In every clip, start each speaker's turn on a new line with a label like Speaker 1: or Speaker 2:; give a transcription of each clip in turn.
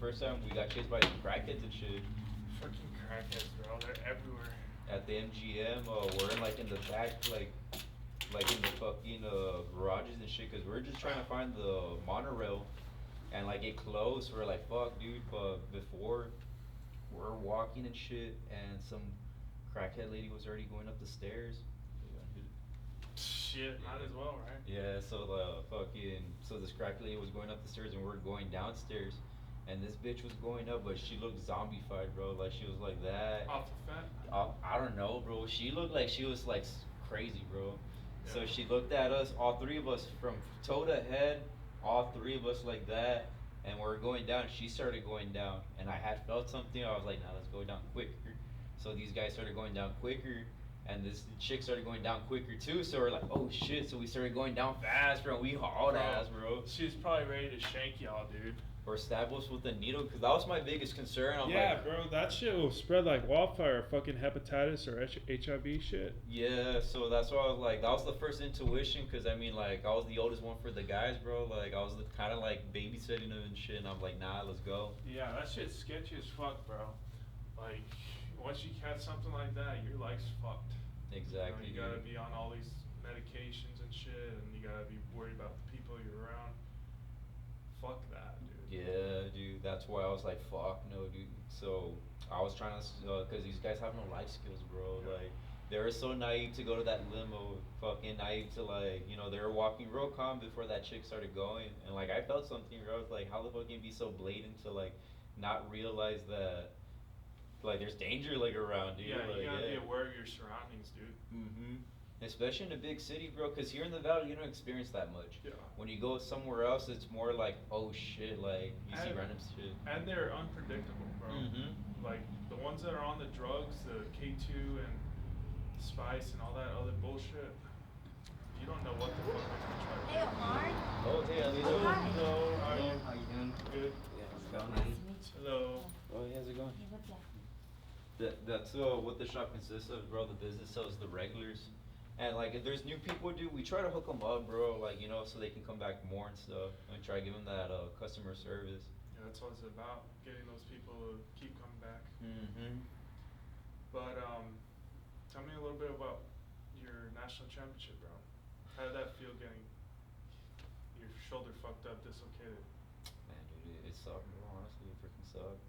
Speaker 1: first time we got chased by crackheads and shit
Speaker 2: Fucking crackheads, bro. They're everywhere.
Speaker 1: at the MGM. We're in like in the back, like in the fucking garages and shit, cause we're just trying to find the monorail, and like it closed. We're like, fuck, dude. But before we're walking and shit, and some crackhead lady was already going up the stairs.
Speaker 2: Shit, might as well, right?
Speaker 1: Yeah, so so this crack lady was going up the stairs and we are going downstairs, and this bitch was going up, but she looked zombified, bro. Like she was like that.
Speaker 2: Off the fat.
Speaker 1: I don't know, bro. She looked like she was like crazy, bro.
Speaker 2: Yeah.
Speaker 1: So she looked at us, all three of us, from toe to head, all three of us like that, and we're going down. She started going down, and I had felt something. I was like, nah, let's go down quicker. So these guys started going down quicker, and this chick started going down quicker too. So we're like, oh shit! So we started going down fast, bro. We hauled ass, bro.
Speaker 2: She was probably ready to shank y'all, dude.
Speaker 1: Or stab us with a needle, because that was my biggest concern. I'm
Speaker 3: Yeah,
Speaker 1: like,
Speaker 3: bro, that shit will spread like wildfire. Fucking hepatitis or HIV shit.
Speaker 1: yeah, so that's why I was like, that was the first intuition, because I mean, like, I was the oldest one for the guys, bro. Like, I was kind of like babysitting them and shit, and I'm like, nah, let's go.
Speaker 2: Yeah, that shit's sketchy as fuck, bro. Like, once you catch something like that, your life's fucked.
Speaker 1: Exactly.
Speaker 2: You gotta be on all these medications and shit, and you gotta be worried about the people you're around. Fuck that, dude.
Speaker 1: Yeah, dude, that's why I was like, fuck no, dude. So I was trying to, because these guys have no life skills, bro.
Speaker 2: Yeah.
Speaker 1: Like, they were so naive to go to that limo, fucking naive to, like, they were walking real calm before that chick started going. And, like, I felt something, bro. I was like, how the fuck can you be so blatant to, like, not realize that, like, there's danger, like, around, dude.
Speaker 2: Yeah,
Speaker 1: Like,
Speaker 2: you gotta be aware of your surroundings, dude.
Speaker 1: Mm-hmm. Especially in a big city, bro, because here in the valley, you don't experience that much.
Speaker 2: Yeah.
Speaker 1: When you go somewhere else, it's more like, oh shit, like, you see random shit.
Speaker 2: And they're unpredictable, bro.
Speaker 1: Mm-hmm.
Speaker 2: Like, the ones that are on the drugs, the K2 and spice and all that other bullshit, you don't know what the fuck they're gonna try to do.
Speaker 4: Hey, Omar.
Speaker 1: Oh, hey, Alito.
Speaker 4: Oh, hi.
Speaker 2: Hello, how are you?
Speaker 5: How you doing?
Speaker 2: Good.
Speaker 5: Yeah, how's it going,
Speaker 4: Nice
Speaker 5: man?
Speaker 4: to meet you.
Speaker 2: Hello.
Speaker 1: Oh, how's it going?
Speaker 4: Hey, what's up?
Speaker 1: That's what the shop consists of, bro. The business sells the regulars. And, like, if there's new people, dude, we try to hook them up, bro, like, so they can come back more and stuff. And try to give them that customer service.
Speaker 2: Yeah, that's what it's about, getting those people to keep coming back.
Speaker 1: Mm-hmm.
Speaker 2: But, tell me a little bit about your national championship, bro. How did that feel getting your shoulder fucked up, dislocated?
Speaker 1: Man, dude, it sucked, bro. Honestly, it freaking sucked.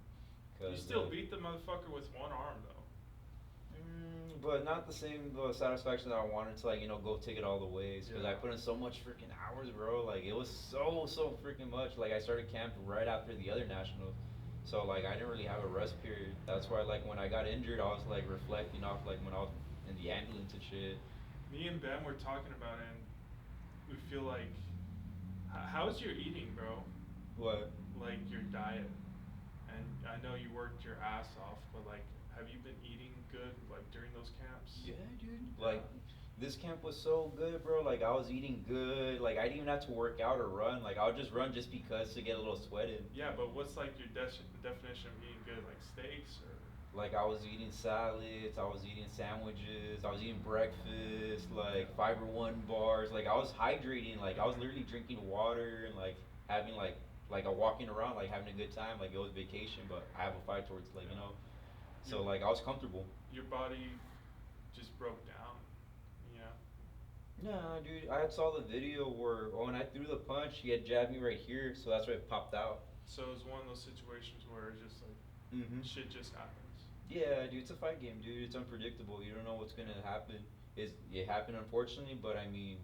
Speaker 2: You still beat the motherfucker with one arm, though.
Speaker 1: But not the same satisfaction that I wanted to, like, go take it all the ways. Because I
Speaker 2: Yeah.
Speaker 1: put in so much freaking hours, bro. Like, it was so freaking much. Like, I started camp right after the other nationals. So, like, I didn't really have a rest period. That's why, like, when I got injured, I was, like, reflecting off, like, when I was in the ambulance and shit.
Speaker 2: Me and Ben were talking about it, and we feel like, how's your eating, bro?
Speaker 1: What?
Speaker 2: Like, your diet. And I know you worked your ass off, but, like, have you been eating good, like, during those camps?
Speaker 1: Yeah, dude. Like, this camp was so good, bro. Like, I was eating good. Like, I didn't even have to work out or run. Like, I would just run just because to get a little sweat in.
Speaker 2: Yeah, but what's, like, your definition of eating good? Like, steaks or?
Speaker 1: Like, I was eating salads, I was eating sandwiches, I was eating breakfast, like, Fiber One bars. Like, I was hydrating. Like, I was literally drinking water and, like, having, like a walking around, like, having a good time. Like, it was vacation, but I have a fight towards, like, So, like, I was comfortable.
Speaker 2: Your body just broke down,
Speaker 1: Nah, dude, I saw the video where when I threw the punch, he had jabbed me right here, so that's why it popped out.
Speaker 2: So it was one of those situations where it's just, like,
Speaker 1: Mm-hmm.
Speaker 2: shit just happens.
Speaker 1: Yeah, dude, it's a fight game, dude. It's unpredictable. You don't know what's gonna happen. It happened, unfortunately, but I mean,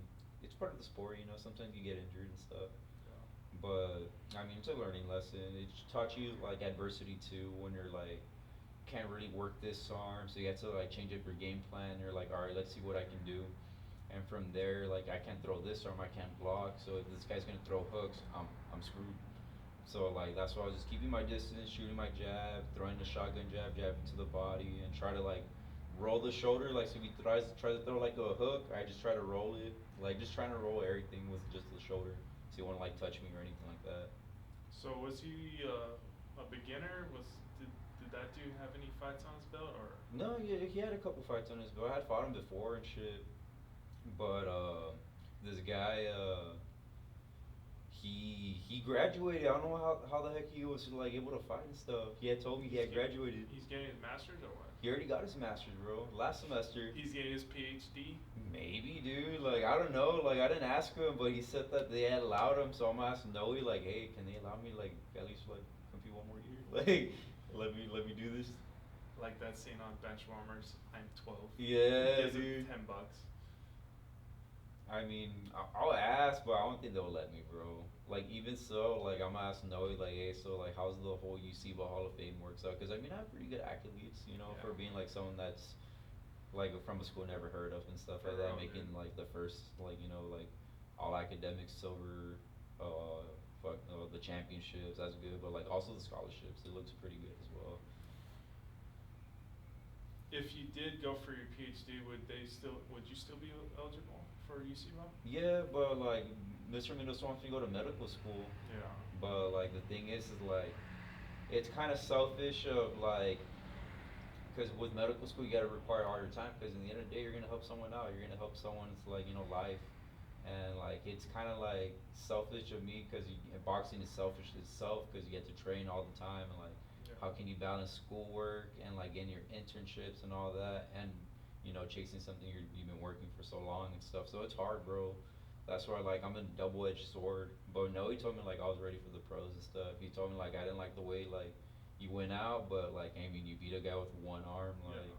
Speaker 1: it's part of the sport. Sometimes you get injured and stuff.
Speaker 2: Yeah.
Speaker 1: But I mean, it's a learning lesson. It taught you like adversity too. When you're like, can't really work this arm, so you have to like change up your game plan. You're like, all right, let's see what I can do. And from there, like, I can't throw this arm, I can't block. So if this guy's gonna throw hooks, I'm screwed. So like that's why I was just keeping my distance, shooting my jab, throwing the shotgun jab, jab into the body, and try to like roll the shoulder. Like so if he tries to throw like a hook, I just try to roll it, like just trying to roll everything with just the shoulder, so he won't like touch me or anything like that.
Speaker 2: So was he a beginner? Did that dude have any fights on his belt or?
Speaker 1: No, yeah, he had a couple fights on his belt. I had fought him before and shit, but this guy He graduated. I don't know how the heck he was like able to fight and stuff. He had told me he had graduated.
Speaker 2: He's getting his master's or what?
Speaker 1: He already got his master's, bro. Last semester.
Speaker 2: He's getting his PhD.
Speaker 1: Maybe, dude. Like I don't know. Like I didn't ask him, but he said that they had allowed him. So I'm gonna ask Noe, like, hey, can they allow me like at least like compete one more year? Like let me do this.
Speaker 2: Like that scene on Benchwarmers. I'm 12.
Speaker 1: Yeah,
Speaker 2: Gives him
Speaker 1: dude.
Speaker 2: $10.
Speaker 1: I mean, I'll ask, but I don't think they'll let me, bro. Like even so, like I'm gonna ask Noe, like, hey, so like how's the whole UCBA Hall of Fame works out? Because I mean, I have pretty good accolades,
Speaker 2: Yeah.
Speaker 1: for being like someone that's like from a school never heard of and stuff
Speaker 2: For
Speaker 1: like that,
Speaker 2: real,
Speaker 1: making
Speaker 2: dude.
Speaker 1: like the first like like all academic silver, the championships. That's good, but like also the scholarships, it looks pretty good as well.
Speaker 2: If you did go for your PhD, would you still be eligible for UCLA?
Speaker 1: Yeah, but like Mr. Mendoza wants me to go to medical school,
Speaker 2: Yeah.
Speaker 1: but like the thing is like it's kind of selfish of like because with medical school you got to require all your time because in the end of the day you're gonna help someone out, you're gonna help someone's like life, and like it's kind of like selfish of me because boxing is selfish itself because you get to train all the time and like
Speaker 2: Yeah.
Speaker 1: how can you balance schoolwork and like getting your internships and all that and chasing something you've been working for so long and stuff, so it's hard, bro. That's why like I'm a double-edged sword, but no, he told me like I was ready for the pros and stuff. He told me like I didn't like the way like you went out, but like I mean you beat a guy with one arm,
Speaker 2: Yeah.
Speaker 1: like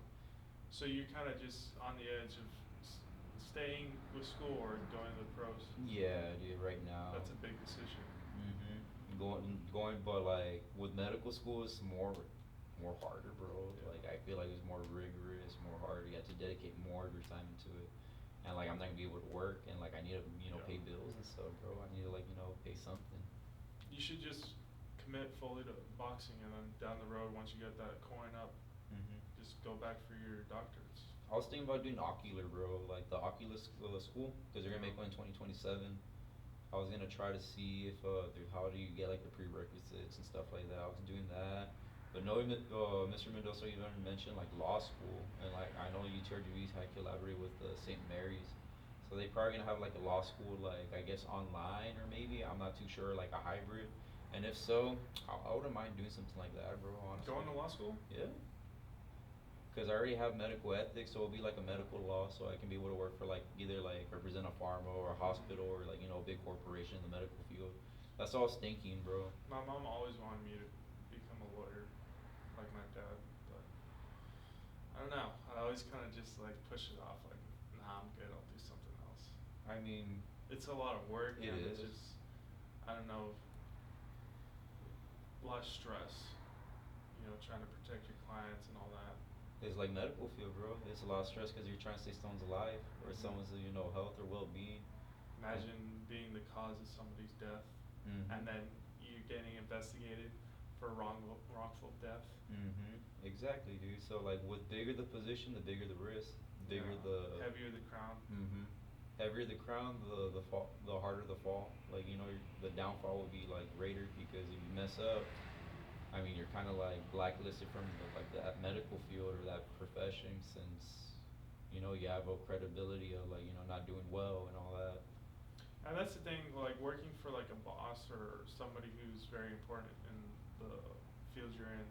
Speaker 2: So you're kind of just on the edge of staying with school or going to the pros.
Speaker 1: yeah, dude, right now.
Speaker 2: That's a big decision.
Speaker 1: Going, but like with medical school, it's more harder, bro.
Speaker 2: Yeah.
Speaker 1: Like I feel like it's more rigorous, more harder. You have to dedicate more of your time into it, and like I'm not gonna be able to work, and like I need to
Speaker 2: Yeah.
Speaker 1: pay bills and stuff, bro. I need to like pay something.
Speaker 2: You should just commit fully to boxing, and then down the road, once you get that coin up,
Speaker 1: Mhm.
Speaker 2: just go back for your doctorates.
Speaker 1: I was thinking about doing ocular, bro. Like the Oculus school, because they're gonna make one in 2027. I was gonna try to see if how do you get like the prerequisites and stuff like that. I was doing that, but no, Mr. Mendoza even mentioned like law school, and like I know UTRGV had collaborated with St. Mary's, so they probably gonna have like a law school like I guess online or maybe I'm not too sure like a hybrid, and if so, I wouldn't mind doing something like that, bro. Honestly,
Speaker 2: Going to law school?
Speaker 1: yeah. Because I already have medical ethics, so it'll be like a medical law, so I can be able to work for like either like represent a pharma or a hospital or like a big corporation in the medical field. That's all I was thinking, bro.
Speaker 2: My mom always wanted me to become a lawyer, like my dad, but I don't know. I always kind of just like push it off, like, nah, I'm good. I'll do something else.
Speaker 1: I mean,
Speaker 2: It's a lot of work,
Speaker 1: it
Speaker 2: and
Speaker 1: is.
Speaker 2: it's just, I don't know, a lot of stress. Trying to protect your clients and all that.
Speaker 1: It's like medical field, bro. It's a lot of stress because you're trying to stay someone's alive or
Speaker 2: Mhm.
Speaker 1: someone's health or well-being.
Speaker 2: Imagine being the cause of somebody's death,
Speaker 1: Mhm.
Speaker 2: and then you getting investigated for wrongful death.
Speaker 1: Mhm. Exactly, dude. So like, with bigger the position, the bigger the risk. Bigger
Speaker 2: Yeah.
Speaker 1: the.
Speaker 2: Heavier the crown.
Speaker 1: Mhm. Heavier the crown, the fall, the harder the fall. Like the downfall will be like greater because if you mess up, I mean, you're kind of like blacklisted from like that medical field or that profession since you have a credibility of like not doing well and all that.
Speaker 2: And that's the thing, like working for like a boss or somebody who's very important in the field you're in,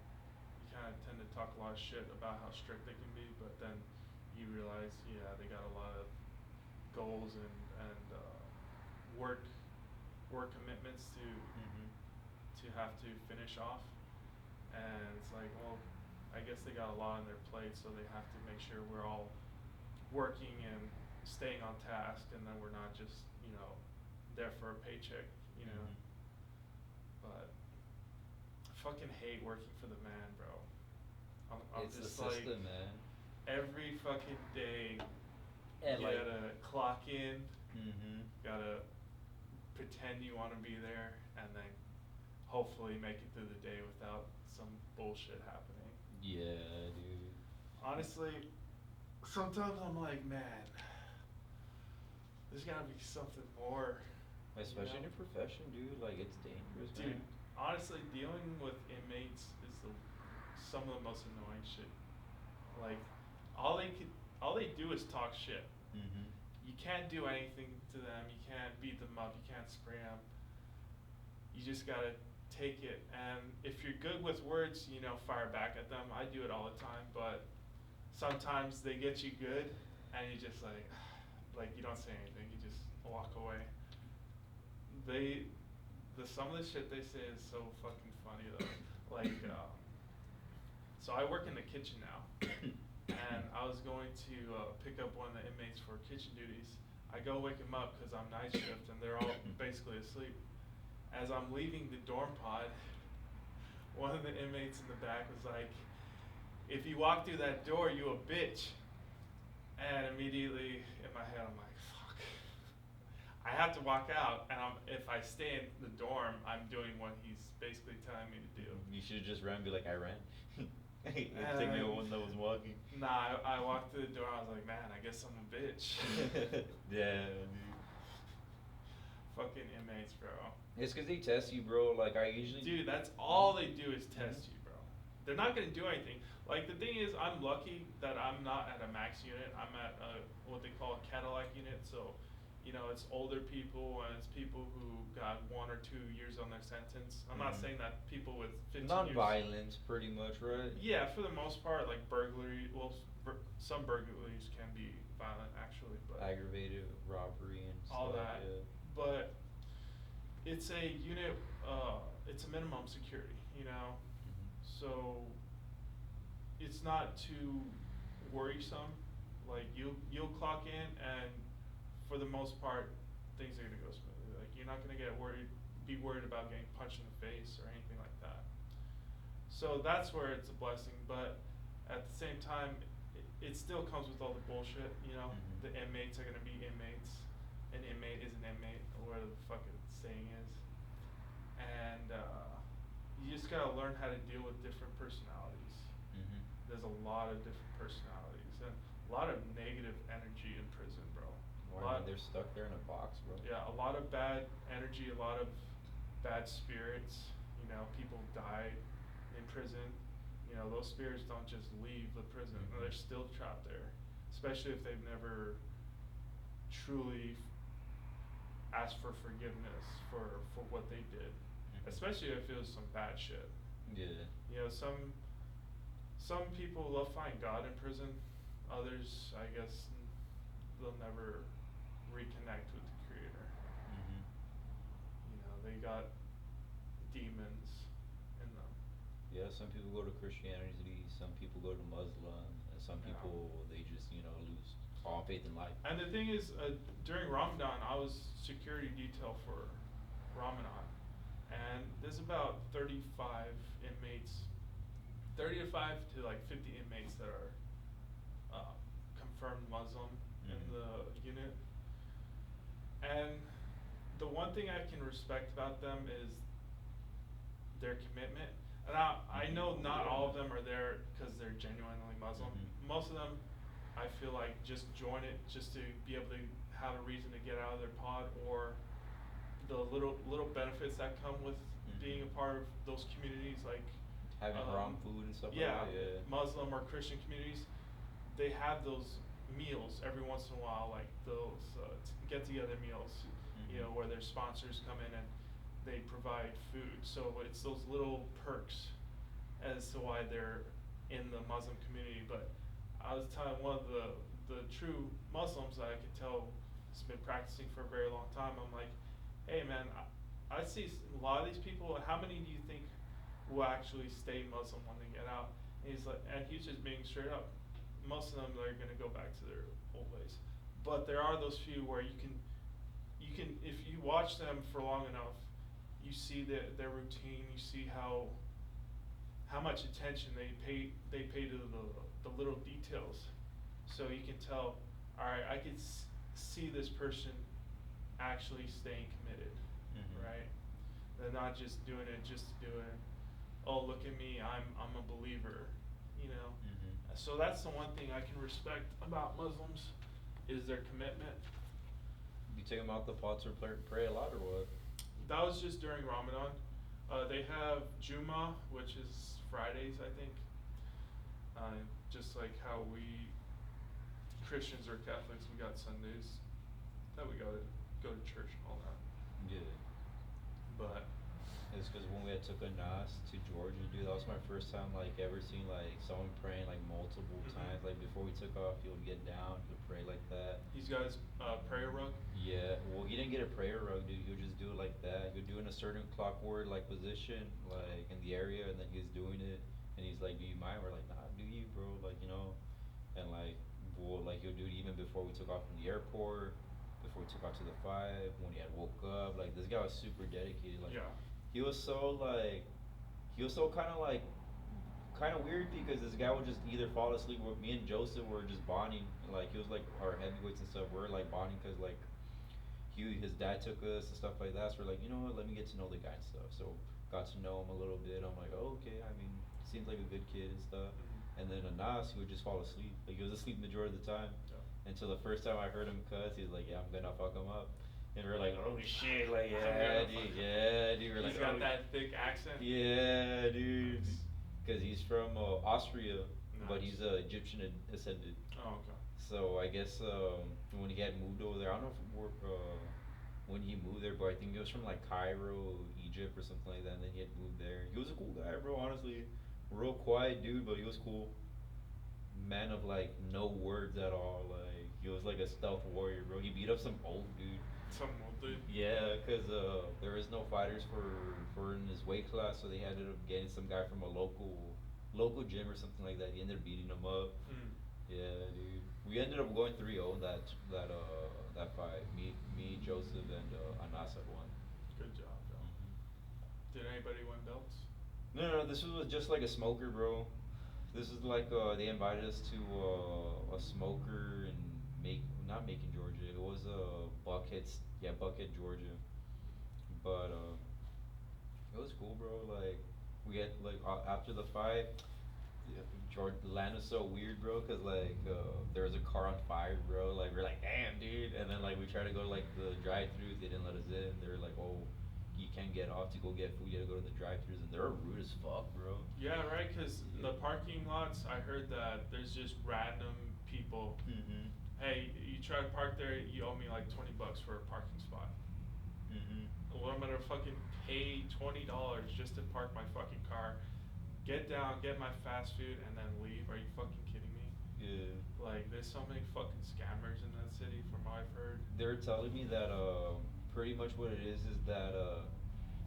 Speaker 2: you kind of tend to talk a lot of shit about how strict they can be, but then you realize, yeah, they got a lot of goals and work work commitments
Speaker 1: Mhm.
Speaker 2: to have to finish off, and it's like, well, I guess they got a lot on their plate, so they have to make sure we're all working and staying on task, and then we're not just there for a paycheck.
Speaker 1: Mhm.
Speaker 2: But I fucking hate working for the man, bro. I'm
Speaker 1: It's the
Speaker 2: just like
Speaker 1: system, man.
Speaker 2: every fucking day
Speaker 1: And
Speaker 2: you
Speaker 1: like.
Speaker 2: gotta clock in,
Speaker 1: Mhm.
Speaker 2: gotta pretend you want to be there, and then hopefully make it through the day without some bullshit happening.
Speaker 1: Yeah, dude.
Speaker 2: Honestly, sometimes I'm like, man, there's gotta be something more.
Speaker 1: Especially in your profession, dude. Like it's dangerous,
Speaker 2: Dude,
Speaker 1: man.
Speaker 2: honestly, dealing with inmates is some of the most annoying shit. Like, all they do is talk shit.
Speaker 1: Mhm.
Speaker 2: You can't do anything to them. You can't beat them up. You can't spray them. you just gotta take it. And if you're good with words, fire back at them. I do it all the time, but sometimes they get you good, and you just like you don't say anything. You just walk away. Some of the shit they say is so fucking funny though. Like, so I work in the kitchen now, and I was going to pick up one of the inmates for kitchen duties. I go wake them up because I'm night shift, and they're all basically asleep. As I'm leaving the dorm pod, one of the inmates in the back was like, "If you walk through that door, you a bitch." And immediately in my head, I'm like, fuck. I have to walk out, and if I stay in the dorm, I'm doing what he's basically telling me to do.
Speaker 1: You should have just ran and be like, I ran. Take me one that was walking.
Speaker 2: Nah, I walked through the door, I was like, man, I guess I'm a bitch.
Speaker 1: Yeah, dude.
Speaker 2: Fucking inmates, bro.
Speaker 1: It's because they test you, bro. Like, I usually...
Speaker 2: Dude, that's all they do is test you, bro. They're not going to do anything. Like, the thing is, I'm lucky that I'm not at a max unit. I'm at what they call a Cadillac unit. So, it's older people, and it's people who got 1 or 2 years on their sentence. I'm not saying that people with 15
Speaker 1: Non-violence, pretty much, right?
Speaker 2: Yeah, for the most part, like burglary. Well, some burglaries can be violent, actually, but
Speaker 1: aggravated robbery and
Speaker 2: all
Speaker 1: stuff,
Speaker 2: that.
Speaker 1: yeah.
Speaker 2: But it's a unit. It's a minimum security, So it's not too worrisome. Like you'll clock in, and for the most part, things are gonna go smoothly. Like you're not gonna be worried about getting punched in the face or anything like that. So that's where it's a blessing, but at the same time, it still comes with all the bullshit. The inmates are gonna be inmates. An inmate is an inmate, or whatever the fuck the saying is. And you just gotta learn how to deal with different personalities. There's a lot of different personalities and a lot of negative energy in prison, bro.
Speaker 1: They're stuck there in a box, bro.
Speaker 2: Yeah, a lot of bad energy, a lot of bad spirits. People died in prison. Those spirits don't just leave the prison. They're still trapped there, especially if they've never truly asked for forgiveness for what they did. Especially if it was some bad shit.
Speaker 1: Yeah.
Speaker 2: Some people they'll find God in prison. Others, I guess, they'll never reconnect with the Creator. They got demons in them.
Speaker 1: Yeah, some people go to Christianity, some people go to Muslim, and some people they just lose all faith in life.
Speaker 2: And the thing is, during Ramadan, I was security detail for Ramadan, and there's about 35 inmates, 35 to like 50 inmates that are confirmed Muslim in the unit. And the one thing I can respect about them is their commitment. And I know not all of them are there because they're genuinely Muslim. Most of them, I feel like, just join it just to be able to have a reason to get out of their pod, or the little benefits that come with being a part of those communities, like
Speaker 1: having haram food and stuff
Speaker 2: yeah,
Speaker 1: like that. Yeah,
Speaker 2: Muslim or Christian communities, they have those meals every once in a while, like those get-together meals, where their sponsors come in and they provide food. So it's those little perks as to why they're in the Muslim community. But I was telling one of the true Muslims that I could tell has been practicing for a very long time, I'm like, hey man, I see a lot of these people, how many do you think will actually stay Muslim when they get out? And he's just being straight up. Most of them are going to go back to their old ways. But there are those few where you can, if you watch them for long enough, you see their routine, you see how much attention they pay to the little details. So you can tell, all right, I could see this person actually staying committed, right? They're not just doing it just to do it. Oh, look at me, I'm a believer, So that's the one thing I can respect about Muslims is their commitment.
Speaker 1: You take them out the pots or pray a lot or what?
Speaker 2: That was just during Ramadan. They have Juma, which is Fridays, I think. Just like how we Christians or Catholics, we got Sundays that we go to church and all that.
Speaker 1: Yeah.
Speaker 2: But
Speaker 1: is because when we had took a Nas to Georgia, dude, that was my first time like ever seeing like someone praying like multiple times. Like before we took off, he would get down, he would pray like that.
Speaker 2: He's got his prayer rug.
Speaker 1: Yeah, well, he didn't get a prayer rug, dude. He would just do it like that. He would do it in a certain clockwork like position, like in the area, and then he was doing it, and he's like, "Do you mind?" We're like, "Nah, do you, bro?" Like, and like, well, like he'll do it even before we took off from the airport, before we took off to the five, when he had woke up. Like, this guy was super dedicated. Like,
Speaker 2: Yeah.
Speaker 1: he was so like, he was so kind of weird because this guy would just either fall asleep with me and Joseph were just bonding. Like, he was like our heavyweights and stuff. We're like bonding because like his dad took us and stuff like that. So we're like, you know what? Let me get to know the guy and stuff. So got to know him a little bit. I'm like, oh, okay. I mean, seems like a good kid and stuff. And then Anas, he would just fall asleep. Like, he was asleep majority of the time.
Speaker 2: Yeah.
Speaker 1: Until the first time I heard him cuss, he was like, yeah, I'm gonna fuck him up. And we're like, oh shit, like
Speaker 2: I'm
Speaker 1: yeah,
Speaker 2: gonna
Speaker 1: dude,
Speaker 2: fuck
Speaker 1: yeah, dude. We're
Speaker 2: He's
Speaker 1: like,
Speaker 2: got
Speaker 1: oh,
Speaker 2: that thick accent.
Speaker 1: yeah, dude.
Speaker 2: Nice.
Speaker 1: Because he's from Austria, but
Speaker 2: Nice.
Speaker 1: he's Egyptian descended.
Speaker 2: Oh, okay.
Speaker 1: So I guess when he had moved over there, I don't know if when he moved there, but I think he was from like Cairo, Egypt, or something like that. And then he had moved there. He was a cool guy, bro. Honestly, real quiet dude, but he was cool. Man of like no words at all. Like he was like a stealth warrior, bro. He beat up some old dude.
Speaker 2: Some old dude.
Speaker 1: Yeah, cause there is no fighters for in his weight class, so they ended up getting some guy from a local gym or something like that. He ended up beating him up.
Speaker 2: Mm.
Speaker 1: Yeah, dude. We ended up going 3-0 that fight. Me, Joseph, and Anas had won.
Speaker 2: Good job, Joe. Did anybody win belts?
Speaker 1: No, this was just like a smoker, bro. This is like they invited us to a smoker in not Macon, Georgia. It was Buckhead, Georgia. But it was cool, bro. Like we had like after the fight, yeah, Georgia land was so weird, bro. Cause like there was a car on fire, bro. Like we're like, damn, dude. And then like we tried to go to like the drive-throughs, they didn't let us in. They were like, oh, you can't get off to go get food. You gotta go to the drive-throughs, and they're rude as fuck, bro.
Speaker 2: Yeah, right. Cause
Speaker 1: Yeah.
Speaker 2: the parking lots, I heard that there's just random people.
Speaker 1: Mhm.
Speaker 2: Hey, you try to park there, you owe me like $20 for a parking spot.
Speaker 1: Mhm.
Speaker 2: Well, I'm gonna fucking pay $20 just to park my fucking car, get down, get my fast food, and then leave. Are you fucking kidding me?
Speaker 1: Yeah.
Speaker 2: Like, there's so many fucking scammers in that city, from what I've heard.
Speaker 1: They were telling me that pretty much what it is that a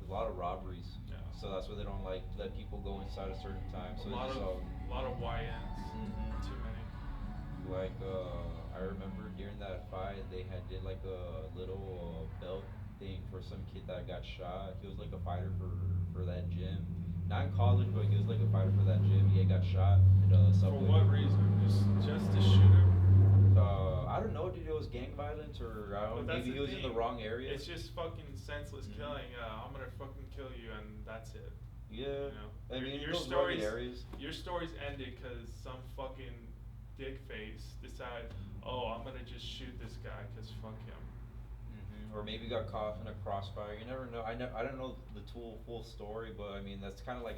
Speaker 1: lot of robberies.
Speaker 2: Yeah.
Speaker 1: So that's why they don't like let people go inside a certain time. So
Speaker 2: A lot
Speaker 1: it's
Speaker 2: of
Speaker 1: just all
Speaker 2: YNs.
Speaker 1: Mhm.
Speaker 2: Too many.
Speaker 1: like I remember during that fight they had did like a little belt thing for some kid that got shot. He was like a fighter for that gym. Not in college, but he was like a fighter for that gym. He had got shot in a
Speaker 2: For
Speaker 1: subway.
Speaker 2: what reason? Just to shoot him?
Speaker 1: I don't know, dude. It was gang violence, or I don't
Speaker 2: But
Speaker 1: know,
Speaker 2: that's
Speaker 1: maybe
Speaker 2: the
Speaker 1: he was in the
Speaker 2: thing.
Speaker 1: wrong area.
Speaker 2: It's just fucking senseless
Speaker 1: Mhm.
Speaker 2: killing. I'm gonna fucking kill you, and that's it.
Speaker 1: Yeah,
Speaker 2: You know?
Speaker 1: I mean, in
Speaker 2: your
Speaker 1: those
Speaker 2: stories,
Speaker 1: rugged areas.
Speaker 2: your stories ended because some fucking dick face decided, oh, I'm gonna just shoot this guy because fuck him.
Speaker 1: Or maybe got caught in a crossfire. You never know. I don't know the full story, but I mean that's kind of like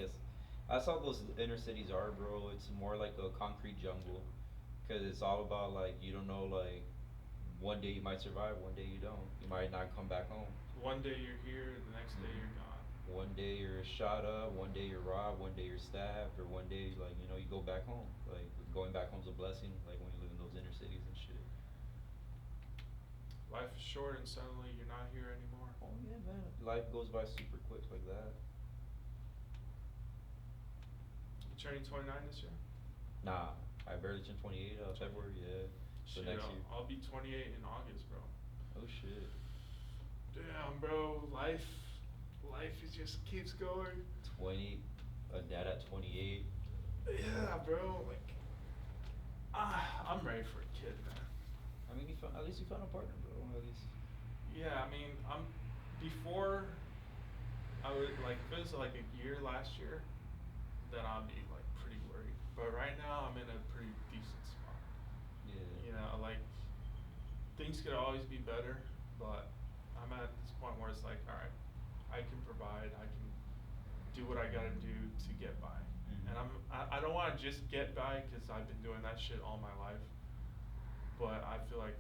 Speaker 1: that's how those inner cities are, bro. It's more like a concrete jungle, cause it's all about like you don't know like one day you might survive, one day you don't. You might not come back home.
Speaker 2: One day you're here, the next day
Speaker 1: Mhm.
Speaker 2: you're gone.
Speaker 1: One day you're shot up, one day you're robbed, one day you're stabbed, or one day like you go back home. Like going back home's a blessing. Like when you live in those inner cities and shit.
Speaker 2: Life is short, and suddenly you're not here anymore.
Speaker 1: Oh yeah, man. Life goes by super quick like that.
Speaker 2: You turning 29 this year?
Speaker 1: Nah, I barely turned 28 February, yeah. So
Speaker 2: Shit,
Speaker 1: next year.
Speaker 2: I'll be 28 in August, bro.
Speaker 1: Oh shit.
Speaker 2: Damn, bro, life is just keeps going.
Speaker 1: 20, a dad at 28.
Speaker 2: Yeah, bro, like, I'm ready for a kid, man.
Speaker 1: I mean, at least you found a partner, bro. At least.
Speaker 2: Yeah, I mean, before, I would, like, if it was like a year last year, then I'd be, like, pretty worried. But right now, I'm in a pretty decent spot.
Speaker 1: Yeah.
Speaker 2: You know, like, things could always be better, but I'm at this point where it's like, alright, I can provide, I can do what I gotta do to get by.
Speaker 1: Mhm.
Speaker 2: And I don't wanna just get by, cause I've been doing that shit all my life. But I feel like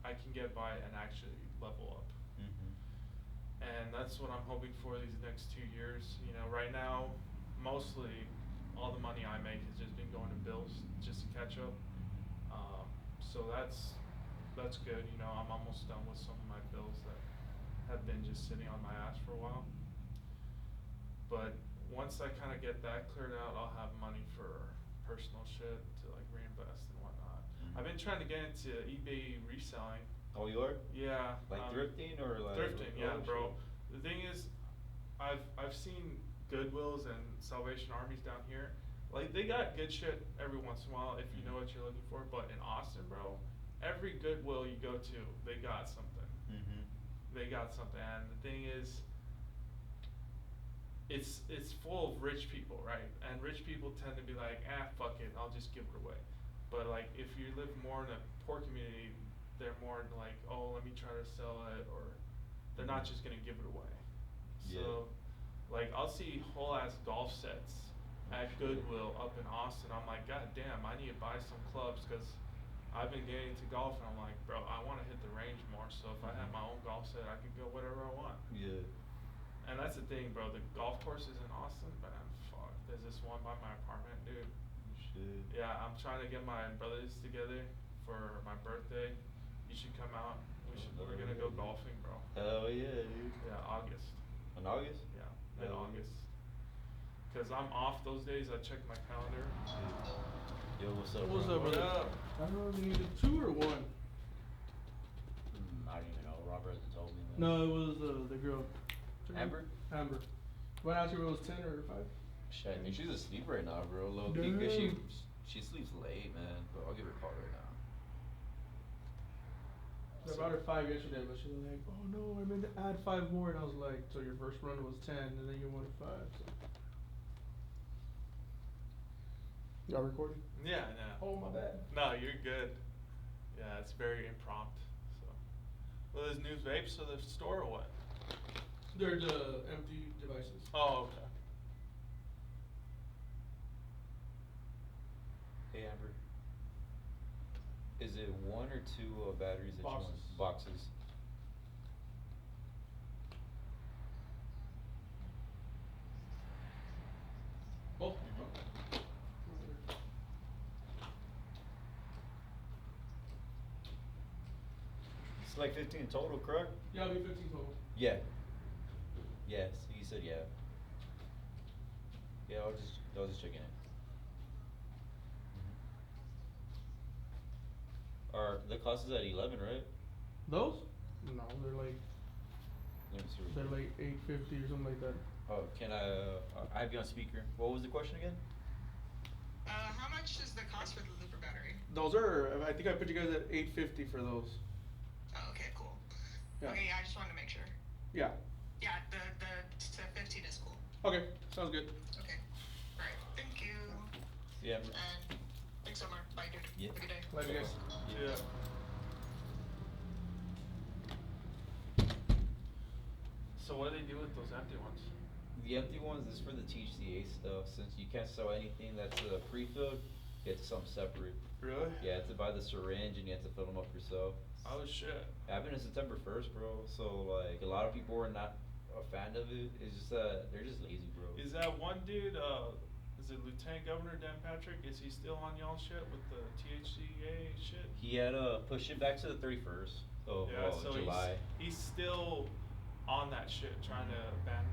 Speaker 2: I can get by and actually level up.
Speaker 1: Mhm.
Speaker 2: and that's what I'm hoping for these next 2 years. You know, right now, mostly all the money I make has just been going to bills just to catch up. So that's good. You know, I'm almost done with some of my bills that have been just sitting on my ass for a while. But once I kind of get that cleared out, I'll have money for personal shit to like reinvest and whatnot. I've been trying to get into eBay reselling.
Speaker 1: Oh, you are?
Speaker 2: Yeah.
Speaker 1: Like thrifting or like?
Speaker 2: Thrifting, yeah,
Speaker 1: oh,
Speaker 2: bro.
Speaker 1: shit.
Speaker 2: The thing is, I've seen Goodwills and Salvation Armies down here. Like they got good shit every once in a while if you know what you're looking for. But in Austin, bro, every Goodwill you go to, they got something.
Speaker 1: Mhm.
Speaker 2: They got something, and the thing is, it's full of rich people, right? And rich people tend to be like, fuck it, I'll just give it away. But like, if you live more in a poor community, they're more like, oh, let me try to sell it, or they're not just gonna give it away.
Speaker 1: Yeah.
Speaker 2: So, like, I'll see whole ass golf sets at Goodwill up in Austin. I'm like, god damn, I need to buy some clubs because I've been getting into golf, and I'm like, bro, I want to hit the range more. So if I have my own golf set, I can go whatever I want.
Speaker 1: Yeah.
Speaker 2: And that's the thing, bro. The golf courses in Austin, man, fuck. There's this one by my apartment, dude.
Speaker 1: Shit.
Speaker 2: Yeah, I'm trying to get my brothers together for my birthday. You should come out. We're gonna go golfing, bro.
Speaker 1: Hell yeah, dude.
Speaker 2: Yeah, August.
Speaker 1: In August?
Speaker 2: Yeah, in
Speaker 1: Hell yeah.
Speaker 2: August. Cause I'm off those days. I check my calendar.
Speaker 1: Yo, what's up,
Speaker 4: What's
Speaker 1: bro?
Speaker 4: up, brother?
Speaker 2: What up?
Speaker 4: I don't know if you needed 2 or 1.
Speaker 1: I don't even know. Robert hasn't told me, man.
Speaker 4: No, it was the girl.
Speaker 1: Amber?
Speaker 4: Amber. When I asked you if it was 10 or 5.
Speaker 1: Shit, I think she's asleep right now, bro. Low key, 'cause she sleeps late, man. But I'll give her a call right now.
Speaker 4: I brought her 5 yesterday, but she was like, "Oh no, I meant to add 5 more," and I was like, "So your first run was 10, and then you wanted 5." So. Y'all recording?
Speaker 2: Yeah, no.
Speaker 4: Oh my bad.
Speaker 2: No, you're good. Yeah, it's very impromptu. So, well, there's new vapes to the store or what?
Speaker 4: They're the empty devices.
Speaker 2: Oh, okay.
Speaker 1: Hey, Amber. Is it 1 or 2 batteries that
Speaker 4: Boxes.
Speaker 1: you want? Boxes.
Speaker 4: Oh.
Speaker 1: It's like 15 total, correct?
Speaker 4: Yeah, it'll be 15 total.
Speaker 1: Yeah. Yes, he said yeah. Yeah, I was just checking it. Are the cost is at 11, right?
Speaker 4: Those? No, they're like
Speaker 1: Let me see. real quick.
Speaker 4: 850 or something like that.
Speaker 1: Oh, can I have you on speaker? What was the question again?
Speaker 5: How much is the cost for the looper battery?
Speaker 4: Those are. I think I put you guys at 850 for those.
Speaker 5: Oh, okay, cool.
Speaker 4: Yeah.
Speaker 5: Okay, yeah, I just wanted to make sure.
Speaker 4: Yeah.
Speaker 5: Yeah, the 15 is cool.
Speaker 4: Okay, sounds good.
Speaker 5: Okay, alright, thank you.
Speaker 1: Yeah.
Speaker 5: And thanks, Omar. Bye, dude.
Speaker 1: Yeah.
Speaker 5: Have a good day.
Speaker 4: Love you guys.
Speaker 2: Yeah. So what do they do with those empty ones?
Speaker 1: The empty ones is for the THCA stuff. Since you can't sell anything that's pre-filled, you have to sell them separate.
Speaker 2: Really?
Speaker 1: Yeah, you have to buy the syringe and you have to fill them up yourself.
Speaker 2: Oh shit.
Speaker 1: Happened in September 1st, bro. So like a lot of people are not a fan of it. It's just they're just lazy, bro.
Speaker 2: Is that one dude, is it Lieutenant Governor Dan Patrick? Is he still on y'all shit with the THCA shit?
Speaker 1: He had pushed it back to the 31st of
Speaker 2: Yeah, so
Speaker 1: July.
Speaker 2: he's still on that shit, trying to ban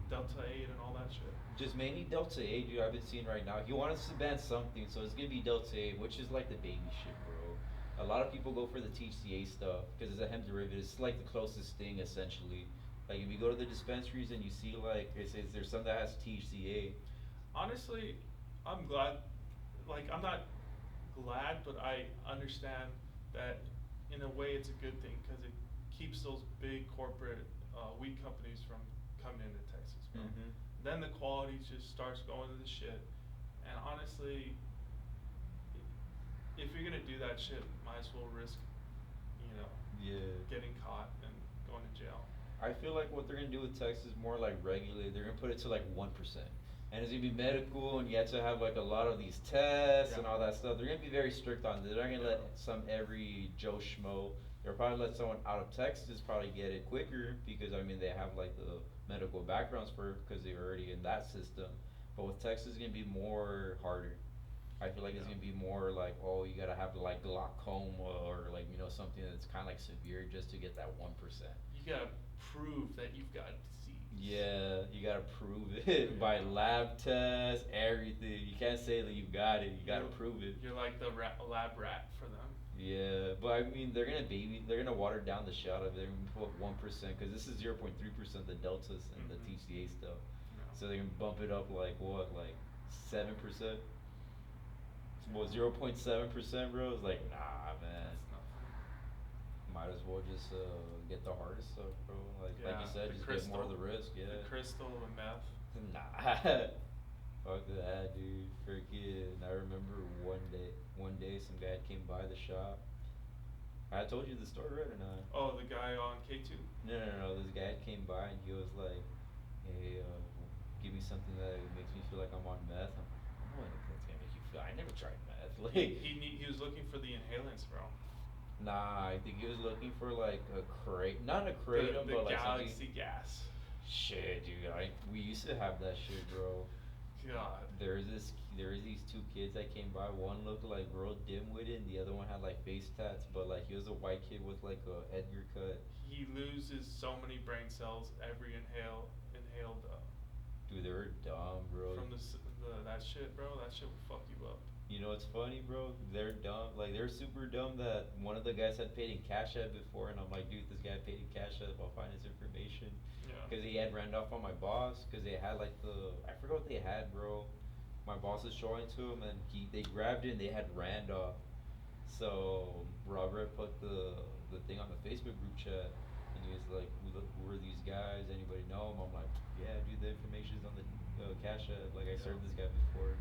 Speaker 2: Delta 8 and all that shit.
Speaker 1: Just mainly Delta 8, dude. I've been seeing right now. He wants to ban something, so it's gonna be Delta 8, which is like the baby shit, bro. A lot of people go for the THCA stuff because it's a hemp derivative. It's like the closest thing, essentially. Like if you go to the dispensaries and you see like it says there's some that has THCA.
Speaker 2: Honestly, I'm glad. Like, I'm not glad, but I understand that in a way it's a good thing because it keeps those big corporate weed companies from coming into Texas, bro.
Speaker 1: Mhm.
Speaker 2: Then the quality just starts going to the shit. And honestly, if you're gonna do that shit, might as well risk,
Speaker 1: Yeah.
Speaker 2: getting caught and going to jail.
Speaker 1: I feel like what they're gonna do with Texas is more like regulated. They're gonna put it to like 1%, and it's gonna be medical, and you have to have like a lot of these tests and
Speaker 2: Yeah.
Speaker 1: all that stuff. They're gonna be very strict on it. They're not gonna let some every Joe Schmo They'll probably let someone out of Texas probably get it quicker because I mean they have like the medical backgrounds for because they're already in that system. But with Texas, it's gonna be more harder. I feel like it's
Speaker 2: Yeah.
Speaker 1: gonna be more like, oh, you gotta have like glaucoma or like something that's kind of like severe just to get that 1%.
Speaker 2: You gotta prove that you've got disease.
Speaker 1: Yeah, you gotta prove it by lab tests, everything. You can't say that you got it. You gotta prove it.
Speaker 2: You're like the lab rat for them.
Speaker 1: Yeah, but I mean, they're gonna water down the shot of it. They're gonna put 1% because this is 0.3% the deltas and the
Speaker 2: Mhm.
Speaker 1: TCA stuff.
Speaker 2: No.
Speaker 1: So they're gonna bump it up like what, like 7%? Well,
Speaker 2: Yeah.
Speaker 1: 0.7%, bro. It's like, nah, man.
Speaker 2: That's nothing.
Speaker 1: Might as well just get the hardest stuff, bro. Like you
Speaker 2: Yeah,
Speaker 1: said,
Speaker 2: the
Speaker 1: just get more of the
Speaker 2: crystal.
Speaker 1: risk. Yeah.
Speaker 2: The crystal, the meth.
Speaker 1: Nah. Fuck that, dude. Freaking. I remember one day, some guy came by the shop. I told you the story, right, or not?
Speaker 2: Oh, the guy on K2?
Speaker 1: No. This guy came by and he was like, "Hey, give me something that makes me feel like I'm on meth." I'm like, "That's gonna make you feel. I never tried meth." Like,
Speaker 2: He was looking for the inhalants, bro.
Speaker 1: nah. I think he was looking for like a crate, not a kratom,
Speaker 2: The
Speaker 1: but like
Speaker 2: galaxy
Speaker 1: something.
Speaker 2: gas.
Speaker 1: Shit, dude. We used to have that shit, bro.
Speaker 2: God.
Speaker 1: There was these two kids that came by. One looked like real dim-witted, and the other one had like face tats. But like he was a white kid with like a Edgar cut.
Speaker 2: He loses so many brain cells every inhaled
Speaker 1: Dude, they were dumb, bro.
Speaker 2: from that shit, bro. That shit will fuck you up.
Speaker 1: You know what's funny, bro? They're dumb. Like they're super dumb that one of the guys had paid in Cash App before, and I'm like, dude, this guy paid in Cash App. I'll find his information.
Speaker 2: Yeah.
Speaker 1: Cause he had ran off on my boss. Cause they had like I forgot what they had, bro. My boss is showing to him, and they grabbed it and they had Randolph. So Robert put the thing on the Facebook group chat, and he was like, who are these guys? Anybody know them? I'm like, yeah, dude, the information's on the Cash App. Like I served this guy before.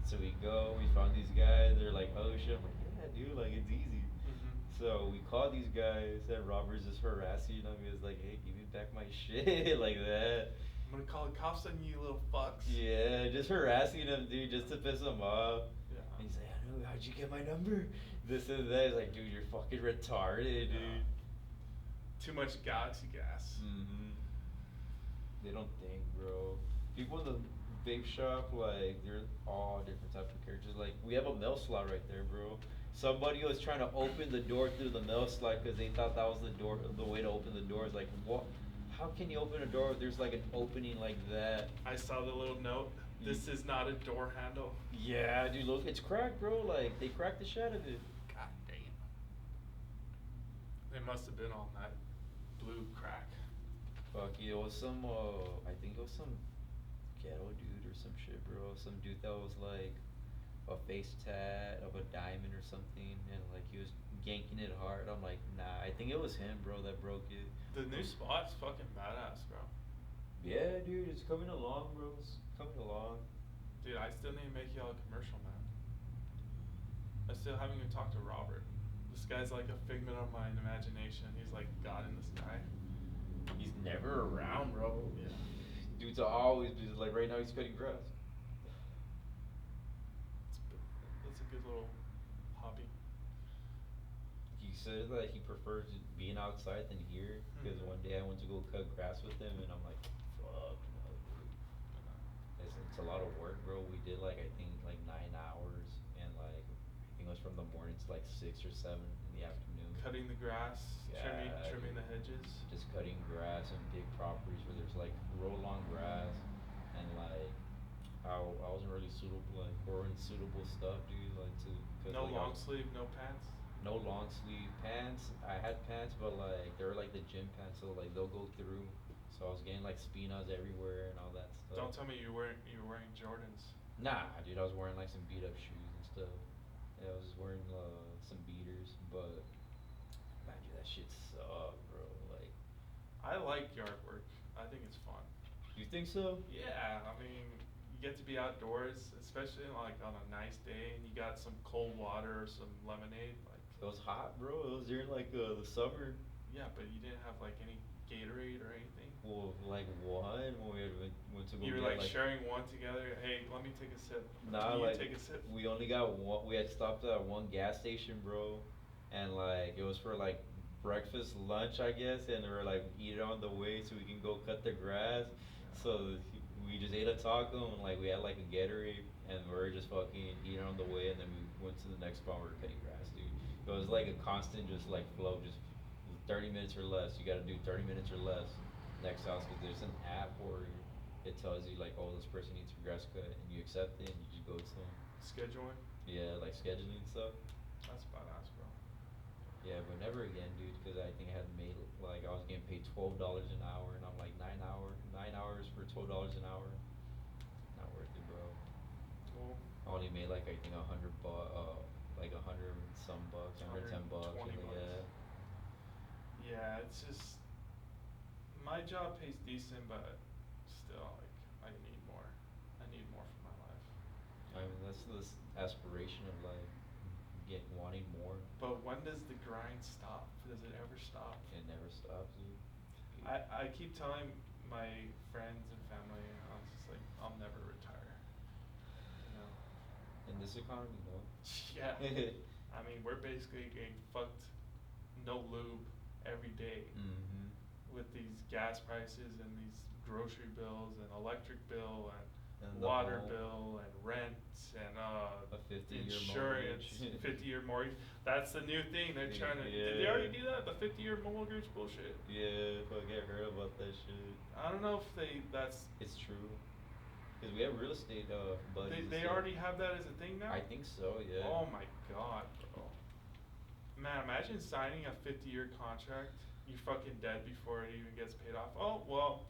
Speaker 1: So we go, we found these guys. They're like, oh shit. I'm like, yeah, dude, like it's easy.
Speaker 2: Mhm.
Speaker 1: So we call these guys, and Robert's just harassing them. He was like, hey, give me back my shit, like that.
Speaker 2: I'm gonna call the cops on you, little fucks.
Speaker 1: Yeah, just harassing him, dude, just to piss him off.
Speaker 2: Yeah.
Speaker 1: And he's like, I know, how'd you get my number? This and that. He's like, dude, you're fucking retarded, dude.
Speaker 2: Yeah. Too much galaxy gas.
Speaker 1: Mm-hmm. They don't think, bro. People in the vape shop, like, they're all different types of characters. Like, we have a mail slot right there, bro. Somebody was trying to open the door through the mail slot because they thought that was the way to open the door. It's like, what? How can you open a door if there's like an opening like that?
Speaker 2: I saw the little note. This is not a door handle.
Speaker 1: Yeah, dude, look, it's cracked, bro. Like, they cracked the shit out of it.
Speaker 2: God damn. They must have been on that blue crack.
Speaker 1: Fuck, it was some, I think it was some ghetto dude or some shit, bro. Some dude that was like a face tat of a diamond or something, and like he was yanking it hard. I'm like, nah, I think it was him, bro, that broke it.
Speaker 2: The new spot's fucking badass, bro.
Speaker 1: Yeah, dude, it's coming along, bro. It's coming along.
Speaker 2: Dude, I still need to make y'all a commercial, man. I still haven't even talked to Robert. This guy's like a figment of my imagination. He's like God in the sky.
Speaker 1: He's never around, bro.
Speaker 2: Yeah.
Speaker 1: Dude's always busy. Like right now, he's cutting grass.
Speaker 2: That's a good little hobby.
Speaker 1: He said that he prefers being outside than here because
Speaker 2: Mhm.
Speaker 1: one day I went to go cut grass with him and I'm like, fuck, no, dude. It's a lot of work, bro. We did like I think like 9 hours and like I think it was from the morning to like 6 or 7 in the afternoon.
Speaker 2: Cutting the grass,
Speaker 1: Yeah,
Speaker 2: trimming
Speaker 1: dude.
Speaker 2: the hedges.
Speaker 1: Just cutting grass on big properties where there's like real long grass and like I wasn't really suitable like wearing suitable stuff, dude. Like to 'cause,
Speaker 2: No
Speaker 1: like,
Speaker 2: long sleeve, no pants.
Speaker 1: no long sleeve pants. I had pants, but like they were like the gym pants, so like they'll go through. So I was getting like spinas everywhere and all that stuff.
Speaker 2: Don't tell me you were wearing Jordans.
Speaker 1: Nah, dude, I was wearing like some beat up shoes and stuff. Yeah, I was wearing some beaters, but man, dude, that shit sucked, bro. Like,
Speaker 2: I like yard work. I think it's fun.
Speaker 1: you think so?
Speaker 2: Yeah, I mean, you get to be outdoors, especially like on a nice day, and you got some cold water or some lemonade. Like,
Speaker 1: It was hot, bro. It was during like the summer.
Speaker 2: yeah, but you didn't have like any Gatorade or anything.
Speaker 1: Well, like one when we went to go
Speaker 2: You were
Speaker 1: get
Speaker 2: like sharing one together. Hey, let me take a sip.
Speaker 1: Nah,
Speaker 2: Can you
Speaker 1: like
Speaker 2: take a sip?
Speaker 1: we only got one. We had stopped at one gas station, bro, and like it was for breakfast, lunch, I guess, and we're like eat it on the way so we can go cut the grass. So we just ate a taco and like we had like a Gatorade and we're just fucking eating on the way and then we went to the next spot. We were cutting grass, dude. It was like a constant, just like flow, just 30 minutes or less. You got to do 30 minutes or less next house because there's an app where it tells you like, oh, this person needs grass cut, and you accept it and you just go to them.
Speaker 2: Scheduling.
Speaker 1: Yeah, like scheduling stuff.
Speaker 2: That's badass, bro.
Speaker 1: Yeah, but never again, dude. Because I think I had made like I was getting paid $12 an hour, and I'm like 9 hours for $12 an hour. Not worth it, bro.
Speaker 2: Cool.
Speaker 1: I only made like I think like 100 and some bucks, 110 bucks.
Speaker 2: 120
Speaker 1: And
Speaker 2: bucks.
Speaker 1: yeah.
Speaker 2: Yeah, it's just my job pays decent, but still, like I need more. I need more for my life.
Speaker 1: I mean, that's the aspiration of like wanting more.
Speaker 2: But when does the grind stop? Does it ever stop?
Speaker 1: It never stops, dude.
Speaker 2: I keep telling my friends and family, I was just like, I'll never retire. You know?
Speaker 1: In this economy, no.
Speaker 2: Yeah. I mean, we're basically getting fucked, no lube, every day
Speaker 1: Mm-hmm.
Speaker 2: with these gas prices and these grocery bills and electric bill and
Speaker 1: And the
Speaker 2: water
Speaker 1: whole-
Speaker 2: bill and rent and
Speaker 1: A 50-year
Speaker 2: insurance,
Speaker 1: mortgage.
Speaker 2: 50-year mortgage. That's the new thing. They're trying to. Did they already do that? The 50-year mortgage bullshit.
Speaker 1: Yeah, forget heard about that shit.
Speaker 2: I don't know if that's.
Speaker 1: It's true. Because we have real estate buddies.
Speaker 2: They already have that as a thing now.
Speaker 1: I think so, yeah.
Speaker 2: Oh my god, bro. Man, imagine signing a 50-year contract. You're fucking dead before it even gets paid off. Oh well,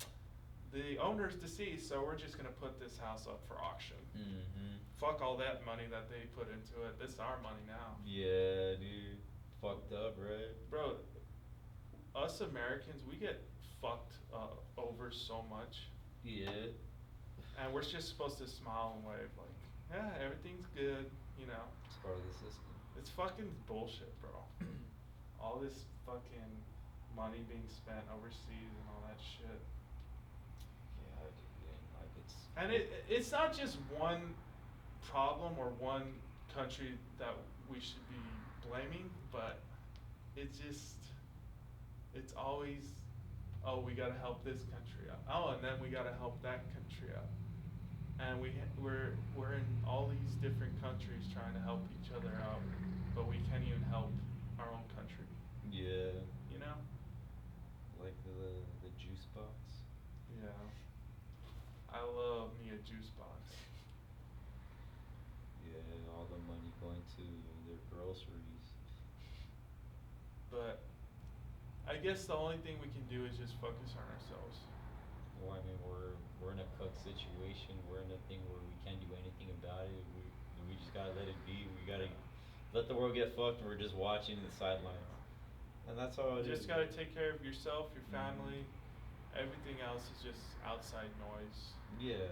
Speaker 2: the owner's deceased, so we're just gonna put this house up for auction.
Speaker 1: Mm-hmm.
Speaker 2: Fuck all that money that they put into it. This is our money now.
Speaker 1: Yeah, dude. Fucked up, right?
Speaker 2: Bro, us Americans, we get fucked over so much.
Speaker 1: Yeah.
Speaker 2: And we're just supposed to smile and wave like, yeah, everything's good, you know.
Speaker 1: It's part of the system.
Speaker 2: It's fucking bullshit, bro. All this fucking money being spent overseas and all that shit.
Speaker 1: Yeah, dude. And like it's.
Speaker 2: And it's not just one problem or one country that we should be blaming, but it's always, oh, we gotta help this country out. Oh, and then we gotta help that country out. And we're in all these different countries trying to help each other out, but we can't even help our own country.
Speaker 1: Yeah.
Speaker 2: You know?
Speaker 1: Like the juice box.
Speaker 2: Yeah. I love me a juice box.
Speaker 1: Yeah, all the money going to their groceries.
Speaker 2: But I guess the only thing we can do is just focus on ourselves.
Speaker 1: Well, I mean, we're in a cuck situation. We're in a thing where we can't do anything about it. We just gotta let it be. We gotta let the world get fucked, and we're just watching the sidelines. And that's how it
Speaker 2: You
Speaker 1: is.
Speaker 2: just gotta take care of yourself, your
Speaker 1: Mhm.
Speaker 2: family. Everything else is just outside noise.
Speaker 1: Yeah.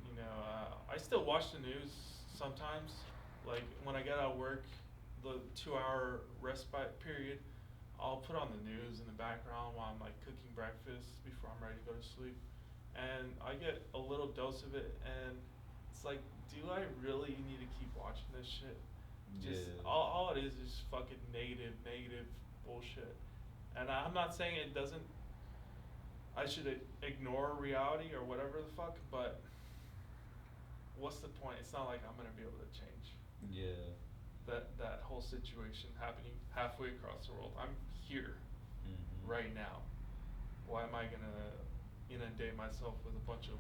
Speaker 2: You know, I still watch the news sometimes. Like when I get out of work, the 2-hour respite period, I'll put on the news in the background while I'm like cooking breakfast before I'm ready to go to sleep. And I get a little dose of it and it's like, do I really need to keep watching this shit? Just
Speaker 1: Yeah.
Speaker 2: all it is fucking negative bullshit. And I'm not saying it doesn't, I should ignore reality or whatever the fuck, but what's the point? It's not like I'm gonna be able to change
Speaker 1: Yeah.
Speaker 2: that whole situation happening halfway across the world. I'm here
Speaker 1: Mhm.
Speaker 2: right now. Why am I gonna inundate myself with a bunch of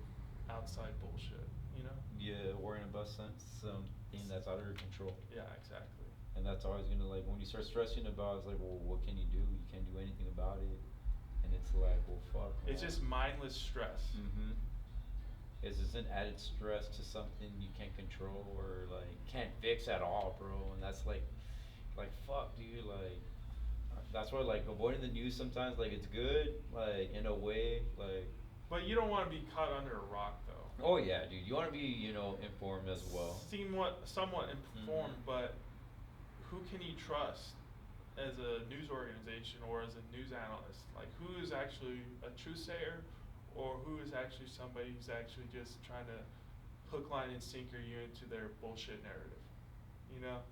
Speaker 2: outside bullshit, you know?
Speaker 1: Yeah, worrying about something that's out of your control.
Speaker 2: Yeah, exactly.
Speaker 1: And that's always gonna like when you start stressing about, it's like, well, what can you do? You can't do anything about it. And it's like, well, fuck.
Speaker 2: It's just mindless stress.
Speaker 1: Mm-hmm. It's just an added stress to something you can't control or like can't fix at all, bro. And that's like fuck, dude. Like that's why like avoiding the news sometimes like it's good, like in a way, like.
Speaker 2: But you don't wanna be caught under a rock though.
Speaker 1: Oh yeah, dude. You want to be informed as well.
Speaker 2: Somewhat informed,
Speaker 1: Mhm.
Speaker 2: but who can you trust as a news organization or as a news analyst? Like, who is actually a true sayer, or who is actually somebody who's actually just trying to hook, line, and sinker you into their bullshit narrative? You know,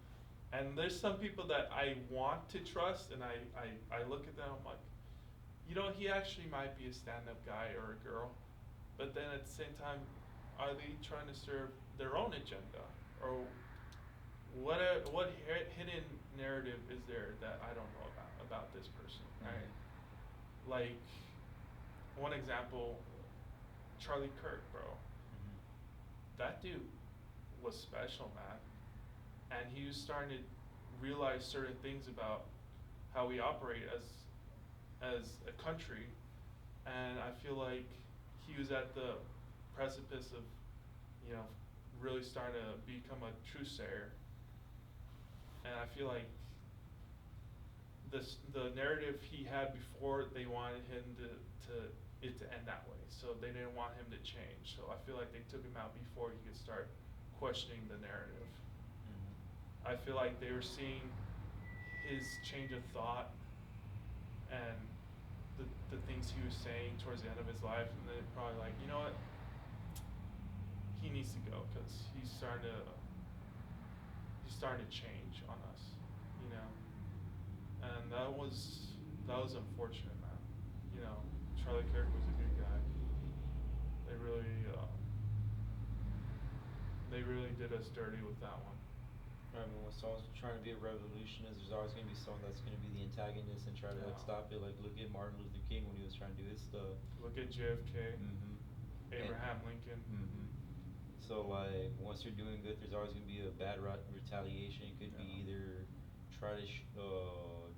Speaker 2: And there's some people that I want to trust, and I look at them, I'm like, you know, he actually might be a stand-up guy or a girl, but then at the same time, are they trying to serve their own agenda, or what hidden narrative is there that I don't know about this person, right? Like, one example, Charlie Kirk, bro. That dude was special, man. And he was starting to realize certain things about how we operate as a country, and I feel like he was at the precipice of, you know, really starting to become a truthsayer. And I feel like the narrative he had before, they wanted him to end that way, so they didn't want him to change. So I feel like they took him out before he could start questioning the narrative. I feel like they were seeing his change of thought and the things he was saying towards the end of his life, and they're probably like, you know what, he needs to go because he's starting to change on us, you know. And that was unfortunate, man. You know, Charlie Kirk was a good guy. They really did us dirty with that one.
Speaker 1: I mean, when someone's trying to be a revolutionist, there's always gonna be someone that's gonna be the antagonist and try to like
Speaker 2: Yeah.
Speaker 1: stop it. Like look at Martin Luther King when he was trying to do his stuff.
Speaker 2: Look at JFK, Abraham
Speaker 1: And-
Speaker 2: Lincoln.
Speaker 1: So like once you're doing good, there's always gonna be a bad retaliation. It could be
Speaker 2: Yeah.
Speaker 1: either try to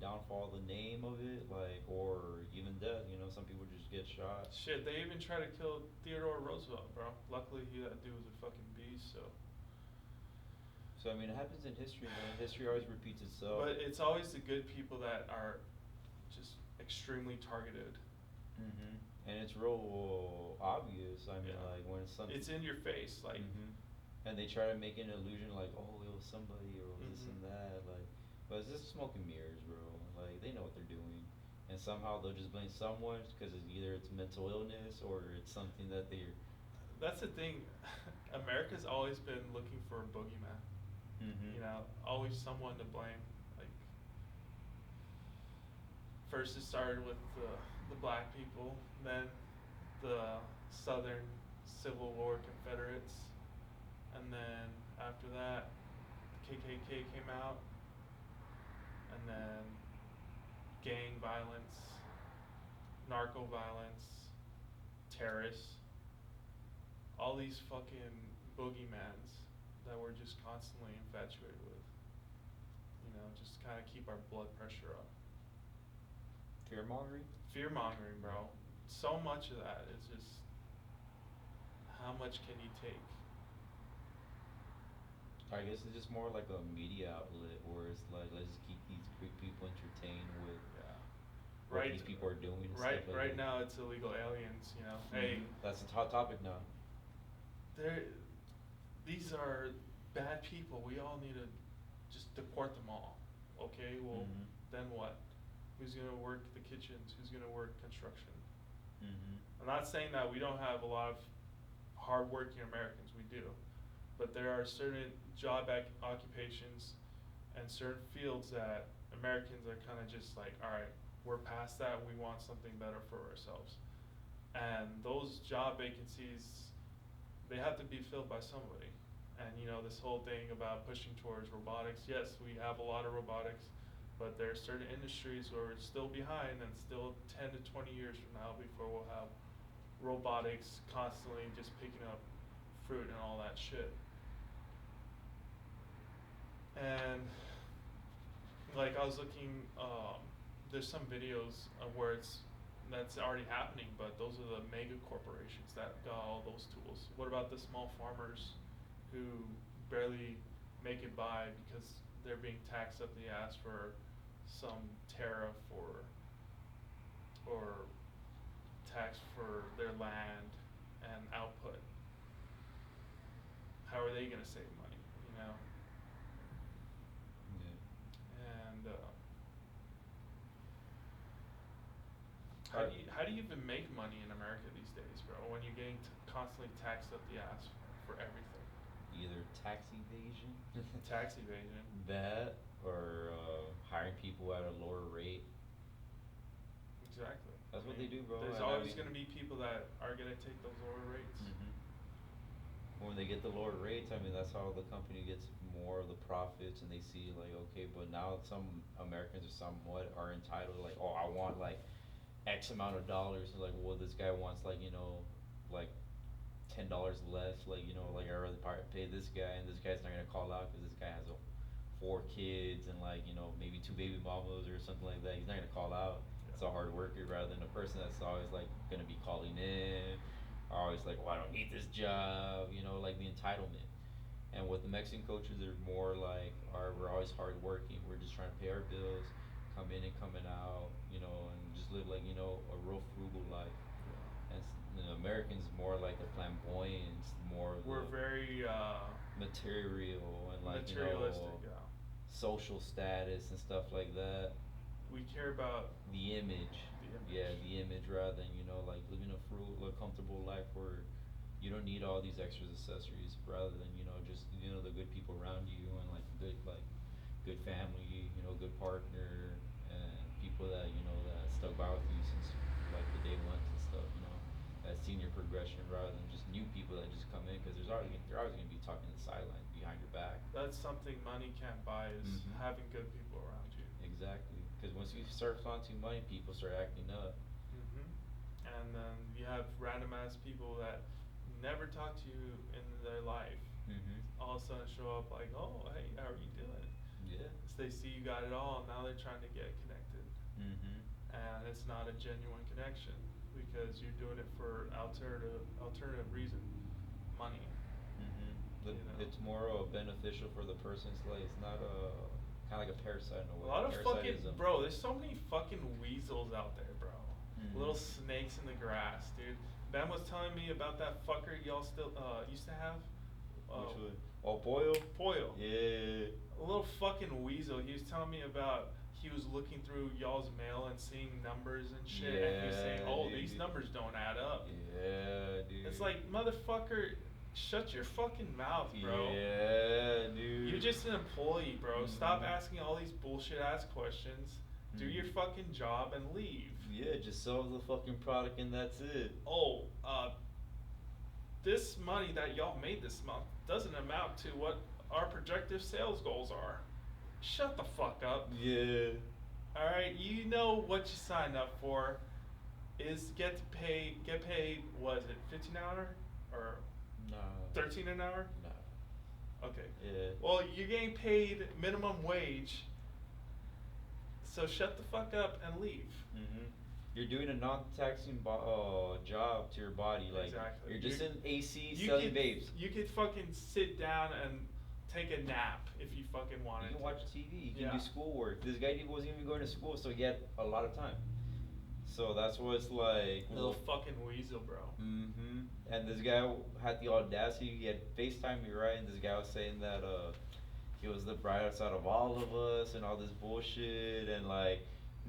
Speaker 1: downfall the name of it, like, or even death. You know, some people just get shot.
Speaker 2: Shit, they even tried to kill Theodore Roosevelt, bro. Luckily, that dude was a fucking beast, so.
Speaker 1: So I mean, it happens in history, man. History always repeats itself.
Speaker 2: But it's always the good people that are just extremely targeted.
Speaker 1: And it's real obvious. I mean,
Speaker 2: Yeah.
Speaker 1: like when something.
Speaker 2: It's in your face, like.
Speaker 1: And they try to make an illusion like, oh, it was somebody or this and
Speaker 2: Mhm.
Speaker 1: that, like, but it's just smoke and mirrors, bro. Like they know what they're doing, and somehow they'll just blame someone because it's mental illness or it's something that they're.
Speaker 2: That's the thing. America's always been looking for a boogeyman. You know, always someone to blame. Like, first it started with the black people, then the Southern Civil War Confederates, and then after that, the KKK came out, and then gang violence, narco violence, terrorists, all these fucking bogeymans that we're just constantly infatuated with. You know, just to kind of keep our blood pressure up.
Speaker 1: Fear mongering.
Speaker 2: Fear mongering, bro. So much of that is just, how much can you take?
Speaker 1: I guess it's just more like a media outlet where it's like let's just keep these people entertained with what these people are doing. And
Speaker 2: Right,
Speaker 1: stuff like
Speaker 2: right
Speaker 1: that.
Speaker 2: now it's illegal aliens. You know, hey,
Speaker 1: That's a hot topic now.
Speaker 2: these are bad people. We all need to just deport them all. Okay, well, then what? Who's gonna work the kitchens? Who's gonna work construction? I'm not saying that we don't have a lot of hardworking Americans. We do, but there are certain job occupations and certain fields that Americans are kind of just like, all right, we're past that. We want something better for ourselves. And those job vacancies, they have to be filled by somebody. And you know, this whole thing about pushing towards robotics, yes, we have a lot of robotics, but there are certain industries where we're still behind, and still 10 to 20 years from now before we'll have robotics constantly just picking up fruit and all that shit. And like I was looking, there's some videos of where that's already happening, but those are the mega corporations that got all those tools. What about the small farmers who barely make it by because they're being taxed up the ass for some tariff or tax for their land and output? How are they gonna save money, you know? And how do you even make money in America these days, bro? When you're getting constantly taxed up the ass for everything.
Speaker 1: Either tax evasion.
Speaker 2: Tax evasion.
Speaker 1: That or hiring people at a lower rate.
Speaker 2: Exactly.
Speaker 1: That's
Speaker 2: I
Speaker 1: what
Speaker 2: mean,
Speaker 1: they do, bro.
Speaker 2: There's
Speaker 1: and I
Speaker 2: always
Speaker 1: mean-
Speaker 2: gonna be people that are gonna take those lower rates.
Speaker 1: Mhm. When they get the lower rates, I mean that's how the company gets more of the profits, and they see like, okay, but now some Americans are somewhat are entitled, like, oh, I want like X amount of dollars. Like, well, this guy wants like like $10 less. Like, like I rather pay this guy, and this guy's not gonna call out because this guy has 4 kids and like maybe 2 baby mamas or something like that. He's not gonna call out. It's a hard worker rather than a person that's always like gonna be calling in, always like, well, I don't need this job, like the entitlement. And with the Mexican culture, they're more like, we're always hardworking. We're just trying to pay our bills, come in and coming out, and just live like a real frugal life. And Americans more like the flamboyance, more of
Speaker 2: We're
Speaker 1: the
Speaker 2: very
Speaker 1: material and like
Speaker 2: materialistic. Yeah.
Speaker 1: social status and stuff like that.
Speaker 2: We care about
Speaker 1: The image.
Speaker 2: the image.
Speaker 1: Yeah, the image rather than like living a frugal, a comfortable life where you don't need all these extras accessories. Rather than just the good people around you and like good family, good partner and people that that stuck by with you since like the day ones and stuff. That senior progression rather than just new people that just come in because they're always gonna be talking the sidelines behind your back.
Speaker 2: That's something money can't buy is
Speaker 1: Mhm.
Speaker 2: having good people around you.
Speaker 1: Exactly, because once you start flaunting money, people start acting up.
Speaker 2: And then you have random ass people that never talk to you in their life.
Speaker 1: Mhm.
Speaker 2: All of a sudden show up like, oh, hey, how are you doing?
Speaker 1: Yeah.
Speaker 2: So they see you got it all, and now they're trying to get connected.
Speaker 1: Mhm.
Speaker 2: And it's not a genuine connection because you're doing it for alternative reason, money.
Speaker 1: Mhm. It's
Speaker 2: You know?
Speaker 1: more beneficial for the person. It's not a kind of like a parasite in a
Speaker 2: A
Speaker 1: way.
Speaker 2: lot of fucking
Speaker 1: Parasitism.
Speaker 2: bro. There's so many fucking weasels out there, bro.
Speaker 1: Mhm.
Speaker 2: Little snakes in the grass, dude. Ben was telling me about that fucker y'all still used to have.
Speaker 1: Which one? Oh, Boyle.
Speaker 2: Poyo.
Speaker 1: Yeah.
Speaker 2: A little fucking weasel. He was telling me about he was looking through y'all's mail and seeing numbers and shit, and he was saying,
Speaker 1: Yeah,
Speaker 2: "Oh,
Speaker 1: dude.
Speaker 2: these numbers don't add up."
Speaker 1: Yeah, dude.
Speaker 2: It's like, motherfucker, shut your fucking mouth, bro.
Speaker 1: Yeah, dude.
Speaker 2: You're just an employee, bro. Stop
Speaker 1: Mhm.
Speaker 2: asking all these bullshit ass questions. Do your
Speaker 1: Mhm.
Speaker 2: fucking job and leave.
Speaker 1: Yeah, just sell the fucking product and that's it.
Speaker 2: Oh, this money that y'all made this month doesn't amount to what our projected sales goals are. Shut the fuck up.
Speaker 1: Yeah.
Speaker 2: Alright, you know what you signed up for is get paid, what is it, 15 an hour? Or
Speaker 1: Nah.
Speaker 2: 13 an hour?
Speaker 1: Nah.
Speaker 2: Okay.
Speaker 1: Yeah.
Speaker 2: Well, you're getting paid minimum wage, so shut the fuck up and leave.
Speaker 1: Mhm. You're doing a non-taxing job to your body, like
Speaker 2: Exactly.
Speaker 1: you're just
Speaker 2: You-
Speaker 1: in AC
Speaker 2: You
Speaker 1: selling
Speaker 2: could,
Speaker 1: vapes.
Speaker 2: you could fucking sit down and take a nap if you fucking wanted
Speaker 1: You can
Speaker 2: to.
Speaker 1: watch TV. You can
Speaker 2: Yeah.
Speaker 1: do schoolwork. This guy wasn't even going to school, so he had a lot of time. So that's what it's like.
Speaker 2: Little fucking weasel, bro.
Speaker 1: Mhm. And this guy had the audacity. He had FaceTime me, right? And this guy was saying that he was the brightest out of all of us and all this bullshit and like,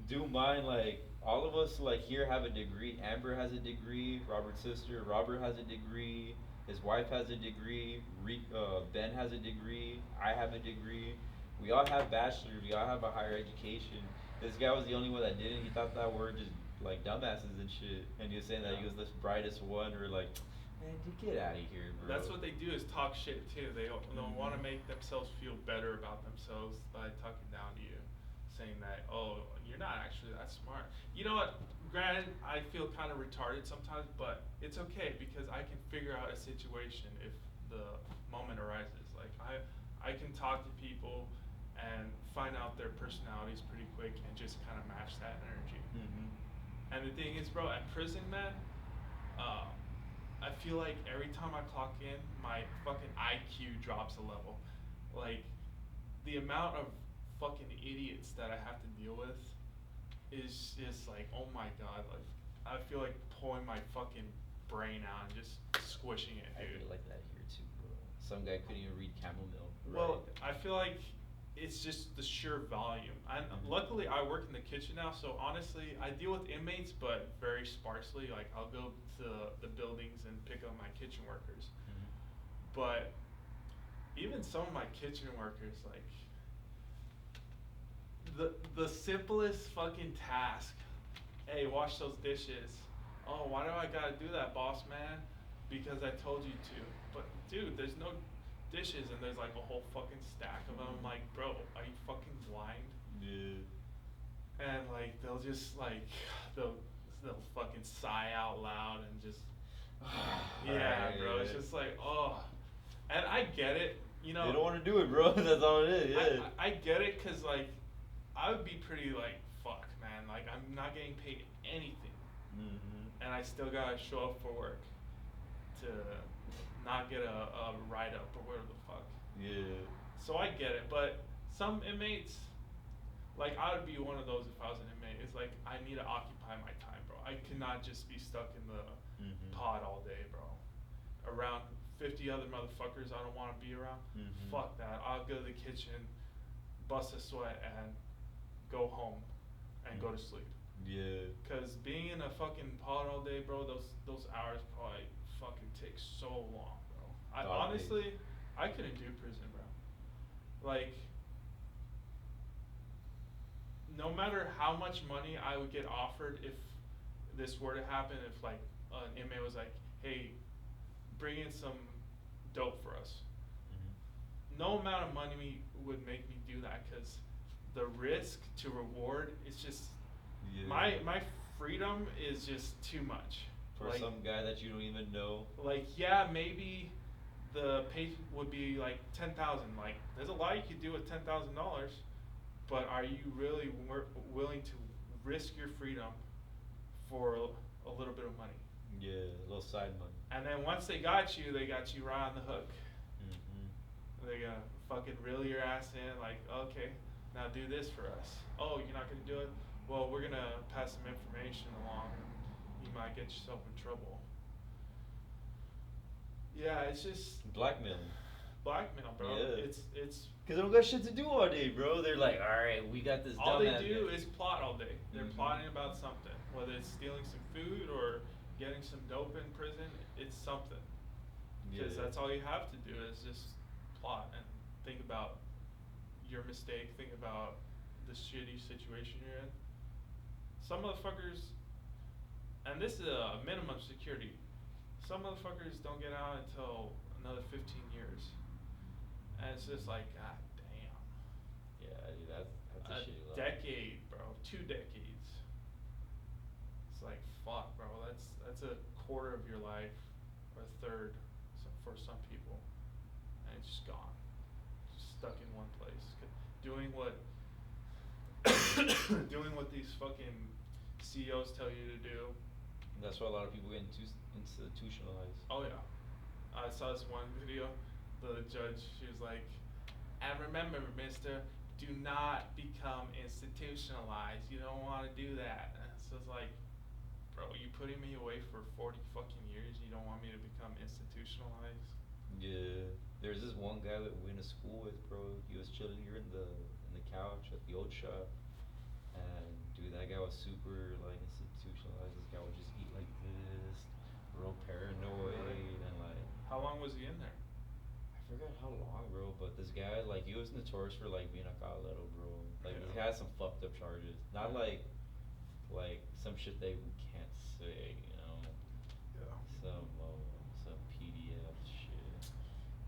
Speaker 1: do mind like all of us like here have a degree. Amber has a degree. Robert's sister. Robert has a degree. His wife has a degree. Ben has a degree. I have a degree. We all have bachelors. We all have a higher education. This guy was the only one that didn't. He thought that we're just like dumbasses and shit. And he was saying that he was the brightest one. Or like, man, get out of here, bro.
Speaker 2: That's what they do is talk shit too. They don't want to
Speaker 1: Mhm.
Speaker 2: make themselves feel better about themselves by talking down to you, saying that, oh, you're not actually that smart. You know what? Granted, I feel kind of retarded sometimes, but it's okay because I can figure out a situation if the moment arises. Like I can talk to people and find out their personalities pretty quick and just kind of match that energy.
Speaker 1: Mhm.
Speaker 2: And the thing is, bro, at prison, man, I feel like every time I clock in, my fucking IQ drops a level. Like, the amount of fucking idiots that I have to deal with is just like, oh my god, like, I feel like pulling my fucking brain out and just squishing it,
Speaker 1: I
Speaker 2: dude.
Speaker 1: feel like that here too, bro. Some guy couldn't even read camel milk.
Speaker 2: Well,
Speaker 1: right?
Speaker 2: I feel like it's just the sheer volume. And
Speaker 1: Mhm.
Speaker 2: luckily, I work in the kitchen now, so honestly, I deal with inmates, but very sparsely. Like, I'll go to the buildings and pick up my kitchen workers.
Speaker 1: Mhm.
Speaker 2: But even some of my kitchen workers, like, the simplest fucking task. Hey, wash those dishes. Oh, why do I gotta do that, boss man? Because I told you to. But dude, there's no dishes and there's like a whole fucking stack of them. I'm like, bro, are you fucking blind?
Speaker 1: Yeah.
Speaker 2: And like they'll just like they'll fucking sigh out loud and just yeah, bro. It's just like oh, and I get it. You know,
Speaker 1: They don't want to do it, bro. That's all it is. Yeah.
Speaker 2: I get it, cause like I would be pretty like fuck, man. Like I'm not getting paid anything, and I still gotta show up for work to not get a write up or whatever the fuck.
Speaker 1: Yeah.
Speaker 2: So I get it, but some inmates, like I would be one of those if I was an inmate. It's like I need to occupy my time, bro. I cannot just be stuck in the pod all day, bro. Around 50 other motherfuckers I don't want to be around. Fuck that. I'll go to the kitchen, bust a sweat, and go home and go to sleep.
Speaker 1: Yeah.
Speaker 2: Cause being in a fucking pod all day, bro, those hours probably fucking take so long, bro. I honestly, I couldn't do prison, bro. Like, no matter how much money I would get offered if this were to happen, if like an inmate was like, hey, bring in some dope for us. No amount of money would make me do that, cause the risk to reward is just my freedom is just too much.
Speaker 1: For
Speaker 2: like,
Speaker 1: some guy that you don't even know.
Speaker 2: Like yeah, maybe the pay would be like 10,000. Like there's a lot you could do with $10,000, but are you really willing to risk your freedom for a little bit of money?
Speaker 1: Yeah, a little side money.
Speaker 2: And then once they got you right on the hook. They gotta fucking reel your ass in, like, okay, now do this for us. Oh, you're not gonna do it? Well, we're gonna pass some information along, and you might get yourself in trouble. Yeah, it's just
Speaker 1: Blackmail,
Speaker 2: bro.
Speaker 1: Yeah.
Speaker 2: It's
Speaker 1: Cause they don't got shit to do all day, bro. They're like, all right, we got this.
Speaker 2: all they
Speaker 1: dumbass
Speaker 2: do
Speaker 1: guy."
Speaker 2: is plot all day. They're plotting about something, whether it's stealing some food or getting some dope in prison. It's something. Because that's all you have to do is just plot and think about your mistake, think about the shitty situation you're in. Some motherfuckers, and this is a minimum security, some motherfuckers don't get out until another 15 years. And it's just like, god damn.
Speaker 1: Yeah, dude, that's a shitty life.
Speaker 2: Decade, bro. 2 decades. It's like, fuck, bro. That's a quarter of your life, or a third for some people. And it's just gone. Just stuck in one place. Doing what doing what these fucking CEOs tell you to do.
Speaker 1: That's why a lot of people get institutionalized.
Speaker 2: Oh yeah. I saw this one video. The judge, she was like, and remember, mister, do not become institutionalized. You don't want to do that. And so it's like, bro, you putting me away for 40 fucking years, you don't want me to become institutionalized?
Speaker 1: Yeah. There's this one guy that we went to school with, bro. He was chilling here in the couch at the old shop. And dude, that guy was super like institutionalized. This guy would just eat like this, real paranoid, and like.
Speaker 2: How long was he in there?
Speaker 1: I forgot how long, bro, but this guy, like, he was notorious for, like, being a calero, bro. Like, he had some fucked up charges. Not like some shit that we can't say, you know?
Speaker 2: Yeah.
Speaker 1: Some PDF shit.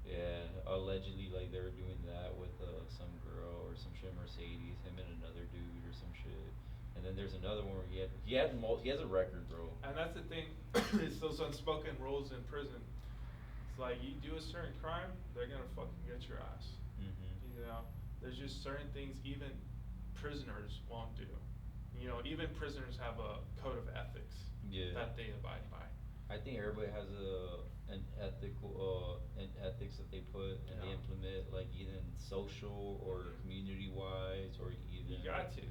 Speaker 1: Yeah, allegedly, like, they were doing that with, some girl or some shit, Mercedes, him and another dude or some shit. And then there's another one where he has a record, bro.
Speaker 2: And that's the thing, it's those unspoken rules in prison. It's like, you do a certain crime, they're gonna fucking get your ass. You know, there's just certain things even prisoners won't do. You know, even prisoners have a code of ethics that they abide by.
Speaker 1: I think everybody has an ethics that they put and they implement, like either social or community wise or even.
Speaker 2: You got to.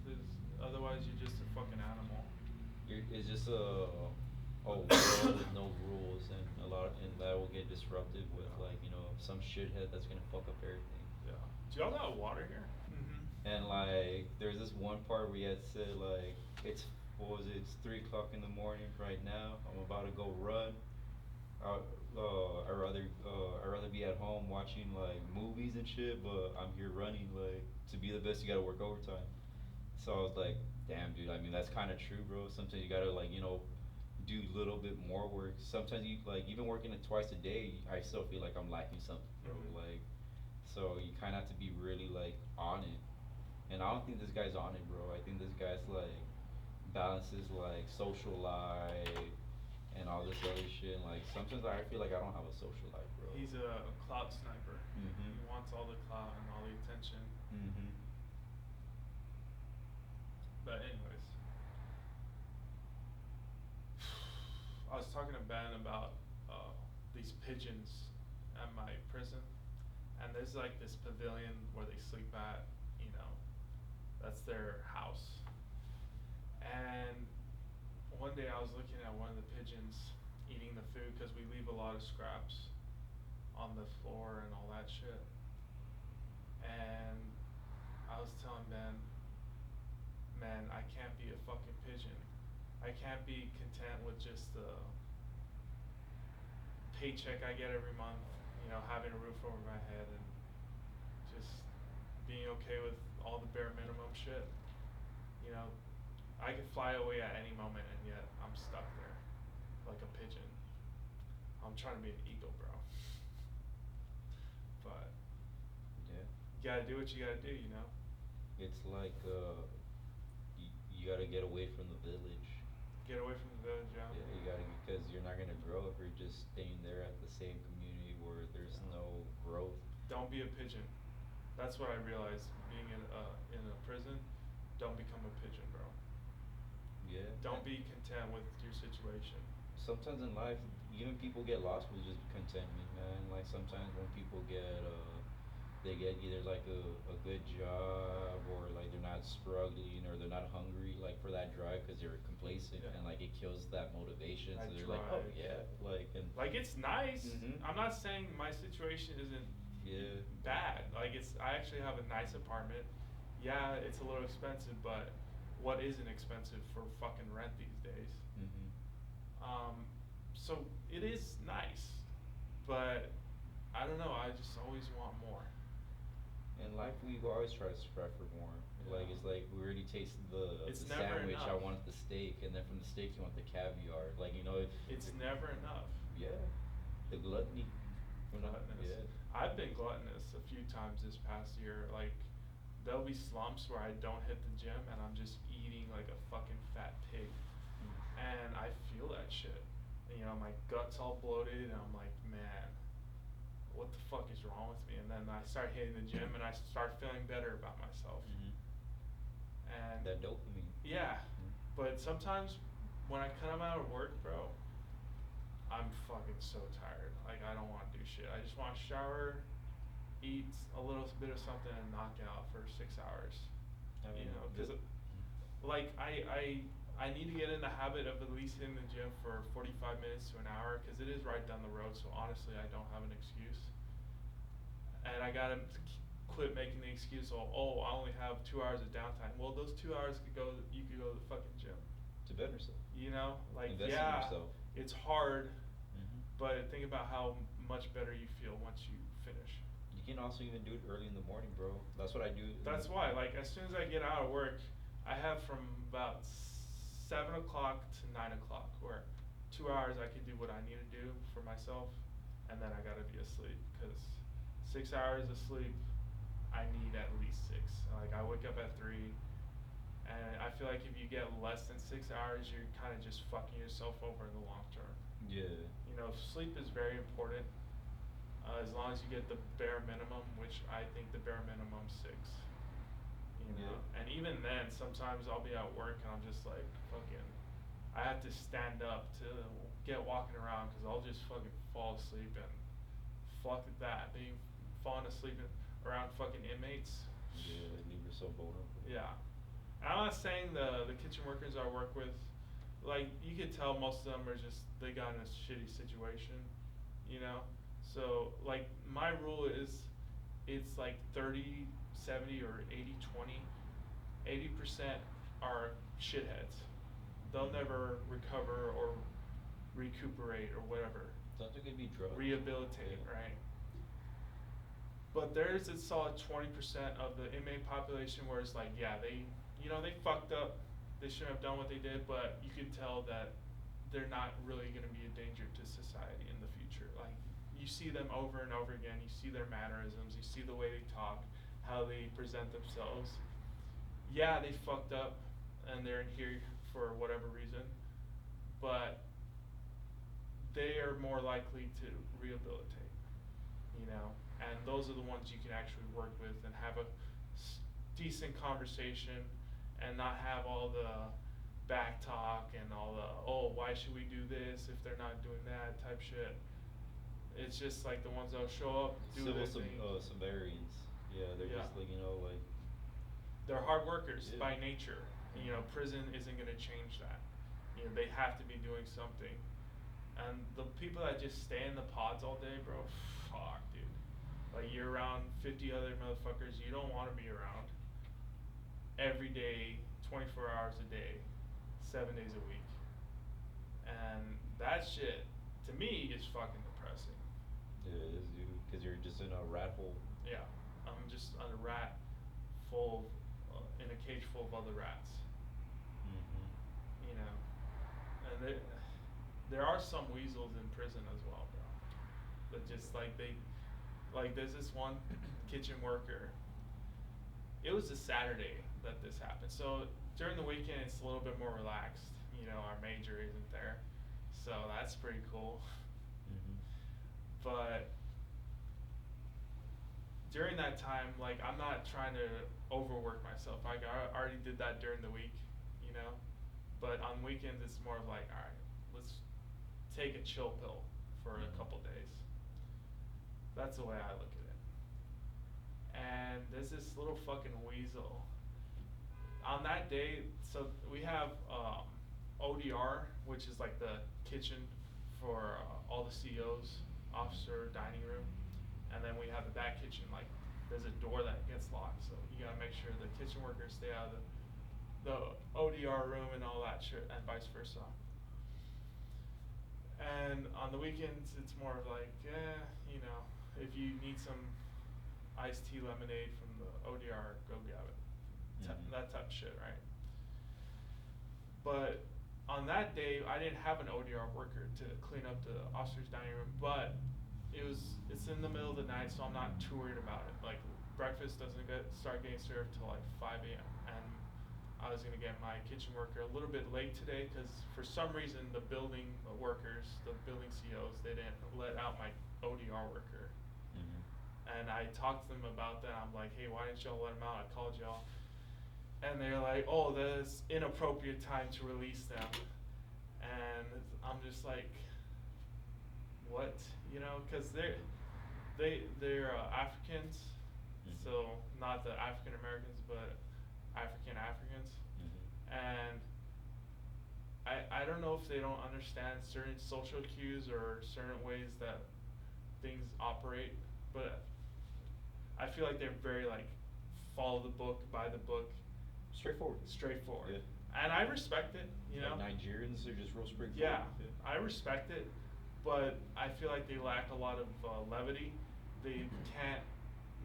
Speaker 2: 'Cause otherwise, you're just a fucking animal.
Speaker 1: It's just a world with no rules, and that will get disrupted with like some shithead that's gonna fuck up everything.
Speaker 2: Yeah. Do y'all got water here?
Speaker 1: And like, there's this one part where he had said like, it's 3 o'clock in the morning right now. I'm about to go run. I'd rather be at home watching like movies and shit, but I'm here running. Like to be the best, you gotta work overtime. So I was like, damn, dude. I mean, that's kind of true, bro. Sometimes you gotta like do a little bit more work. Sometimes you like even working it twice a day, I still feel like I'm lacking something, bro.
Speaker 2: Mhm.
Speaker 1: Like, so you kind of have to be really like on it. And I don't think this guy's on it, bro. I think this guy's like balances like social life and all this other shit. Like sometimes I feel like I don't have a social life, bro.
Speaker 2: He's a clout sniper.
Speaker 1: Mhm.
Speaker 2: He wants all the clout and all the attention.
Speaker 1: Mhm.
Speaker 2: But anyways, I was talking to Ben about these pigeons at my prison, and there's like this pavilion where they sleep at. You know, that's their house. And one day I was looking at one of the pigeons eating the food because we leave a lot of scraps on the floor and all that shit. And I was telling Ben, man, I can't be a fucking pigeon. I can't be content with just the paycheck I get every month, having a roof over my head and just being okay with all the bare minimum shit. You know, I could fly away at any moment and yet I'm stuck there like a pigeon. I'm trying to be an eagle, bro. But
Speaker 1: Yeah.
Speaker 2: you gotta do what you gotta do.
Speaker 1: It's like you gotta get away from the village.
Speaker 2: Get away from the village, yeah.
Speaker 1: Yeah, you gotta because you're not gonna grow if you're just staying there at the same community where there's
Speaker 2: Yeah.
Speaker 1: no growth.
Speaker 2: Don't be a pigeon. That's what I realized being in a prison. Don't become a pigeon, bro.
Speaker 1: Yeah.
Speaker 2: Don't be content with your situation.
Speaker 1: Sometimes in life, even people get lost with just contentment, man. Like sometimes when people they get either like a good job or like they're not struggling or they're not hungry like for that drive because they're complacent
Speaker 2: Yeah.
Speaker 1: and like it kills that motivation.
Speaker 2: That
Speaker 1: So they're like, oh
Speaker 2: drive.
Speaker 1: yeah, like and
Speaker 2: Like it's nice.
Speaker 1: Mhm.
Speaker 2: I'm not saying my situation isn't
Speaker 1: yeah.
Speaker 2: bad. Like I actually have a nice apartment. Yeah, it's a little expensive, but what isn't expensive for fucking rent these days?
Speaker 1: Mhm.
Speaker 2: So it is nice, but I don't know. I just always want more.
Speaker 1: In life, we always try to strive for more. Like
Speaker 2: Yeah.
Speaker 1: it's like we already tasted
Speaker 2: It's
Speaker 1: the
Speaker 2: never
Speaker 1: sandwich. I
Speaker 2: enough.
Speaker 1: wanted the steak, and then from the steak you want the caviar. Like
Speaker 2: It's never enough.
Speaker 1: yeah, the gluttony.
Speaker 2: Gluttonous.
Speaker 1: Yeah.
Speaker 2: I've been gluttonous a few times this past year. Like, there'll be slumps where I don't hit the gym and I'm just eating like a fucking fat pig. And I feel that shit. And, my gut's all bloated and I'm like, man, what the fuck is wrong with me? And then I start hitting the gym and I start feeling better about myself.
Speaker 1: Mhm.
Speaker 2: And
Speaker 1: That dopamine.
Speaker 2: yeah, but sometimes when I come out of work, bro, I'm fucking so tired. Like I don't want to do shit. I just want to shower, eat a little bit of something, and knock out for 6 hours.
Speaker 1: I mean,
Speaker 2: Because like I need to get in the habit of at least hitting the gym for 45 minutes to an hour because it is right down the road. So honestly, I don't have an excuse. And I gotta quit making the excuse. Oh, I only have 2 hours of downtime. Well, those 2 hours you could go to the fucking gym.
Speaker 1: to better yourself.
Speaker 2: Like
Speaker 1: Invest in
Speaker 2: yeah,
Speaker 1: yourself.
Speaker 2: it's hard,
Speaker 1: Mhm.
Speaker 2: but think about how much better you feel once you finish.
Speaker 1: You can also even do it early in the morning, bro. That's what I do.
Speaker 2: That's why, like, as soon as I get out of work, I have from about 7 o'clock to 9 o'clock, where 2 hours I can do what I need to do for myself, and then I gotta be asleep, because 6 hours of sleep, I need at least 6. Like, I wake up at 3, and I feel like if you get less than 6 hours, you're kind of just fucking yourself over in the long term.
Speaker 1: Yeah.
Speaker 2: Sleep is very important. As long as you get the bare minimum, which I think the bare minimum 6.
Speaker 1: Yeah.
Speaker 2: And even then, sometimes I'll be at work and I'm just like, fucking, I have to stand up to get walking around because I'll just fucking fall asleep and fuck that. Falling asleep around fucking inmates.
Speaker 1: Yeah, leave yourself vulnerable.
Speaker 2: Yeah. And I'm not saying the kitchen workers I work with, like, you could tell most of them are just, they got in a shitty situation, So, like, my rule is, it's like 30, 70, or 80, 20. 80% are shitheads. They'll never recover or recuperate or whatever.
Speaker 1: Something could be drugs.
Speaker 2: rehabilitate,
Speaker 1: Yeah.
Speaker 2: right? But there is a solid 20% of the inmate population where it's like, yeah, they fucked up, they shouldn't have done what they did, but you can tell that they're not really going to be a danger to society in the future. Like, you see them over and over again, you see their mannerisms, you see the way they talk, how they present themselves. Yeah, they fucked up and they're in here for whatever reason, but they are more likely to rehabilitate, you know, and those are the ones you can actually work with and have a decent conversation and not have all the back talk and all the, oh, why should we do this if they're not doing that type shit. It's just like the ones that'll show up, do their thing.
Speaker 1: Severians. Yeah, they're
Speaker 2: Yeah.
Speaker 1: just like, like.
Speaker 2: They're hard workers
Speaker 1: Yeah.
Speaker 2: by nature. You know, prison isn't gonna change that. You know, they have to be doing something. And the people that just stay in the pods all day, bro, fuck, dude. Like, you're around 50 other motherfuckers you don't wanna be around. Every day, 24 hours a day, 7 days a week. And that shit, to me, is fucking depressing.
Speaker 1: It is, dude, because you're just in a rat hole.
Speaker 2: Yeah, I'm just a rat in a cage full of other rats.
Speaker 1: Mm-hmm.
Speaker 2: You know, and there are some weasels in prison as well, bro. But just like there's this one kitchen worker. It was a Saturday that this happened. So during the weekend, it's a little bit more relaxed. You know, our major isn't there, so that's pretty cool.
Speaker 1: Mm-hmm.
Speaker 2: But during that time, like, I'm not trying to overwork myself. Like, I already did that during the week, you know. But on weekends, it's more of like, all right, let's take a chill pill for a couple days. That's the way I look at it. And there's this little fucking weasel. On that day, so we have ODR, which is like the kitchen for all the CEOs, officer dining room, and then we have the back kitchen. Like, there's a door that gets locked, so you gotta make sure the kitchen workers stay out of the ODR room and all that shit, and vice versa. And on the weekends, it's more of like, you know, if you need some iced tea lemonade from the ODR, go grab it.
Speaker 1: Mm-hmm.
Speaker 2: That type of shit, right? But on that day, I didn't have an ODR worker to clean up the officer's dining room, but it's in the middle of the night, so I'm not too worried about it. Like, breakfast doesn't start getting served till like 5 a.m. and I was gonna get my kitchen worker a little bit late today because for some reason the building workers, the building COs, they didn't let out my ODR worker.
Speaker 1: Mm-hmm.
Speaker 2: And I talked to them about that. I'm like, hey, why didn't y'all let them out? I called y'all. And they're like, oh, that's inappropriate time to release them. And I'm just like, what? You know, because they're Africans,
Speaker 1: Mm-hmm.
Speaker 2: so not the African Americans, but Africans.
Speaker 1: Mm-hmm.
Speaker 2: And I don't know if they don't understand certain social cues or certain ways that things operate, but I feel like they're very like follow the book, by the book.
Speaker 1: Straightforward.
Speaker 2: Straightforward.
Speaker 1: Yeah.
Speaker 2: And I respect it, you know.
Speaker 1: Like Nigerians are just real straightforward.
Speaker 2: Yeah, I respect it, but I feel like they lack a lot of levity. They can't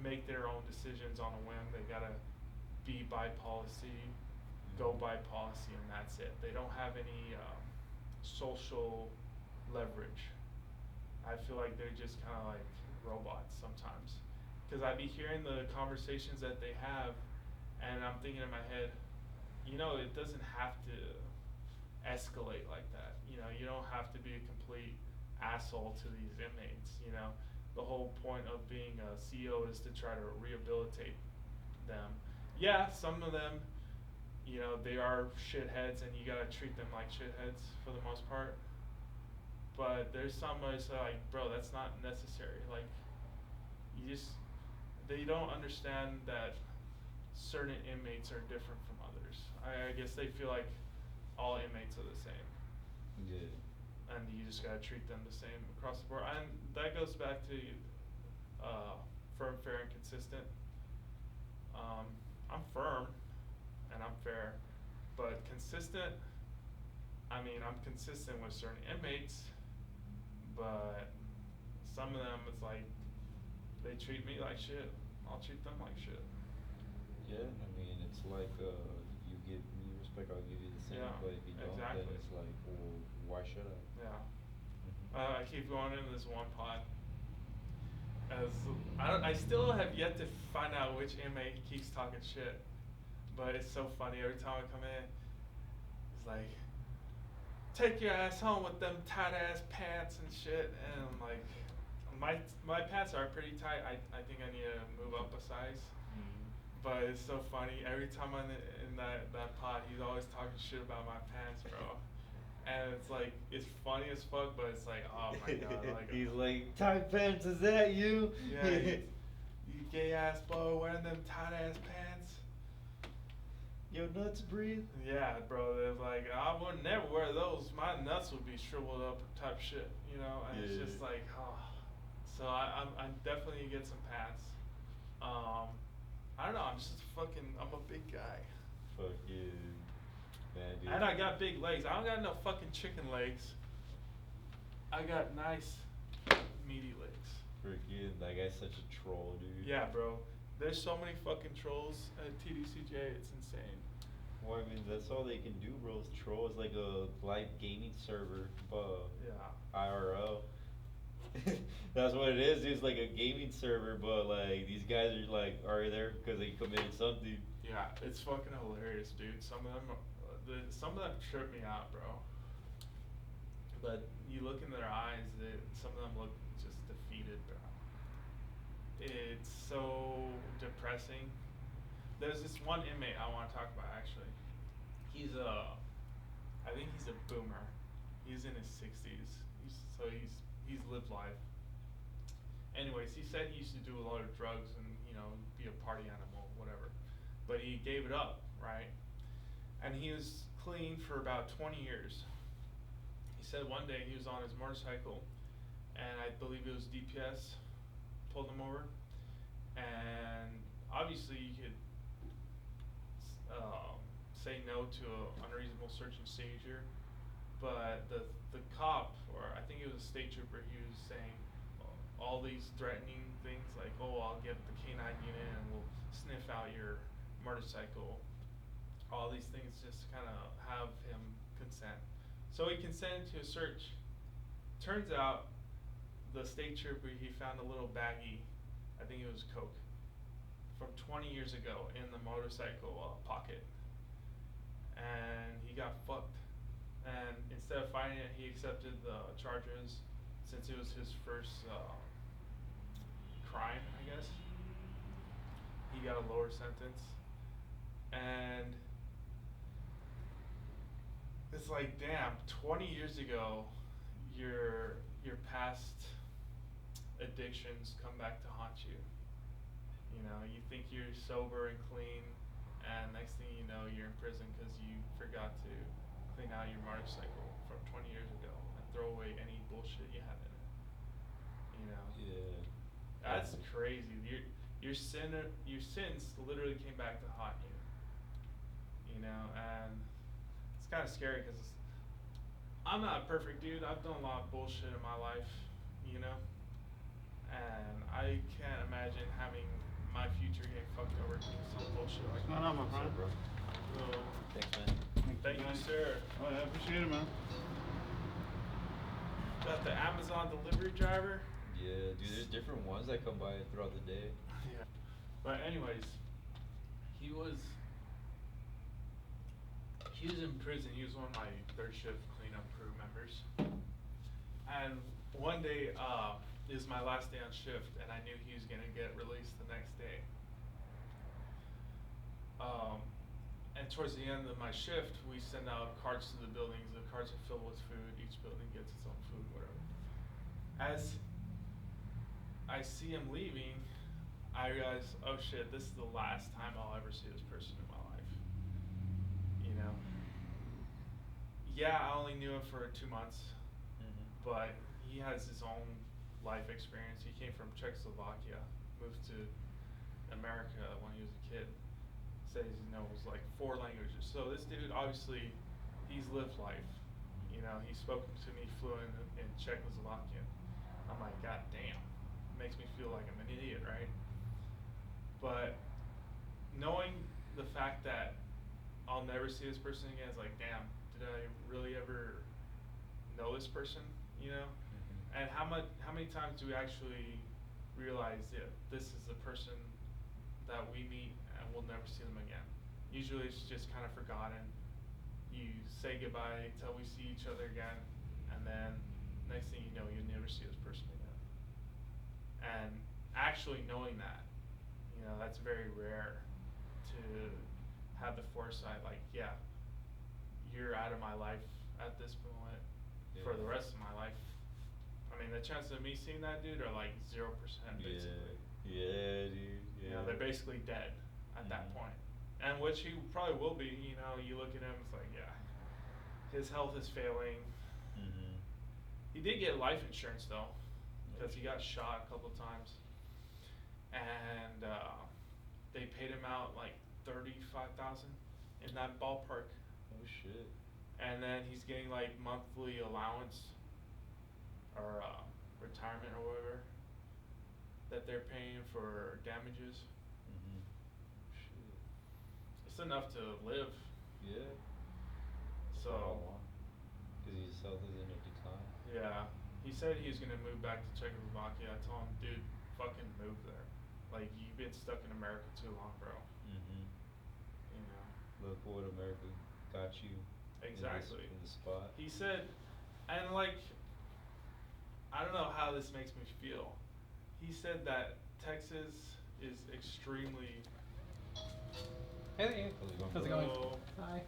Speaker 2: make their own decisions on a whim. They gotta be by policy, go by policy, and that's it. They don't have any social leverage. I feel like they're just kind of like robots sometimes. Because I be hearing the conversations that they have, and I'm thinking in my head, you know, it doesn't have to escalate like that. You know, you don't have to be a complete asshole to these inmates, you know. The whole point of being a CEO is to try to rehabilitate them. Yeah, some of them, you know, they are shitheads and you gotta treat them like shitheads for the most part. But there's some that's like, bro, that's not necessary. Like, they don't understand that certain inmates are different from others. I guess they feel like all inmates are the same.
Speaker 1: Yeah.
Speaker 2: And you just gotta treat them the same across the board. And that goes back to firm, fair, and consistent. I'm firm and I'm fair, but consistent, I mean, I'm consistent with certain inmates, but some of them it's like they treat me like shit. I'll treat them like shit.
Speaker 1: Yeah, I mean, it's like you give me respect, I'll give you the same.
Speaker 2: Yeah,
Speaker 1: But if you don't, then
Speaker 2: exactly.
Speaker 1: it's like, well, why should I?
Speaker 2: Yeah.
Speaker 1: Mhm.
Speaker 2: I keep going into this one pod. As I still have yet to find out which inmate keeps talking shit, but it's so funny every time I come in. It's like, take your ass home with them tight ass pants and shit, and I'm like, my pants are pretty tight. I think I need to move up a size. But it's so funny. Every time I'm in that pod, he's always talking shit about my pants, bro. And it's like, it's funny as fuck, but it's like, oh my god, like.
Speaker 1: He's like, tight pants, is that you?
Speaker 2: Yeah, you gay ass boy wearing them tight ass pants.
Speaker 1: Your nuts breathe?
Speaker 2: Yeah, bro. They're like, I would never wear those. My nuts would be shriveled up type shit, you know. And it's just like, oh. So I'm definitely gonna get some pants. I don't know. I'm a big guy.
Speaker 1: Fuck you, man, dude.
Speaker 2: And I got big legs. I don't got no fucking chicken legs. I got nice, meaty legs.
Speaker 1: Freaking, that guy's such a troll, dude.
Speaker 2: Yeah, bro. There's so many fucking trolls at TDCJ. It's insane.
Speaker 1: Well, I mean, that's all they can do, bro. Is troll. It's like a live gaming server, but
Speaker 2: Yeah.
Speaker 1: IRL. That's what it is. It's like a gaming server, but like these guys are like are there because they committed something.
Speaker 2: Yeah, it's fucking hilarious, dude. Some of them trip me out, bro. But you look in their eyes, some of them look just defeated, bro. It's so depressing. There's this one inmate I want to talk about actually. I think he's a boomer. He's in his 60s. He's lived life. Anyways, he said he used to do a lot of drugs and be a party animal, whatever. But he gave it up, right? And he was clean for about 20 years. He said one day he was on his motorcycle, and I believe it was DPS pulled him over, and obviously you could say no to an unreasonable search and seizure, but the cop, or I think it was a state trooper, he was saying all these threatening things like, oh, I'll get the K9 unit and we'll sniff out your motorcycle. All these things just kind of have him consent. So he consented to a search. Turns out the state trooper, he found a little baggie, I think it was coke, from 20 years ago in the motorcycle pocket. And he got fucked. And instead of fighting it, he accepted the charges since it was his first crime, I guess. He got a lower sentence. And it's like, damn, 20 years ago, your past addictions come back to haunt you. You think you're sober and clean, and next thing you know, you're in prison because you forgot to clean out your motorcycle from 20 years ago and throw away any bullshit you had in it.
Speaker 1: Yeah.
Speaker 2: That's crazy. Your sins literally came back to haunt you. And it's kind of scary because I'm not a perfect dude. I've done a lot of bullshit in my life, and I can't imagine having my future get fucked over because of some bullshit like that.
Speaker 3: What's going on, my friend?
Speaker 1: Bro.
Speaker 2: So,
Speaker 1: Thanks, man.
Speaker 2: thank you, sir.
Speaker 3: Oh, yeah, I appreciate it, man.
Speaker 2: Got the Amazon delivery driver.
Speaker 1: Yeah, dude. There's different ones that come by throughout the day.
Speaker 2: Yeah. But anyways, he was in prison. He was one of my third shift cleanup crew members. And one day, it was my last day on shift, and I knew he was gonna get released the next day. And towards the end of my shift, we send out carts to the buildings. The carts are filled with food. Each building gets its own food, whatever. As I see him leaving, I realize, oh shit, this is the last time I'll ever see this person in my life. Yeah, I only knew him for 2 months, but he has his own life experience. He came from Czechoslovakia, moved to America when he was a kid. Says he knows like 4 languages. So this dude, obviously, he's lived life. You know, he spoke to me fluent in Czechoslovakian. I'm like, God damn, makes me feel like I'm an idiot, right? But knowing the fact that I'll never see this person again is like, damn, did I really ever know this person? You know? And how many times do we actually realize that this is the person that we meet and we'll never see them again? Usually it's just kind of forgotten. You say goodbye till we see each other again, and then next thing you know, you never see this person again. And actually knowing that, you know, that's very rare to have the foresight, like, yeah, you're out of my life at this point for the rest of my life. I mean, the chances of me seeing that dude are like 0% basically.
Speaker 1: Yeah, dude. Yeah.
Speaker 2: You know, they're basically dead at that point. And which he probably will be, you know, you look at him, it's like, yeah, his health is failing. He did get life insurance though, because he got shot a couple times. And they paid him out like $35,000 in that ballpark.
Speaker 1: Oh shit.
Speaker 2: And then he's getting like monthly allowance or retirement or whatever that they're paying for damages.
Speaker 1: Shit.
Speaker 2: It's enough to live.
Speaker 1: Yeah.
Speaker 2: So.
Speaker 1: Because his health is in a decline.
Speaker 2: Yeah. He said he was gonna move back to Czechoslovakia. I told him, dude, fucking move there. Like, you've been stuck in America too long, bro. You know.
Speaker 1: Look what America got you.
Speaker 2: Exactly.
Speaker 1: In the spot.
Speaker 2: He said, and like, I don't know how this makes me feel. He said that Texas is extremely.
Speaker 1: Hey,
Speaker 4: How's it going?
Speaker 2: Hello.
Speaker 4: Hi.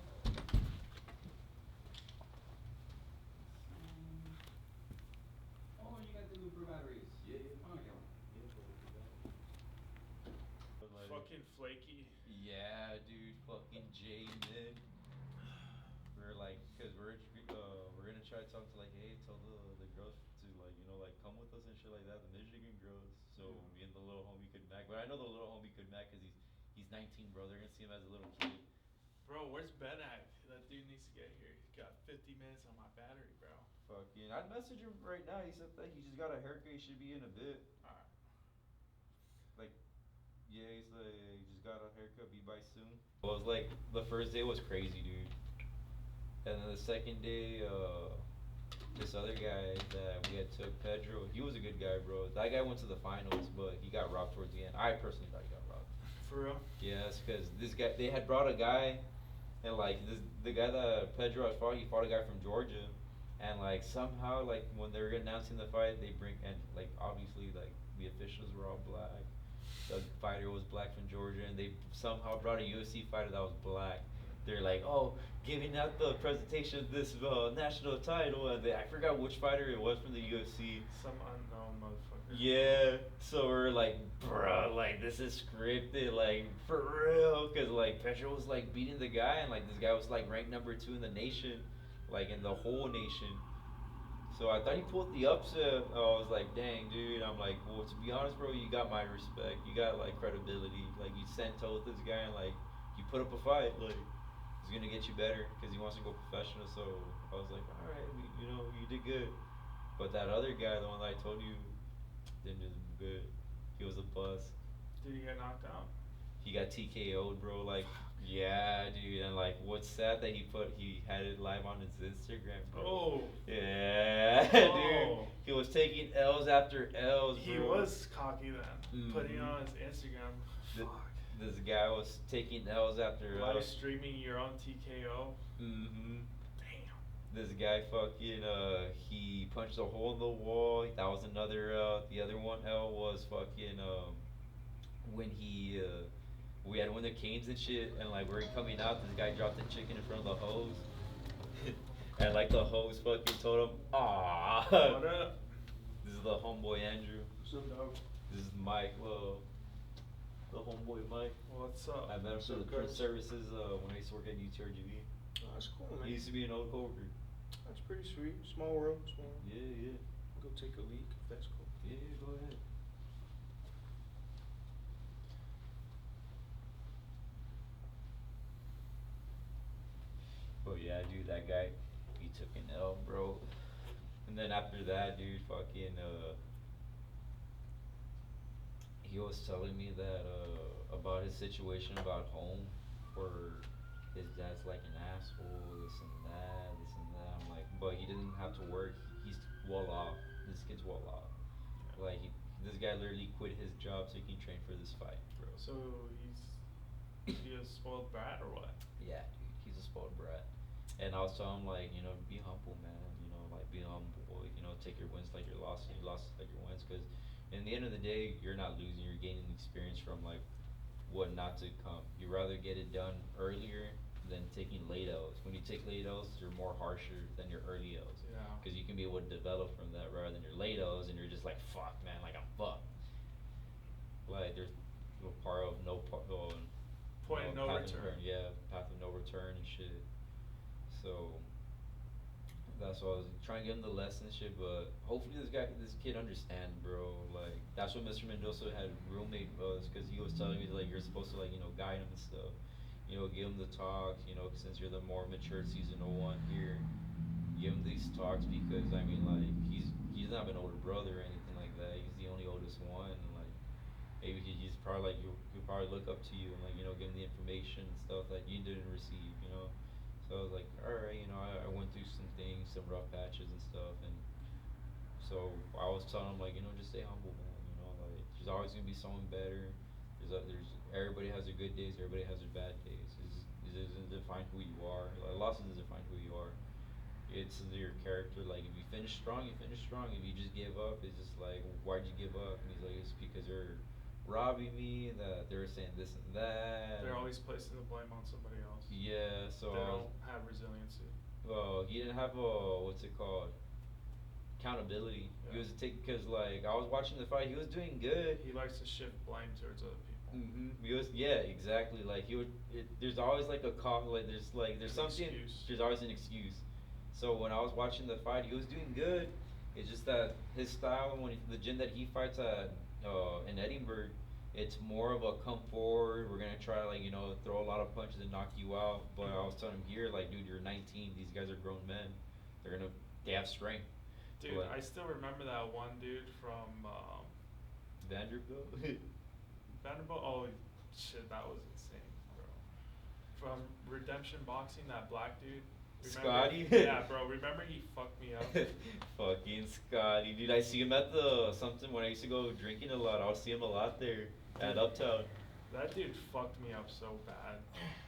Speaker 1: Oh, you got the Looper batteries. Yeah. Oh, yeah.
Speaker 2: Fucking flaky.
Speaker 1: Yeah, dude. Fucking jaded. We're like, cause we're gonna try to talk to like, hey, tell the girls to like, you know, like come with us and shit like that, the Michigan girls. So me and the little homie could mac, but I know the little homie could mac, cause he's 19, bro. They're gonna see him as a little kid.
Speaker 2: Bro, where's Ben at? That dude needs to get here. He's got 50 minutes on my battery, bro.
Speaker 1: Fucking, I'd message him right now. He said that he just got a haircut. He should be in a bit.
Speaker 2: Alright.
Speaker 1: Like, yeah, he's like, he just got a haircut. Be by soon. It was like the first day was crazy, dude. And then the second day, this other guy that we had took, Pedro, he was a good guy, bro. That guy went to the finals, but he got robbed towards the end. I personally thought he got robbed.
Speaker 2: For real?
Speaker 1: Yes, because this guy, they had brought a guy, and like the guy that Pedro had fought, he fought a guy from Georgia, and like somehow like when they were announcing the fight, they bring, and like obviously like the officials were all black, the fighter was black from Georgia, and they somehow brought a UFC fighter that was black. They're like, oh, giving out the presentation of this national title, and I forgot which fighter it was from the UFC.
Speaker 2: Some unknown motherfucker.
Speaker 1: Yeah, so we're like, bro, like this is scripted, like for real, cause like Pedro was like beating the guy, and like this guy was like ranked number 2 in the nation, like in the whole nation. So I thought he pulled the upset. I was like, dang, dude. I'm like, well, to be honest, bro, you got my respect. You got like credibility. Like you sent toe with this guy, and like you put up a fight, like. He's gonna get you better because he wants to go professional. So I was like, all right, you know, you did good. But that other guy, the one that I told you, didn't do good. He was a bust.
Speaker 2: Did he get knocked out?
Speaker 1: He got TKO'd, bro. Like, yeah, dude. And like, what's sad that he had it live on his Instagram, bro.
Speaker 2: Oh.
Speaker 1: Yeah,
Speaker 2: Oh.
Speaker 1: dude. He was taking L's after L's, bro.
Speaker 2: He was cocky then, putting it
Speaker 1: Mhm.
Speaker 2: on his Instagram. Fuck.
Speaker 1: This guy was taking L's after
Speaker 2: Live streaming your own TKO.
Speaker 1: Mm-hmm.
Speaker 2: Damn.
Speaker 1: This guy fucking he punched a hole in the wall. That was another the other one L was fucking when he we had one of the canes and shit, and like we were coming out, this guy dropped the chicken in front of the hose. And like the hose fucking told him, "Ah."
Speaker 2: What up?
Speaker 1: This is the homeboy Andrew.
Speaker 2: What's up, dog?
Speaker 1: This is Mike. The homeboy Mike.
Speaker 2: What's up?
Speaker 1: I met him through the print services when I used to work at UTRGV.
Speaker 6: Oh, that's cool, man.
Speaker 1: He used to be an old coworker.
Speaker 6: That's pretty sweet. Small world, small world.
Speaker 1: Yeah, yeah.
Speaker 6: Go take a leak if that's cool.
Speaker 1: Yeah, go ahead. But yeah, dude, that guy, he took an L, bro. And then after that, dude, fucking, he was telling me that, about his situation about home, where his dad's like an asshole, this and that, this and that. I'm like, but he doesn't have to work. He's well off. This kid's well off. Like, this guy literally quit his job so he can train for this fight, bro.
Speaker 2: So is he a spoiled brat or what?
Speaker 1: Yeah, dude, he's a spoiled brat. And I was telling him, like, you know, be humble, man. You know, like, be humble. You know, take your wins like your losses, your losses like your wins. Because in the end of the day, you're not losing. You're gaining experience from, like, what not to come. You rather get it done earlier than taking late L's. When you take late L's, you're more harsher than your early L's.
Speaker 2: Yeah.
Speaker 1: Because you can be able to develop from that rather than your late L's, and you're just like, fuck, man, like I'm fucked. Like there's a part of no part.
Speaker 2: Point of no
Speaker 1: path
Speaker 2: return.
Speaker 1: Yeah, path of no return and shit. So that's why I was trying to give him the lesson and shit, but hopefully this kid understand, bro. Like that's what Mr. Mendoza had roommate was, because he was telling me like you're supposed to like, you know, guide him and stuff. You know, give him the talks. You know, since you're the more mature season 01 here, give him these talks because I mean like he's not an older brother or anything like that. He's the only oldest one, and like maybe he's probably like he'll probably look up to you and like, you know, give him the information and stuff that you didn't receive. You know. So I was like, alright, you know, I went through some things, some rough patches and stuff, and so I was telling him like, you know, just stay humble, man. You know, like there's always gonna be someone better. There's everybody has their good days, everybody has their bad days. It doesn't define who you are. Like, losses doesn't define who you are. It's your character. Like if you finish strong, you finish strong. If you just give up, it's just like, why'd you give up? And he's like, it's because they're robbing me, that they're saying this and that.
Speaker 2: They're always placing the blame on somebody else.
Speaker 1: Yeah, so
Speaker 2: They don't have resiliency.
Speaker 1: well, he didn't have what's it called? Accountability.
Speaker 2: Yeah.
Speaker 1: He was because like I was watching the fight, he was doing good.
Speaker 2: He likes to shift blame towards other people.
Speaker 1: He was, yeah, exactly. Like he would. There's always like a like there's
Speaker 2: An
Speaker 1: something.
Speaker 2: excuse.
Speaker 1: There's always an excuse. So when I was watching the fight, he was doing good. It's just that his style, the gym that he fights at in Edinburgh, it's more of a come forward. We're gonna try to, like, you know, throw a lot of punches and knock you out. But I was telling him here, like, dude, you're 19. These guys are grown men. They have strength.
Speaker 2: Dude,
Speaker 1: But
Speaker 2: I still remember that one dude from
Speaker 1: Vanderbilt.
Speaker 2: Vanderbilt. Oh shit, that was insane, bro. From Redemption Boxing, that black dude. Remember?
Speaker 1: Scotty?
Speaker 2: Yeah, bro. Remember he fucked me up.
Speaker 1: Fucking Scotty, dude. I see him at the something when I used to go drinking a lot. I'll see him a lot there at Uptown.
Speaker 2: That dude fucked me up so bad.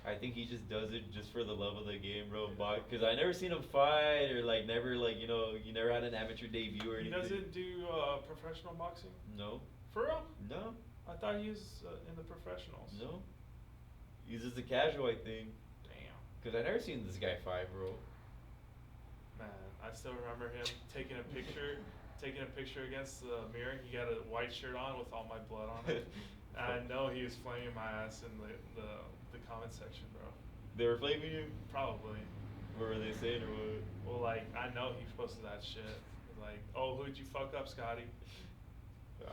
Speaker 1: I think he just does it just for the love of the game, bro. Because I never seen him fight or like never, like, you know, you never had an amateur debut or
Speaker 2: He
Speaker 1: anything.
Speaker 2: doesn't do professional boxing?
Speaker 1: No.
Speaker 2: For real?
Speaker 1: No.
Speaker 2: I thought he was in the professionals.
Speaker 1: No. He's just a casual, I think.
Speaker 2: Damn.
Speaker 1: Because I never seen this guy fight, bro.
Speaker 2: Man, I still remember him taking a picture against the mirror. He got a white shirt on with all my blood on it. And I know he was flaming my ass in the comment section, bro.
Speaker 1: They were flaming you?
Speaker 2: Probably.
Speaker 1: What were they saying or what?
Speaker 2: Well, like, I know he posted that shit. Like, oh, who'd you fuck up, Scotty?
Speaker 1: Ah,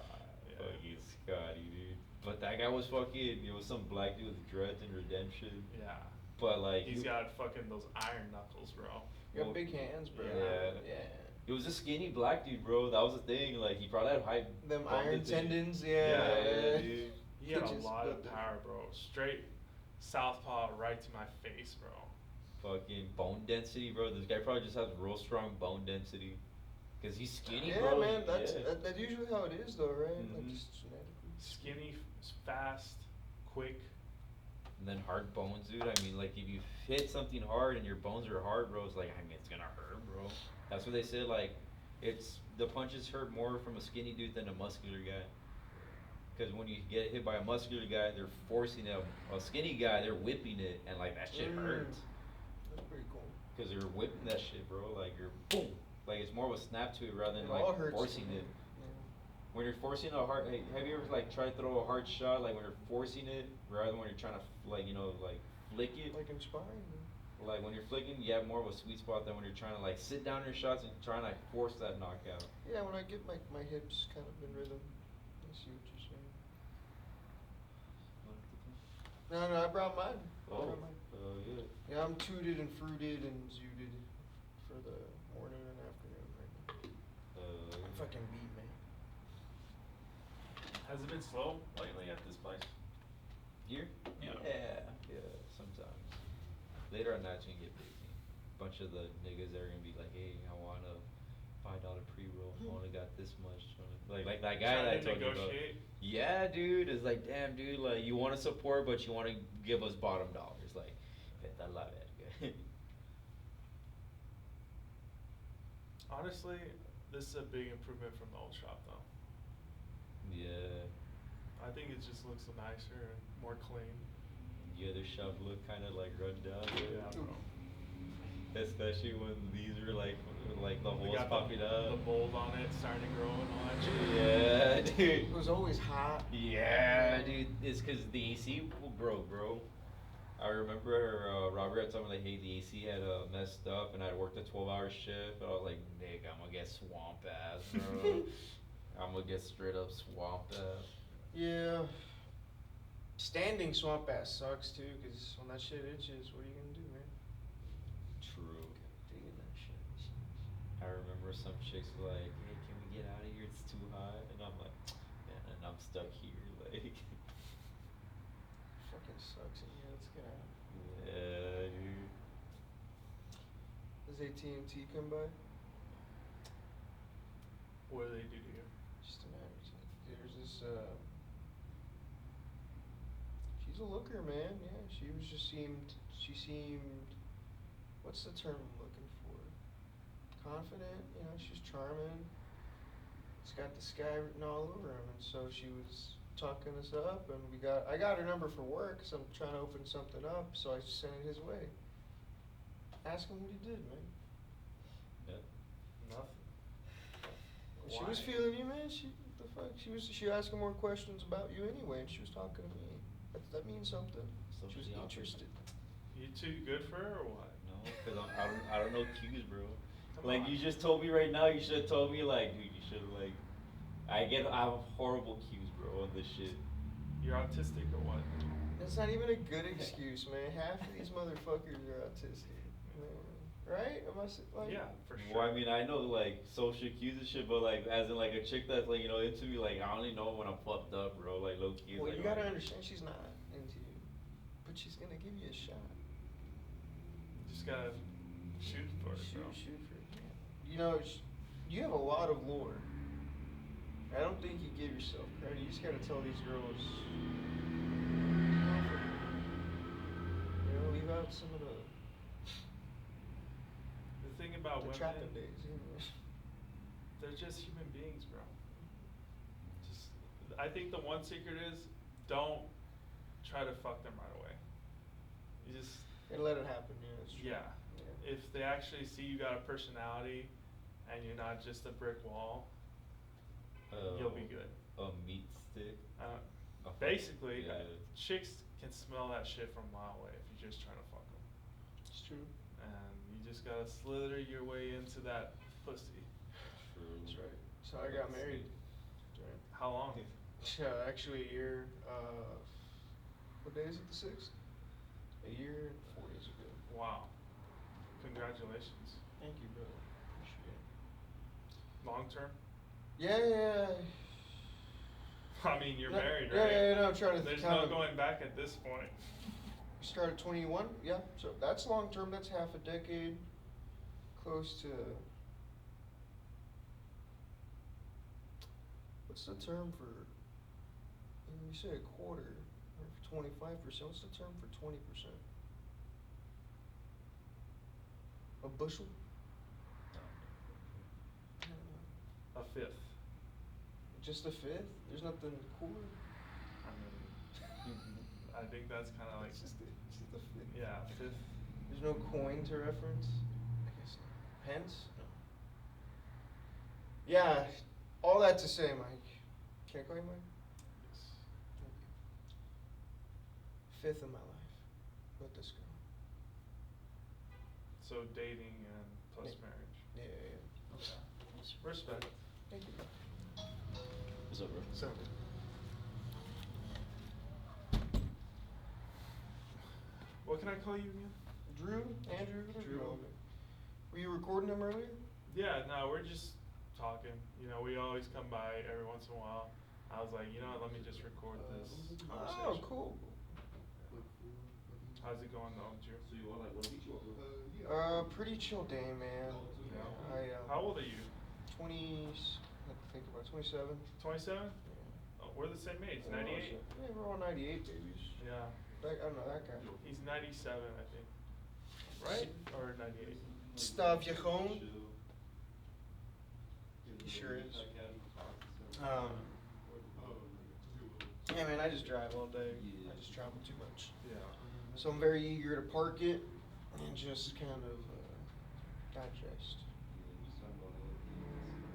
Speaker 2: Yeah.
Speaker 1: fucking Scotty, dude. But that guy was fucking, it was some black dude with dreads and redemption.
Speaker 2: Yeah.
Speaker 1: But like,
Speaker 2: He's got fucking those iron knuckles, bro.
Speaker 6: You
Speaker 1: Well,
Speaker 6: got big hands, bro.
Speaker 1: yeah.
Speaker 6: Yeah.
Speaker 1: it was a skinny black dude, bro. That was the thing. Like, he probably had high.
Speaker 6: Them
Speaker 1: bone
Speaker 6: iron
Speaker 1: density.
Speaker 6: tendons,
Speaker 1: Yeah,
Speaker 6: yeah.
Speaker 1: dude.
Speaker 2: He had a
Speaker 6: Just
Speaker 2: lot of
Speaker 6: the-
Speaker 2: power, bro. Straight southpaw right to my face, bro.
Speaker 1: Fucking bone density, bro. This guy probably just has real strong bone density. Cause he's skinny,
Speaker 6: Yeah,
Speaker 1: bro.
Speaker 6: man, that's
Speaker 1: yeah.
Speaker 6: that's usually how it is, though, right? Like
Speaker 1: Mhm.
Speaker 6: just genetically.
Speaker 2: Skinny, fast, quick.
Speaker 1: And then hard bones, dude. I mean, like, if you hit something hard and your bones are hard, bro, it's like, I mean, it's gonna hurt, bro. That's what they said. Like, the punches hurt more from a skinny dude than a muscular guy. Because when you get hit by a muscular guy, they're forcing a skinny guy, they're whipping it, and like that shit hurts.
Speaker 6: That's pretty cool.
Speaker 1: Because they're whipping that shit, bro. Like, you're boom. Like, it's more of a snap to it rather than
Speaker 6: It all
Speaker 1: like
Speaker 6: hurts
Speaker 1: forcing
Speaker 6: to me.
Speaker 1: it. When you're forcing a hard, hey, have you ever like tried to throw a hard shot, like when you're forcing it rather than when you're trying to like, you know, like flick it?
Speaker 6: Like inspiring.
Speaker 1: Like when you're flicking, you have more of a sweet spot than when you're trying to like sit down your shots and trying to like force that knockout.
Speaker 6: Yeah, when I get my hips kind of in rhythm. I see what you're saying. No, I brought mine. I
Speaker 1: Oh,
Speaker 6: brought mine.
Speaker 1: yeah.
Speaker 6: Yeah, I'm tooted and fruited and zooted. for the morning and afternoon right now.
Speaker 1: Uh,
Speaker 6: I'm fucking beat, man.
Speaker 2: Has it been slow lately at this place?
Speaker 1: Here?
Speaker 2: Yeah.
Speaker 1: Yeah, sometimes. Later at night, it's gonna get busy. Bunch of the niggas are gonna be like, hey, I want a $5 pre-roll. I only got this much. Like that guy that I
Speaker 2: Trying to
Speaker 1: told you about.
Speaker 2: negotiate.
Speaker 1: Yeah, dude. It's like, damn, dude. Like, you want to support, but you want to give us bottom dollars. Like, I love it.
Speaker 2: Honestly, this is a big improvement from the old shop, though.
Speaker 1: Yeah.
Speaker 2: I think it just looks nicer and more clean.
Speaker 1: The other shop looked kind of like run down.
Speaker 2: Yeah, bro.
Speaker 1: Especially when these were like the
Speaker 2: They
Speaker 1: holes
Speaker 2: got
Speaker 1: popping up.
Speaker 2: the mold on it starting to grow and all that shit.
Speaker 1: Yeah, dude.
Speaker 6: It was always hot.
Speaker 1: Yeah, dude. It's because the AC broke, bro. I remember Robert had told me like, hey, the AC had messed up, and I worked a 12-hour shift. And I was like, Nick, I'm gonna get swamp ass, bro. I'm gonna get straight up swamp ass.
Speaker 6: Yeah. Standing swamp ass sucks too, cause when that shit itches, what are you gonna do, man?
Speaker 1: True.
Speaker 6: Digging that shit.
Speaker 1: I remember some chicks were like, hey, can we get out of here? It's too hot. And I'm like, man, and I'm stuck here. Like,
Speaker 6: Fucking sucks in here. Let's get out.
Speaker 1: yeah, dude.
Speaker 6: Does AT&T come by?
Speaker 2: What do they do to you?
Speaker 6: Just an average. There's this. She's a looker, man. Yeah, she was just seemed. She seemed. What's the term I'm looking for? Confident. You know, she's charming. It's got the sky written all over him, and so she was talking us up, and I got her number for work, so I'm trying to open something up, so I sent it his way. Ask him what he did, man.
Speaker 1: Yeah.
Speaker 2: Nothing.
Speaker 6: She was
Speaker 2: Why?
Speaker 6: feeling you, man. The fuck? She asked him more questions about you anyway, and she was talking to me. That means something. She was
Speaker 1: Socially awkward.
Speaker 6: interested.
Speaker 2: You too good for her or what?
Speaker 1: No, because I don't know cues, bro.
Speaker 2: Come
Speaker 1: Like,
Speaker 2: on.
Speaker 1: you just told me right now, you should have told me, like, dude, you should have, like, I have horrible cues, bro, on this shit.
Speaker 2: You're autistic or what?
Speaker 6: That's not even a good excuse, man. Half of these motherfuckers are autistic, man. Right? Am I like?
Speaker 2: Yeah, for sure.
Speaker 1: Well, I mean, I know, like, social cues and shit, but, like, as in, like, a chick that's, like, you know, into me, like, I only know when I'm fucked up, bro. Like, low key.
Speaker 6: Well,
Speaker 1: like,
Speaker 6: you gotta
Speaker 1: oh,
Speaker 6: understand she's not into you, but she's gonna give you a shot.
Speaker 2: You just gotta shoot for it, bro.
Speaker 6: Shoot for it. You know, you have a lot of lore. I don't think you give yourself credit. You just gotta tell these girls. You know, leave out some of the
Speaker 2: The thing about women,
Speaker 6: trapping days. You know?
Speaker 2: they're just human beings, bro. Just, I think the one secret is don't try to fuck them right away. You just,
Speaker 6: And let it happen. Yeah, that's true.
Speaker 2: yeah. If they actually see you got a personality and you're not just a brick wall, you'll be good.
Speaker 1: A meat stick.
Speaker 2: Basically,
Speaker 1: Yeah.
Speaker 2: chicks can smell that shit from a mile away if you're just trying to fuck them.
Speaker 6: It's true.
Speaker 2: And you just gotta slither your way into that pussy.
Speaker 1: True.
Speaker 6: That's right. So I got married. That's right.
Speaker 2: How long?
Speaker 6: Yeah, actually a year. What day is it? The 6th. A year and 4 days ago.
Speaker 2: Wow. Congratulations.
Speaker 6: Thank you, brother. Appreciate it.
Speaker 2: Long term?
Speaker 6: Yeah.
Speaker 2: I mean, you're
Speaker 6: No,
Speaker 2: married,
Speaker 6: yeah,
Speaker 2: right?
Speaker 6: yeah, no, I'm trying to
Speaker 2: There's
Speaker 6: kind
Speaker 2: no
Speaker 6: of-
Speaker 2: going back at this point.
Speaker 6: We started 21. Yeah, so that's long term. That's half a decade. Close to. What's the term for? You say a quarter or 25%. What's the term for 20%? A bushel? I don't know.
Speaker 2: A fifth.
Speaker 6: Just a fifth? There's nothing cooler.
Speaker 2: I mean, I think that's kind of like,
Speaker 6: It's just a fifth.
Speaker 2: yeah, fifth.
Speaker 6: There's no coin to reference. I guess not. Pence? No. Yeah, all that to say, Mike. Can I call you Mike? Okay. Fifth of my life with this girl.
Speaker 2: So dating and plus
Speaker 6: Yeah.
Speaker 2: marriage.
Speaker 6: Yeah.
Speaker 2: Okay. Respect.
Speaker 6: Thank you.
Speaker 1: What's up, bro?
Speaker 6: So,
Speaker 2: What can I call you again?
Speaker 6: Drew, Andrew, whatever you
Speaker 2: Drew.
Speaker 6: want me. Were you recording them earlier?
Speaker 2: Yeah, no, we're just talking. You know, we always come by every once in a while. I was like, you know what, let me just record this conversation.
Speaker 6: Oh, cool.
Speaker 2: How's it going though, Drew?
Speaker 6: Pretty chill day, man.
Speaker 2: Yeah.
Speaker 6: I
Speaker 2: How old are you?
Speaker 6: 20. I think about 27.
Speaker 2: 27?
Speaker 6: Yeah.
Speaker 2: Oh, we're the same age,
Speaker 6: Yeah,
Speaker 2: 98?
Speaker 6: Yeah, we're all 98 babies.
Speaker 2: Yeah.
Speaker 6: I don't know that guy.
Speaker 2: He's 97, I think. Right? Or 98?
Speaker 6: Stuff you home? He sure is. Yeah, man, I just drive all day. I just travel too much.
Speaker 2: Yeah.
Speaker 6: So I'm very eager to park it and just kind of digest.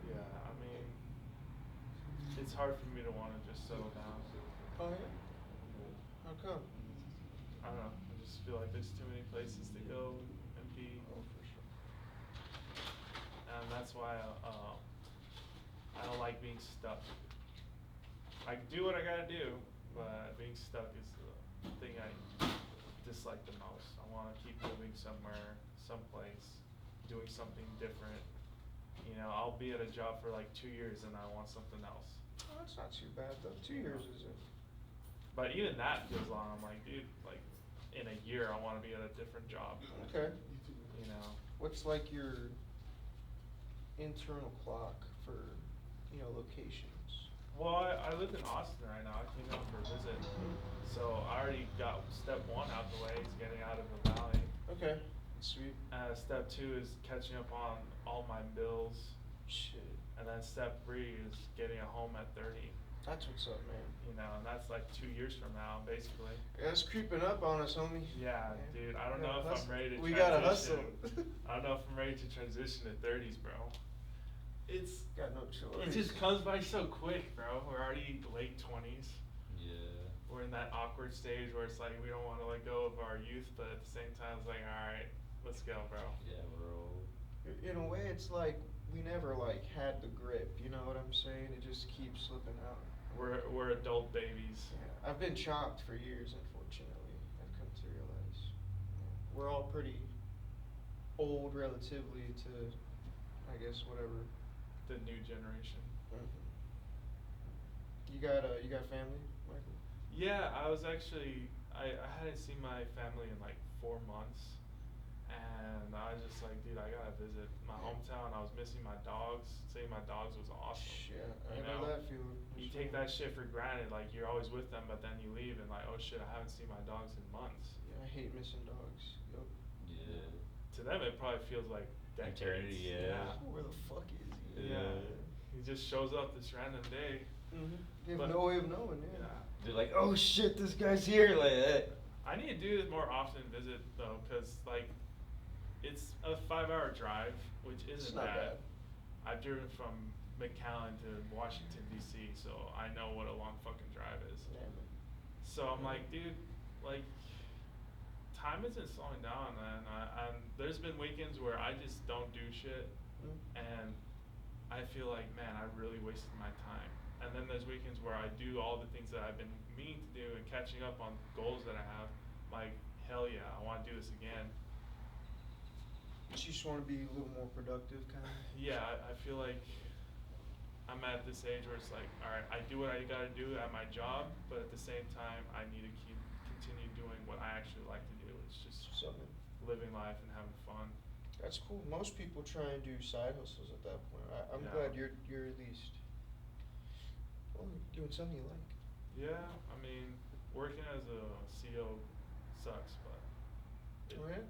Speaker 2: Yeah, I mean, it's hard for me to want to just settle down.
Speaker 6: Oh yeah? How come?
Speaker 2: I don't know. I just feel like there's too many places to go and be.
Speaker 6: Oh, for sure.
Speaker 2: And that's why I don't like being stuck. I can do what I gotta do, but being stuck is the thing I dislike the most. I want to keep moving somewhere, someplace, doing something different. You know, I'll be at a job for like 2 years and I want something else.
Speaker 6: Oh, that's not too bad though. 2 years isn't.
Speaker 2: But even that feels long. I'm like, dude, like in a year I want to be at a different job.
Speaker 6: Okay.
Speaker 2: You know.
Speaker 6: What's like your internal clock for, locations?
Speaker 2: Well, I live in Austin right now. I came down for a visit. So I already got step 1 out the way, is getting out of the valley.
Speaker 6: Okay. Sweet.
Speaker 2: Step 2 is catching up on all my bills.
Speaker 6: Shit.
Speaker 2: And then step 3 is getting a home at 30.
Speaker 6: That's what's up, man.
Speaker 2: You know, and that's like 2 years from now, basically.
Speaker 6: Yeah, it's creeping up on us, homie.
Speaker 2: Yeah, dude. I don't
Speaker 6: We
Speaker 2: know
Speaker 6: gotta
Speaker 2: if I'm ready to
Speaker 6: We
Speaker 2: transition.
Speaker 6: gotta hustle.
Speaker 2: I don't know if I'm ready to transition to 30s, bro. It's
Speaker 6: Got no choice.
Speaker 2: It just comes by so quick, bro. We're already late 20s.
Speaker 1: Yeah.
Speaker 2: We're in that awkward stage where it's like we don't want to let go of our youth, but at the same time it's like, all right, let's go, bro.
Speaker 1: Yeah, bro.
Speaker 6: In a way, it's like we never had the grip. You know what I'm saying? It just keeps slipping out.
Speaker 2: We're adult babies.
Speaker 6: Yeah, I've been chopped for years, unfortunately. I've come to realize. We're all pretty old relatively to, I guess, whatever.
Speaker 2: The new generation.
Speaker 6: Mm-hmm. You got family, Michael?
Speaker 2: Yeah, I was actually I hadn't seen my family in like 4 months, and I was just like, dude, I gotta visit my hometown. I was missing my dogs. Seeing my dogs was awesome.
Speaker 6: Yeah,
Speaker 2: You
Speaker 6: I know
Speaker 2: know?
Speaker 6: that feeling.
Speaker 2: You take that shit for granted, like you're always with them, but then you leave and like, oh shit, I haven't seen my dogs in months.
Speaker 6: Yeah, I hate missing dogs. Yup.
Speaker 1: Yeah.
Speaker 2: To them, it probably feels like decades.
Speaker 1: Eternity, yeah.
Speaker 6: Where the fuck is he?
Speaker 2: Yeah. He just shows up this random day.
Speaker 6: Mm-hmm. You have
Speaker 2: But-
Speaker 6: no way of knowing, yeah.
Speaker 2: Yeah.
Speaker 1: They're like, oh shit, this guy's here, like that.
Speaker 2: I need to do this more often visit though, cause like, it's a 5-hour drive, which
Speaker 6: It's
Speaker 2: isn't
Speaker 6: not
Speaker 2: bad.
Speaker 6: bad.
Speaker 2: I've driven from McAllen to Washington D.C., so I know what a long fucking drive is.
Speaker 6: Yeah, man.
Speaker 2: So I'm like, dude, like, time isn't slowing down, man. There's been weekends where I just don't do shit,
Speaker 6: Mm.
Speaker 2: and I feel like, man, I really wasted my time. And then there's weekends where I do all the things that I've been meaning to do and catching up on goals that I have. Like, hell yeah, I want to do this again.
Speaker 6: You just want to be a little more productive, kind of.
Speaker 2: Yeah, I feel like I'm at this age where it's like, all right, I do what I gotta do at my job, but at the same time, I need to continue doing what I actually like to do. It's just
Speaker 6: Something.
Speaker 2: living life and having fun.
Speaker 6: That's cool. Most people try and do side hustles at that point. I'm
Speaker 2: Yeah.
Speaker 6: glad you're at least doing something you like.
Speaker 2: Yeah, I mean, working as a CEO sucks, but it,
Speaker 6: Oh yeah.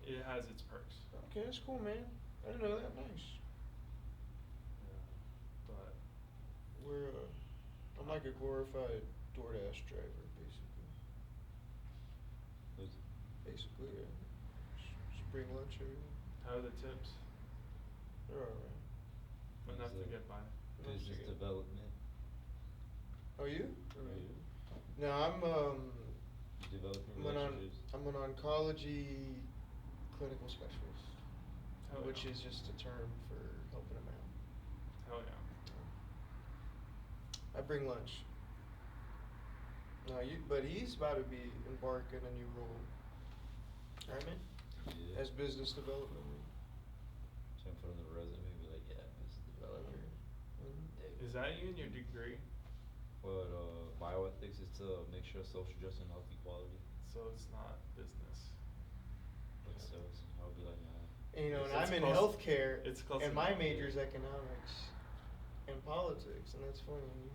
Speaker 2: it has its perks.
Speaker 6: Okay, that's cool, man. I didn't know that. Nice.
Speaker 2: But
Speaker 6: I'm like a glorified DoorDash driver, basically.
Speaker 1: Who's-
Speaker 6: Basically, yeah. Just bring lunch every day.
Speaker 2: how are the tips?
Speaker 6: They're alright.
Speaker 2: Enough to
Speaker 1: Is it
Speaker 2: get by.
Speaker 1: Business development.
Speaker 6: Oh, you?
Speaker 1: Are you?
Speaker 6: No, I'm
Speaker 1: Developing
Speaker 6: I'm an
Speaker 1: relationships.
Speaker 6: I'm an oncology clinical specialist,
Speaker 2: Hell
Speaker 6: which
Speaker 2: yeah.
Speaker 6: is just a term for helping them out.
Speaker 2: Hell yeah.
Speaker 6: I bring lunch. No, but he's about to be embarking a new role. Alright, man?
Speaker 1: Yeah.
Speaker 6: As business development.
Speaker 1: So I put on the resume, be like, yeah, business developer.
Speaker 2: Is that you in your degree?
Speaker 1: But bioethics is to make sure social justice and health equality.
Speaker 2: So it's not business.
Speaker 1: But so I'll be like,
Speaker 6: And, you know, and
Speaker 2: It's
Speaker 6: I'm in
Speaker 2: close-
Speaker 6: healthcare,
Speaker 2: it's close
Speaker 6: and my
Speaker 2: enough.
Speaker 6: major is economics and politics, and that's funny. You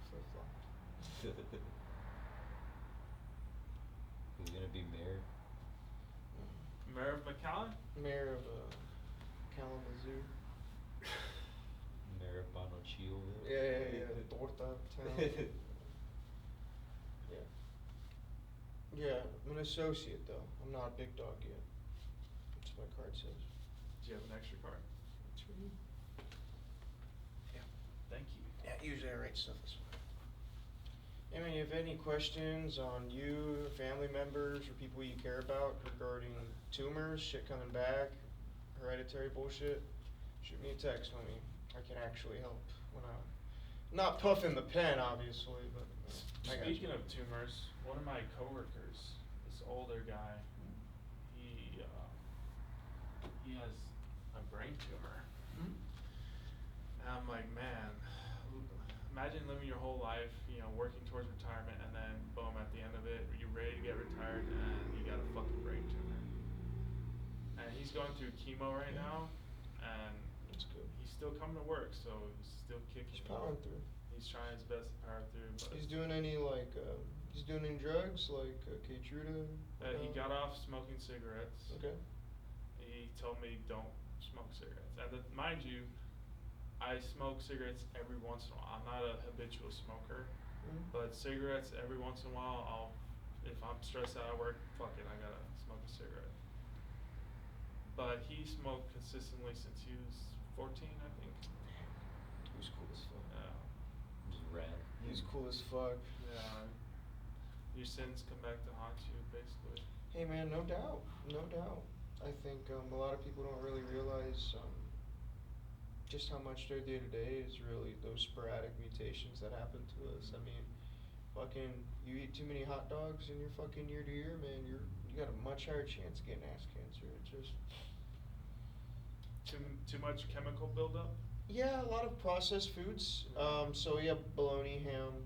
Speaker 6: flip-flop.
Speaker 1: Who's gonna be mayor?
Speaker 2: Mayor of McAllen?
Speaker 6: Mayor of Kalamazoo.
Speaker 1: Mayor of Panochillo.
Speaker 6: Yeah. Torta town. Yeah. Yeah, I'm an associate though. I'm not a big dog yet. That's what my card says.
Speaker 2: Do you have an extra card?
Speaker 6: That's for you. Yeah.
Speaker 2: Thank you.
Speaker 6: Yeah, usually I write stuff this way. I mean, if you have any questions on you, family members, or people you care about regarding tumors, shit coming back, hereditary bullshit, shoot me a text, homie. I can actually help when I'm not puffing the pen, obviously, but I got
Speaker 2: Speaking
Speaker 6: you.
Speaker 2: of tumors, one of my coworkers, this older guy, he has a brain tumor.
Speaker 6: Hmm?
Speaker 2: And I'm like, man, imagine living your whole life, you know, working towards retirement, and then boom, at the end of it, you're ready to get retired, and you got a fucking brain tumor. And he's going through chemo right now, and
Speaker 6: That's good.
Speaker 2: he's still coming to work, so he's still kicking.
Speaker 6: He's powering through.
Speaker 2: He's trying his best to power through, but
Speaker 6: He's doing any he's doing any drugs like Keytruda?
Speaker 2: he got off smoking cigarettes.
Speaker 6: Okay.
Speaker 2: He told me don't smoke cigarettes. And mind you, I smoke cigarettes every once in a while. I'm not a habitual smoker,
Speaker 6: Mhm.
Speaker 2: but cigarettes every once in a while. If I'm stressed out at work, fuck it, I gotta smoke a cigarette. But he smoked consistently since he was 14, I think.
Speaker 6: He was cool as fuck.
Speaker 2: Yeah.
Speaker 1: Just rad.
Speaker 6: He's cool as fuck.
Speaker 2: Yeah. Your sins come back to haunt you, basically.
Speaker 6: Hey man, no doubt, no doubt. I think a lot of people don't really realize just how much their day to day is really those sporadic mutations that happen to us. I mean, fucking, you eat too many hot dogs in your fucking year to year, man. You got a much higher chance of getting ass cancer. It just
Speaker 2: Too much chemical buildup.
Speaker 6: yeah, a lot of processed foods. So yeah, bologna, ham,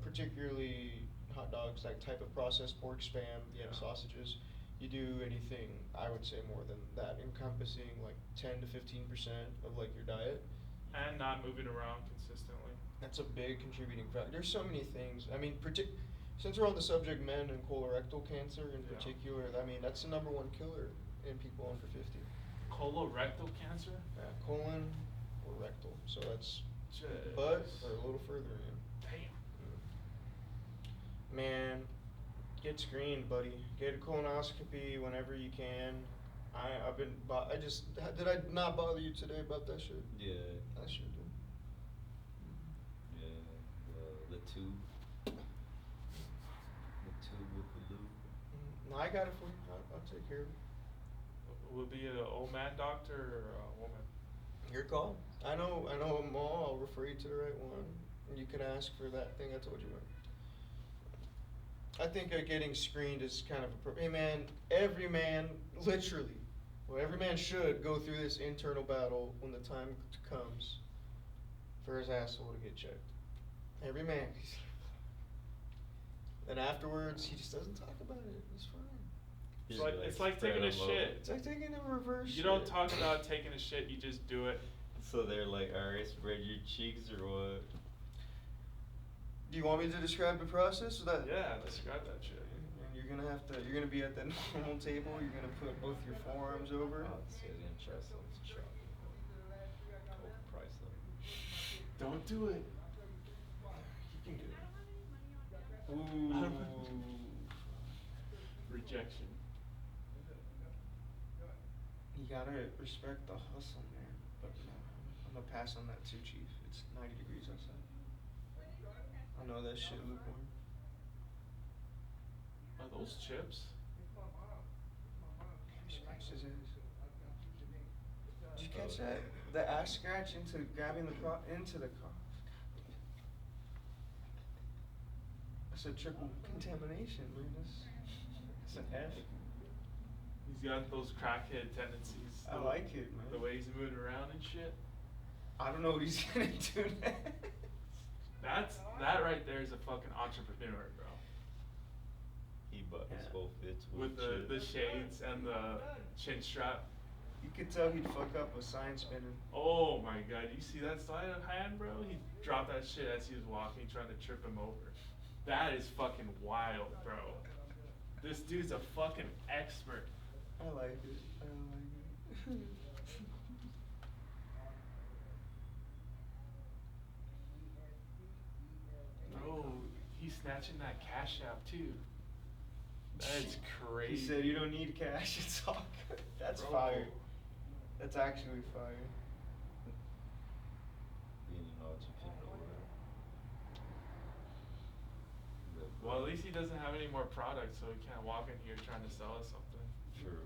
Speaker 6: particularly hot dogs, that type of processed pork, spam,
Speaker 2: Yeah.
Speaker 6: sausages. You do anything, I would say more than that, encompassing like 10 to 15% of like your diet.
Speaker 2: And not moving around consistently.
Speaker 6: That's a big contributing factor. There's so many things. I mean, since we're on the subject, men and colorectal cancer in
Speaker 2: Yeah.
Speaker 6: particular, I mean, that's the number one killer in people under 50.
Speaker 2: Colorectal cancer?
Speaker 6: Colon or rectal. So that's
Speaker 2: Jeez.
Speaker 6: butt or a little further in.
Speaker 2: Damn.
Speaker 6: Man, get screened, buddy. Get a colonoscopy whenever you can. I've been. Did I not bother you today about that shit?
Speaker 1: Yeah.
Speaker 6: I sure did.
Speaker 1: Yeah. The tube. The tube with the lube.
Speaker 6: No, I got it for you. I'll take care of it.
Speaker 2: Will it be an old man doctor or a woman?
Speaker 6: Your call. I know a mall. I'll refer you to the right one. And you can ask for that thing I told you about. I think getting screened is kind of hey man, every man, literally, well, every man should go through this internal battle when the time comes for his asshole to get checked. Every man. And afterwards, he just doesn't talk about it. It's fine.
Speaker 2: It's like taking a shit.
Speaker 6: It's like taking a reverse
Speaker 2: You don't
Speaker 6: shit.
Speaker 2: talk about taking a shit, you just do it.
Speaker 1: So they're like, alright, spread your cheeks or what?
Speaker 6: Do you want me to describe the process? Or that?
Speaker 2: Yeah, describe that shit.
Speaker 6: And you're gonna be at that normal table. You're gonna put both your forearms over.
Speaker 1: Oh, this guy's gonna try something shop. Overpriced though.
Speaker 2: Don't do it.
Speaker 6: You can do it.
Speaker 2: Ooh. Rejection.
Speaker 6: You gotta respect the hustle, man. But no, I'm gonna pass on that too, Chief. It's 90 degrees outside. I know that shit lukewarm.
Speaker 2: Are those chips?
Speaker 6: Damn, scratched his ass. Did you catch that? The ass scratch into grabbing into the car. That's a triple contamination, man. That's an F.
Speaker 2: He's got those crackhead tendencies.
Speaker 6: I like it, man.
Speaker 2: The way he's moving around and shit.
Speaker 6: I don't know what he's gonna do next.
Speaker 2: That right there is a fucking entrepreneur, bro.
Speaker 1: He bought his whole fits
Speaker 2: With the shades and the chin strap.
Speaker 6: You could tell he'd fuck up with sign spinning.
Speaker 2: Oh my god, you see that sleight of hand, bro? He dropped that shit as he was walking, trying to trip him over. That is fucking wild, bro. This dude's a fucking expert.
Speaker 6: I like it. I like it.
Speaker 2: Bro, he's snatching that cash out too. That's crazy.
Speaker 6: He said you don't need cash, it's all good. That's
Speaker 2: Bro.
Speaker 6: fire. That's actually fire.
Speaker 2: Well, at least he doesn't have any more products, so he can't walk in here trying to sell us something.
Speaker 1: True.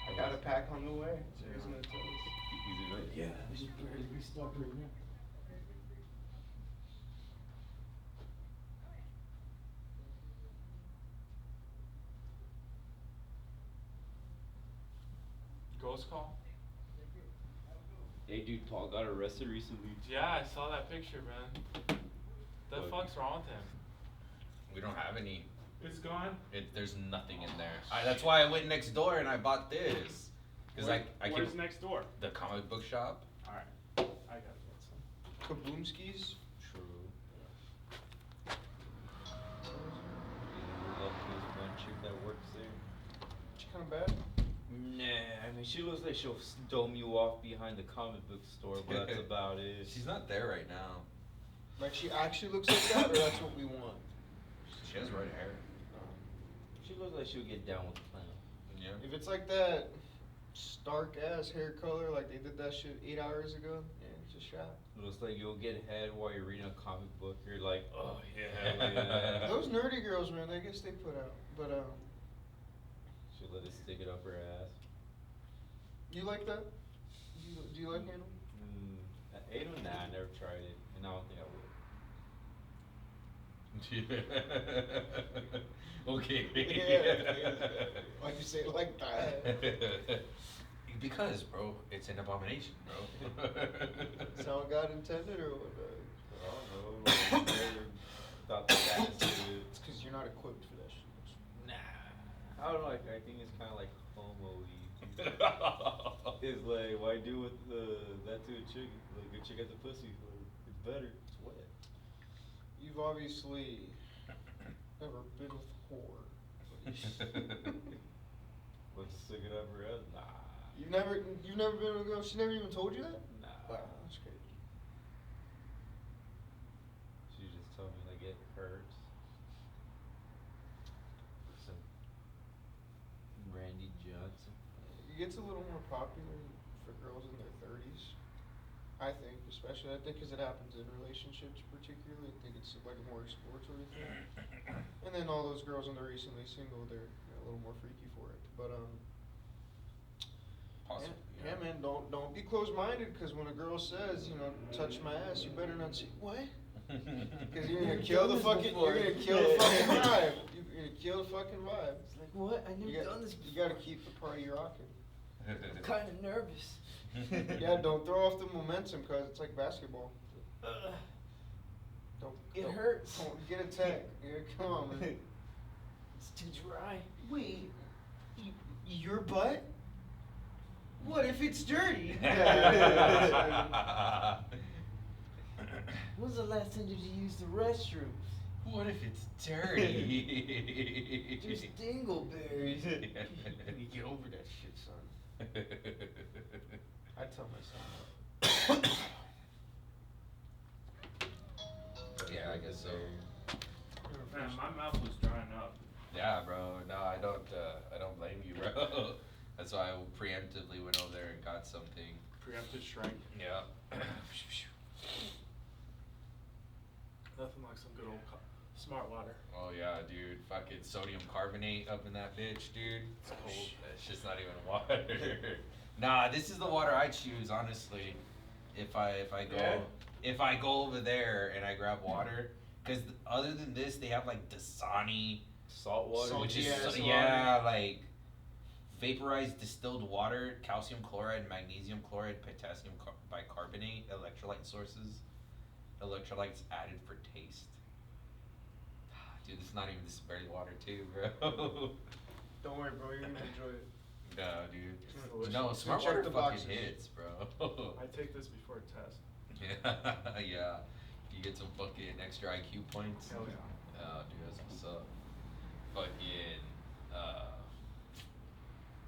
Speaker 6: I got a pack on the way. So he's gonna tell us.
Speaker 1: Yeah.
Speaker 4: This is barely be stopped right now.
Speaker 2: Ghost call?
Speaker 1: Hey, dude, Paul got arrested recently.
Speaker 2: Yeah, I saw that picture, man. The
Speaker 1: What?
Speaker 2: fuck's wrong with him?
Speaker 7: We don't have any.
Speaker 2: It's gone?
Speaker 7: There's nothing in there. That's why I went next door and I bought this. Cause I
Speaker 2: Where's
Speaker 7: can.
Speaker 2: next door?
Speaker 7: The comic book shop.
Speaker 2: Alright, I gotta get some.
Speaker 6: Kaboomskis?
Speaker 1: True. Love this one chick that works there.
Speaker 6: She kinda bad?
Speaker 1: Nah, I mean, she looks like she'll dome you off behind the comic book store, but that's about it.
Speaker 7: She's not there right now.
Speaker 6: Like she actually looks like that, or that's what we want?
Speaker 7: She has red hair.
Speaker 1: She looks like she'll get down with the plan.
Speaker 7: Yeah.
Speaker 6: If it's like that stark ass hair color, like they did that shit 8 hours ago, yeah, it's a shot.
Speaker 1: It looks like you'll get head while you're reading a comic book. You're like, oh yeah, hell yeah.
Speaker 6: Those nerdy girls, man, I guess they put out. But
Speaker 1: She'll let it stick it up her ass.
Speaker 6: you like that? Do you like anal?
Speaker 1: Anal? Nah, I never tried it, and I don't think I would.
Speaker 7: Okay.
Speaker 6: Yeah. Why'd you say it like that?
Speaker 7: Because, bro, it's an abomination, bro.
Speaker 6: Is that what God intended, or what?
Speaker 1: I don't know. Like, never thought that is it.
Speaker 6: It's because you're not equipped for that shit.
Speaker 1: Nah. I don't know. Like, I think it's kind of like homo-y. It's like, why do with that to a chick? Like, a chick has a pussy. Like, it's better. It's wet.
Speaker 6: You've obviously never been with a whore.
Speaker 1: Let's stick it up her ass? Nah.
Speaker 6: You've never been with a girl. She never even told you that.
Speaker 1: Nah.
Speaker 6: Wow, that's crazy.
Speaker 1: She just told me like it hurts. Some Randy Johnson.
Speaker 6: It gets a little more popular for girls in their 30s. I think, especially, I think because it happens in relationships particularly. I think it's like a more exploratory thing. And then all those girls when they're recently single, they're a little more freaky for it. But
Speaker 7: Possibly.
Speaker 6: yeah, man, don't be closed-minded, because when a girl says, touch my ass, you better not say what? Because you're gonna kill the fucking, vibe. You're gonna kill the fucking vibe.
Speaker 1: It's like, what? I never done this before.
Speaker 6: You gotta keep the party rocking.
Speaker 1: I'm kind of nervous.
Speaker 6: Yeah, don't throw off the momentum, cause it's like basketball.
Speaker 1: It
Speaker 6: Don't-
Speaker 1: hurts.
Speaker 6: Don't get a tech. Yeah, come on, man.
Speaker 1: It's too dry.
Speaker 6: Wait, your butt? What if it's dirty?
Speaker 1: When's the last time did you use the restrooms?
Speaker 7: What if it's dirty?
Speaker 1: Just dingleberries.
Speaker 6: You get over that shit, son. I tell my son.
Speaker 7: Yeah, I guess so.
Speaker 2: Man, my mouth was drying up.
Speaker 7: Yeah, bro. No, I don't blame you, bro. That's why I preemptively went over there and got something.
Speaker 2: Preemptive strike.
Speaker 7: Yeah.
Speaker 2: Nothing like some good old smart water.
Speaker 7: Oh yeah, dude. Fucking sodium carbonate up in that bitch, dude. It's cold. It's just not even water. Nah, this is the water I choose, honestly. If I go
Speaker 6: Yeah?
Speaker 7: if I go over there and I grab water, because other than this, they have like Dasani,
Speaker 1: Salt water.
Speaker 6: Salty
Speaker 7: which is
Speaker 6: ass water.
Speaker 7: yeah, like vaporized distilled water, calcium chloride, magnesium chloride, potassium bicarbonate, electrolyte sources, electrolytes added for taste. Dude, this is not even, this is barely water too, bro.
Speaker 6: Don't worry, bro. You're gonna enjoy it.
Speaker 7: No, dude.
Speaker 2: It's delicious.
Speaker 7: No,
Speaker 6: Just
Speaker 7: smart
Speaker 6: check
Speaker 7: water
Speaker 6: the
Speaker 7: fucking
Speaker 6: boxes.
Speaker 7: hits, bro.
Speaker 2: I take this before a test.
Speaker 7: Yeah, yeah. You get some fucking extra IQ points.
Speaker 2: Hell yeah.
Speaker 7: Oh, dude, that's what's up. Fucking,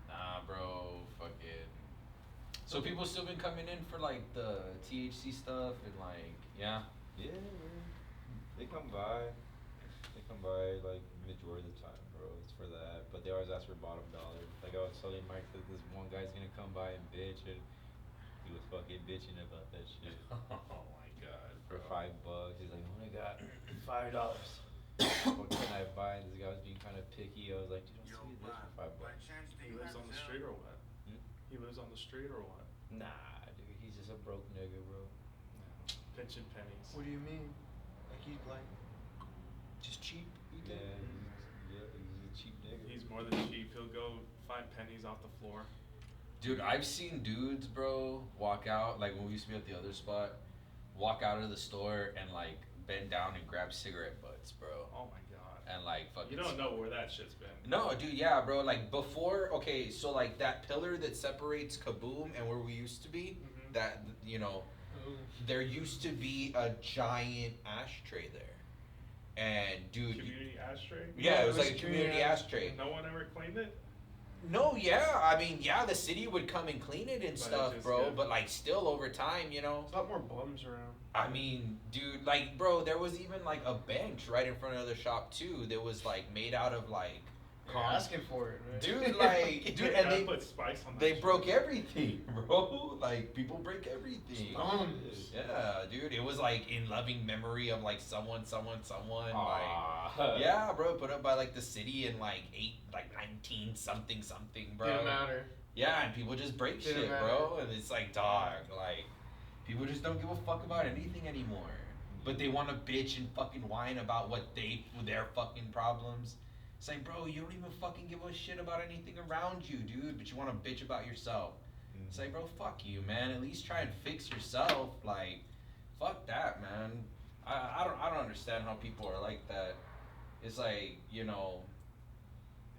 Speaker 7: nah, bro, fucking. So people still been coming in for like the THC stuff and like, yeah.
Speaker 1: Yeah, man. They come by. They come by like majority of the time, bro. It's for that. But they always ask for bottom dollar. Like I was telling Mike that this one guy's gonna come by and bitch, and he was fucking bitching about that shit.
Speaker 7: Oh my god,
Speaker 1: For
Speaker 7: bro.
Speaker 1: $5, he's like, "I only got $5. What can I buy?" And this guy was being kind of picky. I was like, "Dude, I'll see this for $5."
Speaker 2: He lives on the street or what?
Speaker 1: Hmm?
Speaker 2: He lives on the street or what?
Speaker 1: Nah, dude, he's just a broke nigga, bro.
Speaker 2: Pinching pennies.
Speaker 6: What do you mean? Like he's like just cheap? You
Speaker 1: Yeah,
Speaker 6: think?
Speaker 1: he's a cheap nigga.
Speaker 2: He's more than cheap. He'll go find pennies off the floor.
Speaker 7: Dude, I've seen dudes, bro, walk out, like when we used to be at the other spot, walk out of the store and like bend down and grab cigarette butts, bro.
Speaker 2: Oh my god.
Speaker 7: And like fucking.
Speaker 2: You don't know where that shit's been.
Speaker 7: No, dude, yeah, bro. Like before, okay, so like that pillar that separates Kaboom and where we used to be,
Speaker 2: Mhm.
Speaker 7: that, you know, there used to be a giant ashtray there. And dude,
Speaker 2: Community ashtray?
Speaker 7: yeah,
Speaker 6: No,
Speaker 7: it was like a community ashtray.
Speaker 2: No one ever cleaned it?
Speaker 7: No, yeah, I mean, yeah, the city would come and clean it and
Speaker 2: But it
Speaker 7: stuff,
Speaker 2: just
Speaker 7: bro.
Speaker 2: get-
Speaker 7: But like, still over time, you know.
Speaker 6: There's a lot more bums around.
Speaker 7: I mean, dude, like, bro, there was even like a bench right in front of the shop too. That was like made out of like,
Speaker 6: You're asking for it, man.
Speaker 7: dude, like, dude, and
Speaker 2: Gotta
Speaker 7: they
Speaker 2: put spice on that
Speaker 7: they
Speaker 2: shit.
Speaker 7: broke everything, bro. Like, people break everything.
Speaker 6: Bums.
Speaker 7: Yeah, dude, it was like in loving memory of like someone. Like,
Speaker 1: Aw.
Speaker 7: yeah, bro, put up by like the city in like 19 something, bro.
Speaker 6: Didn't matter.
Speaker 7: Yeah, and people just break
Speaker 6: Didn't
Speaker 7: shit,
Speaker 6: matter.
Speaker 7: bro. And it's like, dog, like, people just don't give a fuck about anything anymore. But they want to bitch and fucking whine about their fucking problems. It's like, bro, you don't even fucking give a shit about anything around you, dude. But you want to bitch about yourself. It's like, bro, fuck you, man. At least try and fix yourself. Like, fuck that, man. I don't understand how people are like that. It's like, you know,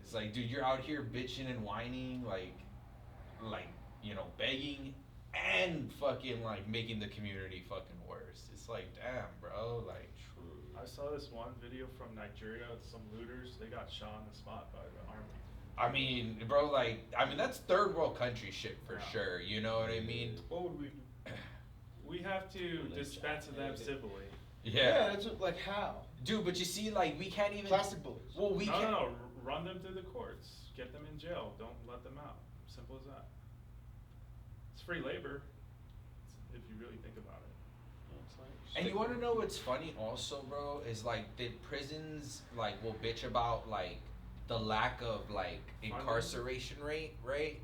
Speaker 7: it's like, dude, you're out here bitching and whining, like, you know, begging and fucking like making the community fucking worse. It's like, damn, bro, like,
Speaker 2: I saw this one video from Nigeria, some looters, they got shot on the spot by the army.
Speaker 7: I mean, bro, like, I mean, that's third world country shit for
Speaker 2: Yeah.
Speaker 7: sure. You know what I mean?
Speaker 6: What would we do?
Speaker 2: We have to
Speaker 1: Well, they
Speaker 2: dispense
Speaker 1: shot
Speaker 2: to them
Speaker 1: me.
Speaker 2: civilly.
Speaker 7: Yeah.
Speaker 6: That's what, like how?
Speaker 7: Dude, but you see, like, we can't even.
Speaker 6: Plastic bullets.
Speaker 7: Well, we
Speaker 2: no,
Speaker 7: can't.
Speaker 2: no, run them through the courts. Get them in jail. Don't let them out. Simple as that. It's free labor, if you really think about it.
Speaker 6: It's like,
Speaker 7: And you
Speaker 6: stick-
Speaker 7: want to know what's funny also, bro, is like the prisons like will bitch about like the lack of like incarceration rate, right?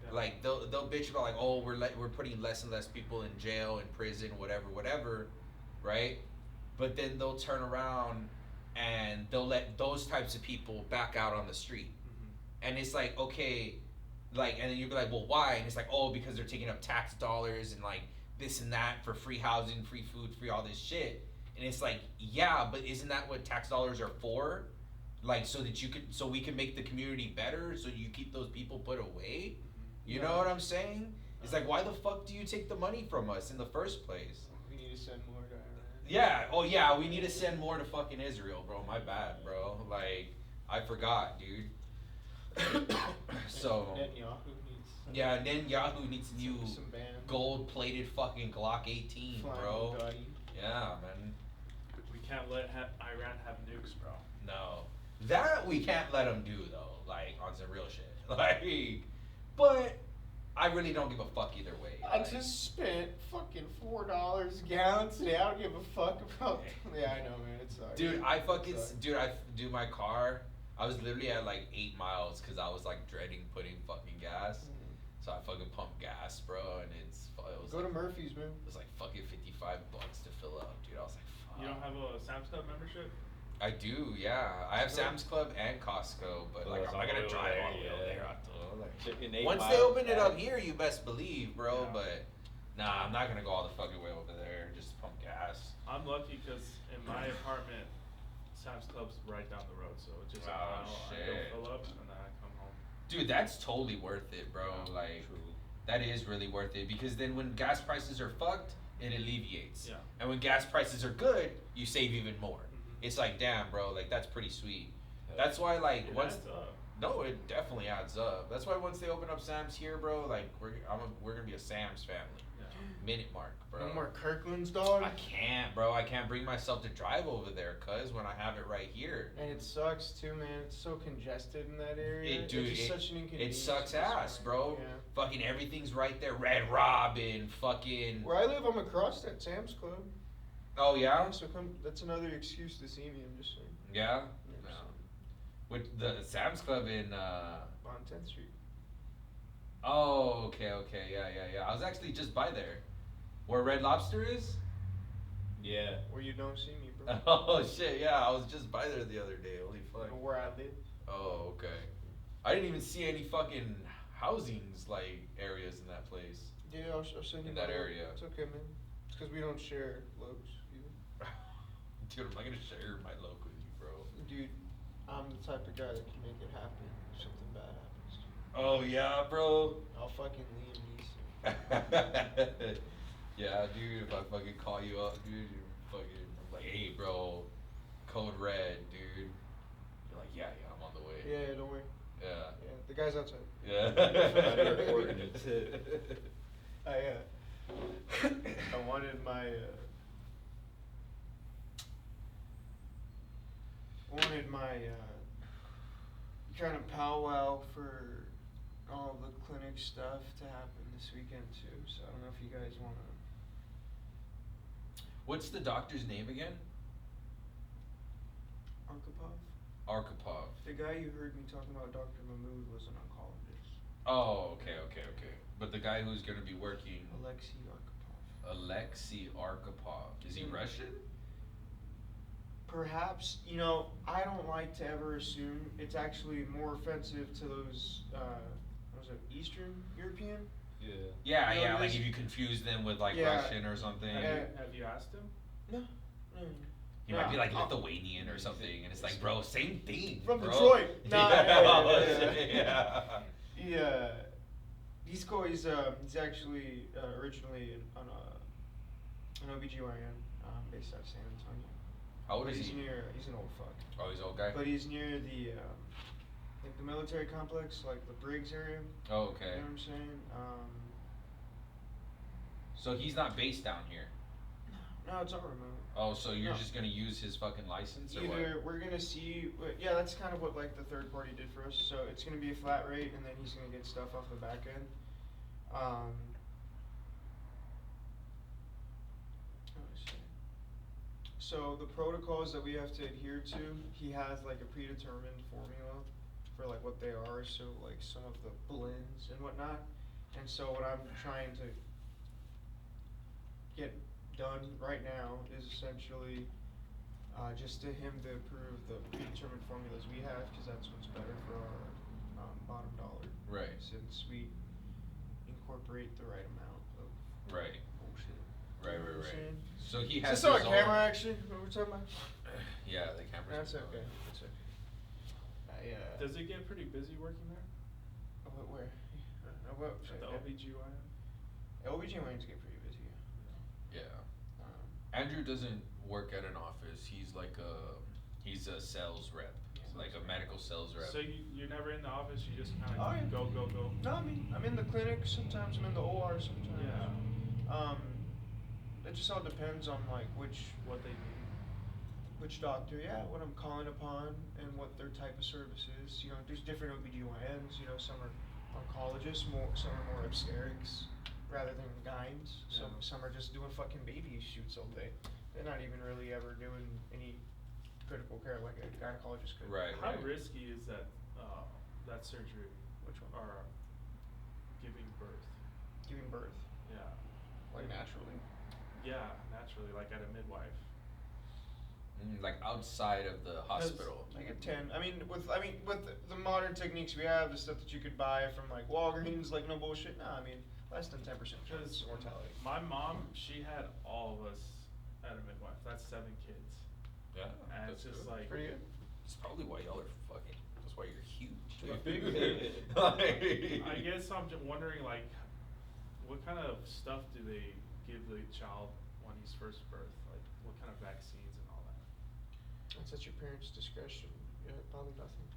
Speaker 2: Yeah.
Speaker 7: Like they'll bitch about like, oh, we're putting less and less people in jail, in prison, whatever, right? But then they'll turn around and they'll let those types of people back out on the street.
Speaker 2: Mhm.
Speaker 7: And it's like, okay, like, and then you'll be like, well, why? And it's like, oh, because they're taking up tax dollars and like this and that for free housing, free food, free all this shit. And it's like, yeah, but isn't that what tax dollars are for? Like, so that so we can make the community better, so you keep those people put away. You know what I'm saying? It's like, why the fuck do you take the money from us in the first place?
Speaker 6: We need to send more to Iran.
Speaker 7: Yeah. Oh yeah. We need to send more to fucking Israel, bro. My bad, bro. Like, I forgot, dude. So.
Speaker 6: Netanyahu needs.
Speaker 7: Yeah, Netanyahu needs a new
Speaker 6: some band.
Speaker 7: gold-plated fucking Glock 18,
Speaker 6: Flying
Speaker 7: bro.
Speaker 6: Bugatti.
Speaker 7: Yeah, man.
Speaker 2: We can't let Iran have nukes, bro.
Speaker 7: No, that we can't let them do though. Like on some real shit. Like, but I really don't give a fuck either way.
Speaker 6: I
Speaker 7: like-
Speaker 6: just spent fucking $4 a gallon today. I don't give a fuck about. Yeah, I know, man. It sucks.
Speaker 7: Dude, I fucking,
Speaker 6: It sucks.
Speaker 7: dude, I do my car. I was literally at like 8 miles because I was like dreading putting fucking gas. So I fucking pumped gas, bro, and it was
Speaker 6: Go
Speaker 7: like,
Speaker 6: to Murphy's, man.
Speaker 7: it was like fucking $55 to fill up, dude. I was like, fuck.
Speaker 2: You don't have a Sam's Club membership?
Speaker 7: I do, yeah. I have
Speaker 2: So-
Speaker 7: Sam's Club and Costco, but
Speaker 1: Oh,
Speaker 7: like
Speaker 1: it's
Speaker 7: I'm not
Speaker 1: all
Speaker 7: gonna
Speaker 1: over
Speaker 7: drive
Speaker 1: there,
Speaker 7: all the way over
Speaker 1: yeah.
Speaker 7: there. I'll
Speaker 1: Like chicken 8
Speaker 7: Once they
Speaker 1: miles
Speaker 7: open it up
Speaker 1: back.
Speaker 7: here, you best believe, bro.
Speaker 2: Yeah.
Speaker 7: But nah, I'm not gonna go all the fucking way over there just to pump gas.
Speaker 2: I'm lucky because in my apartment, Sam's Club's right down the road, so it's just a
Speaker 7: Oh,
Speaker 2: mile. I
Speaker 7: shit.
Speaker 2: go fill up and then I come home.
Speaker 7: Dude, that's totally worth it, bro.
Speaker 2: Yeah,
Speaker 7: Like,
Speaker 1: True.
Speaker 7: that is really worth it because then when gas prices are fucked, it alleviates.
Speaker 2: Yeah.
Speaker 7: And when gas prices are good, you save even more.
Speaker 2: Mhm.
Speaker 7: It's like, damn, bro, like that's pretty sweet.
Speaker 1: Yeah.
Speaker 7: That's why, like,
Speaker 2: It
Speaker 7: once
Speaker 2: adds up.
Speaker 7: no, it definitely adds up. That's why once they open up Sam's here, bro, like we're gonna be a Sam's family.
Speaker 2: Yeah.
Speaker 7: Minute Mark, bro.
Speaker 6: No more Kirkland's, dog.
Speaker 7: I can't, bro. I can't bring myself to drive over there, cuz when I have it right here.
Speaker 6: And it sucks too, man. It's so congested in that area.
Speaker 7: It, dude,
Speaker 6: it's just
Speaker 7: it,
Speaker 6: such an
Speaker 7: it
Speaker 6: inconvenience.
Speaker 7: sucks
Speaker 6: at this
Speaker 7: ass,
Speaker 6: point.
Speaker 7: bro.
Speaker 6: Yeah.
Speaker 7: Fucking everything's right there. Red Robin, fucking.
Speaker 6: Where I live, I'm across that Sam's Club.
Speaker 7: Oh yeah.
Speaker 6: So come. That's another excuse to see me. I'm just saying.
Speaker 7: Yeah.
Speaker 6: Yeah,
Speaker 7: No.
Speaker 6: so-
Speaker 7: With the Sam's Club in.
Speaker 6: On 10th Street.
Speaker 7: Oh, okay, yeah. I was actually just by there, where Red Lobster is.
Speaker 1: Yeah.
Speaker 6: Where you don't see me, bro.
Speaker 7: Oh shit, yeah. I was just by there the other day. Holy fuck.
Speaker 6: Where I live.
Speaker 7: Oh, okay. I didn't even see any fucking housings like areas in that place.
Speaker 6: Yeah, I'll send you
Speaker 7: In
Speaker 6: my
Speaker 7: that
Speaker 6: lo-
Speaker 7: area.
Speaker 6: It's okay, man. It's because we don't share loads, either.
Speaker 7: Dude, I'm not gonna share my loc with you, bro.
Speaker 6: Dude, I'm the type of guy that can make it happen if something bad happens to me.
Speaker 7: Oh yeah, bro.
Speaker 6: I'll fucking Liam Neeson.
Speaker 7: Yeah, dude. If I fucking call you up, dude, you're fucking. I'm like, hey, bro, code red, dude. You're like, yeah, I'm on the way.
Speaker 6: Yeah, don't worry.
Speaker 7: Yeah.
Speaker 6: Yeah, the guy's outside.
Speaker 7: Yeah.
Speaker 1: Your coordinates.
Speaker 6: I wanted my kind of powwow for all the clinic stuff to happen this weekend too. So I don't know if you guys want to.
Speaker 7: What's the doctor's name again?
Speaker 6: Arkhipov?
Speaker 7: Arkhipov.
Speaker 6: The guy you heard me talking about, Dr. Mahmood, was an oncologist.
Speaker 7: Oh, okay. But the guy who's gonna be working.
Speaker 6: Alexei Arkhipov.
Speaker 7: Alexei Arkhipov. Is he
Speaker 6: Mm.
Speaker 7: Russian?
Speaker 6: Perhaps, I don't like to ever assume. It's actually more offensive to those, what was it, Eastern European?
Speaker 1: Yeah.
Speaker 7: Yeah,
Speaker 6: You know,
Speaker 7: yeah. Like
Speaker 6: this-
Speaker 7: if you confuse them with like
Speaker 6: Yeah.
Speaker 7: Russian or something.
Speaker 2: Have you asked him?
Speaker 6: No.
Speaker 7: He might be like
Speaker 6: Yeah.
Speaker 7: Lithuanian or something, and it's like, bro, same thing.
Speaker 6: From
Speaker 7: bro.
Speaker 6: Detroit. Nah,
Speaker 7: Yeah.
Speaker 6: Yeah. He's cool. He's actually originally an OBGYN based out of San Antonio.
Speaker 7: How old
Speaker 6: But
Speaker 7: is
Speaker 6: he's
Speaker 7: he?
Speaker 6: he's an old fuck.
Speaker 7: Oh, he's an old guy.
Speaker 6: But he's near the like the military complex, like the Briggs area.
Speaker 7: Oh,
Speaker 6: You
Speaker 7: okay.
Speaker 6: know what I'm saying?
Speaker 7: So he's not based down here.
Speaker 6: No, it's all remote.
Speaker 7: Oh, so you're
Speaker 6: No.
Speaker 7: just gonna use his fucking license or
Speaker 6: Either
Speaker 7: what?
Speaker 6: we're gonna see, yeah, that's kind of what like the third party did for us. So it's gonna be a flat rate, and then he's gonna get stuff off the back end. Let me see. So the protocols that we have to adhere to, he has like a predetermined formula for like what they are. So like some of the blends and whatnot. And so what I'm trying to get done right now is essentially just to him to approve the predetermined formulas we have, because that's what's better for our bottom dollar.
Speaker 7: Right.
Speaker 6: Since we incorporate the right amount of
Speaker 7: Right.
Speaker 6: bullshit.
Speaker 7: Right.
Speaker 6: You know what I'm saying?
Speaker 7: So he
Speaker 6: Is
Speaker 7: has.
Speaker 6: this on
Speaker 7: his
Speaker 6: camera
Speaker 7: own-
Speaker 6: actually? What we're talking about?
Speaker 7: Yeah, the camera's.
Speaker 6: That's
Speaker 7: going.
Speaker 6: okay. That's okay.
Speaker 2: Does it get pretty busy working there?
Speaker 6: Where? What?
Speaker 2: At the OBGYN?
Speaker 6: OBGYNs get pretty busy.
Speaker 7: Yeah.
Speaker 6: Um,
Speaker 7: Andrew doesn't work at an office. He's like he's a sales rep.
Speaker 6: Yeah.
Speaker 7: Like a medical sales rep.
Speaker 2: So you're never in the office, you just kind
Speaker 6: Oh,
Speaker 2: of
Speaker 6: yeah.
Speaker 2: go.
Speaker 6: No, I mean, I'm in the clinic sometimes, I'm in the OR sometimes.
Speaker 2: Yeah.
Speaker 6: It just all depends on like
Speaker 2: What they need.
Speaker 6: which doctor, what I'm calling upon and what their type of service is. There's different OBGYNs, some are oncologists, some are more obstetrics rather than gynes.
Speaker 2: Yeah.
Speaker 6: Some are just doing fucking baby shoots all day. They're not even really ever doing any critical care like a gynecologist could.
Speaker 7: Right.
Speaker 2: How risky is that surgery?
Speaker 6: Which one?
Speaker 2: Or giving birth?
Speaker 6: Giving birth,
Speaker 2: Yeah.
Speaker 6: like naturally.
Speaker 2: Yeah, naturally, like at a midwife.
Speaker 7: Like outside of the hospital.
Speaker 6: Like a 10. With the modern techniques we have, the stuff that you could buy from like Walgreens, like no bullshit. Nah, I mean less than 10% chance of mortality.
Speaker 2: My mom, she had all of us at a midwife. That's 7 kids.
Speaker 7: Yeah,
Speaker 2: And
Speaker 7: that's
Speaker 2: it's just
Speaker 7: good.
Speaker 2: like.
Speaker 6: Pretty good.
Speaker 7: It's probably why y'all are fucking. That's why you're huge.
Speaker 6: You're big.
Speaker 2: I guess I'm just wondering, like, what kind of stuff do they give the child when he's first birth? Like, what kind of vaccines and all that?
Speaker 6: That's at your parents' discretion. Yeah, probably nothing.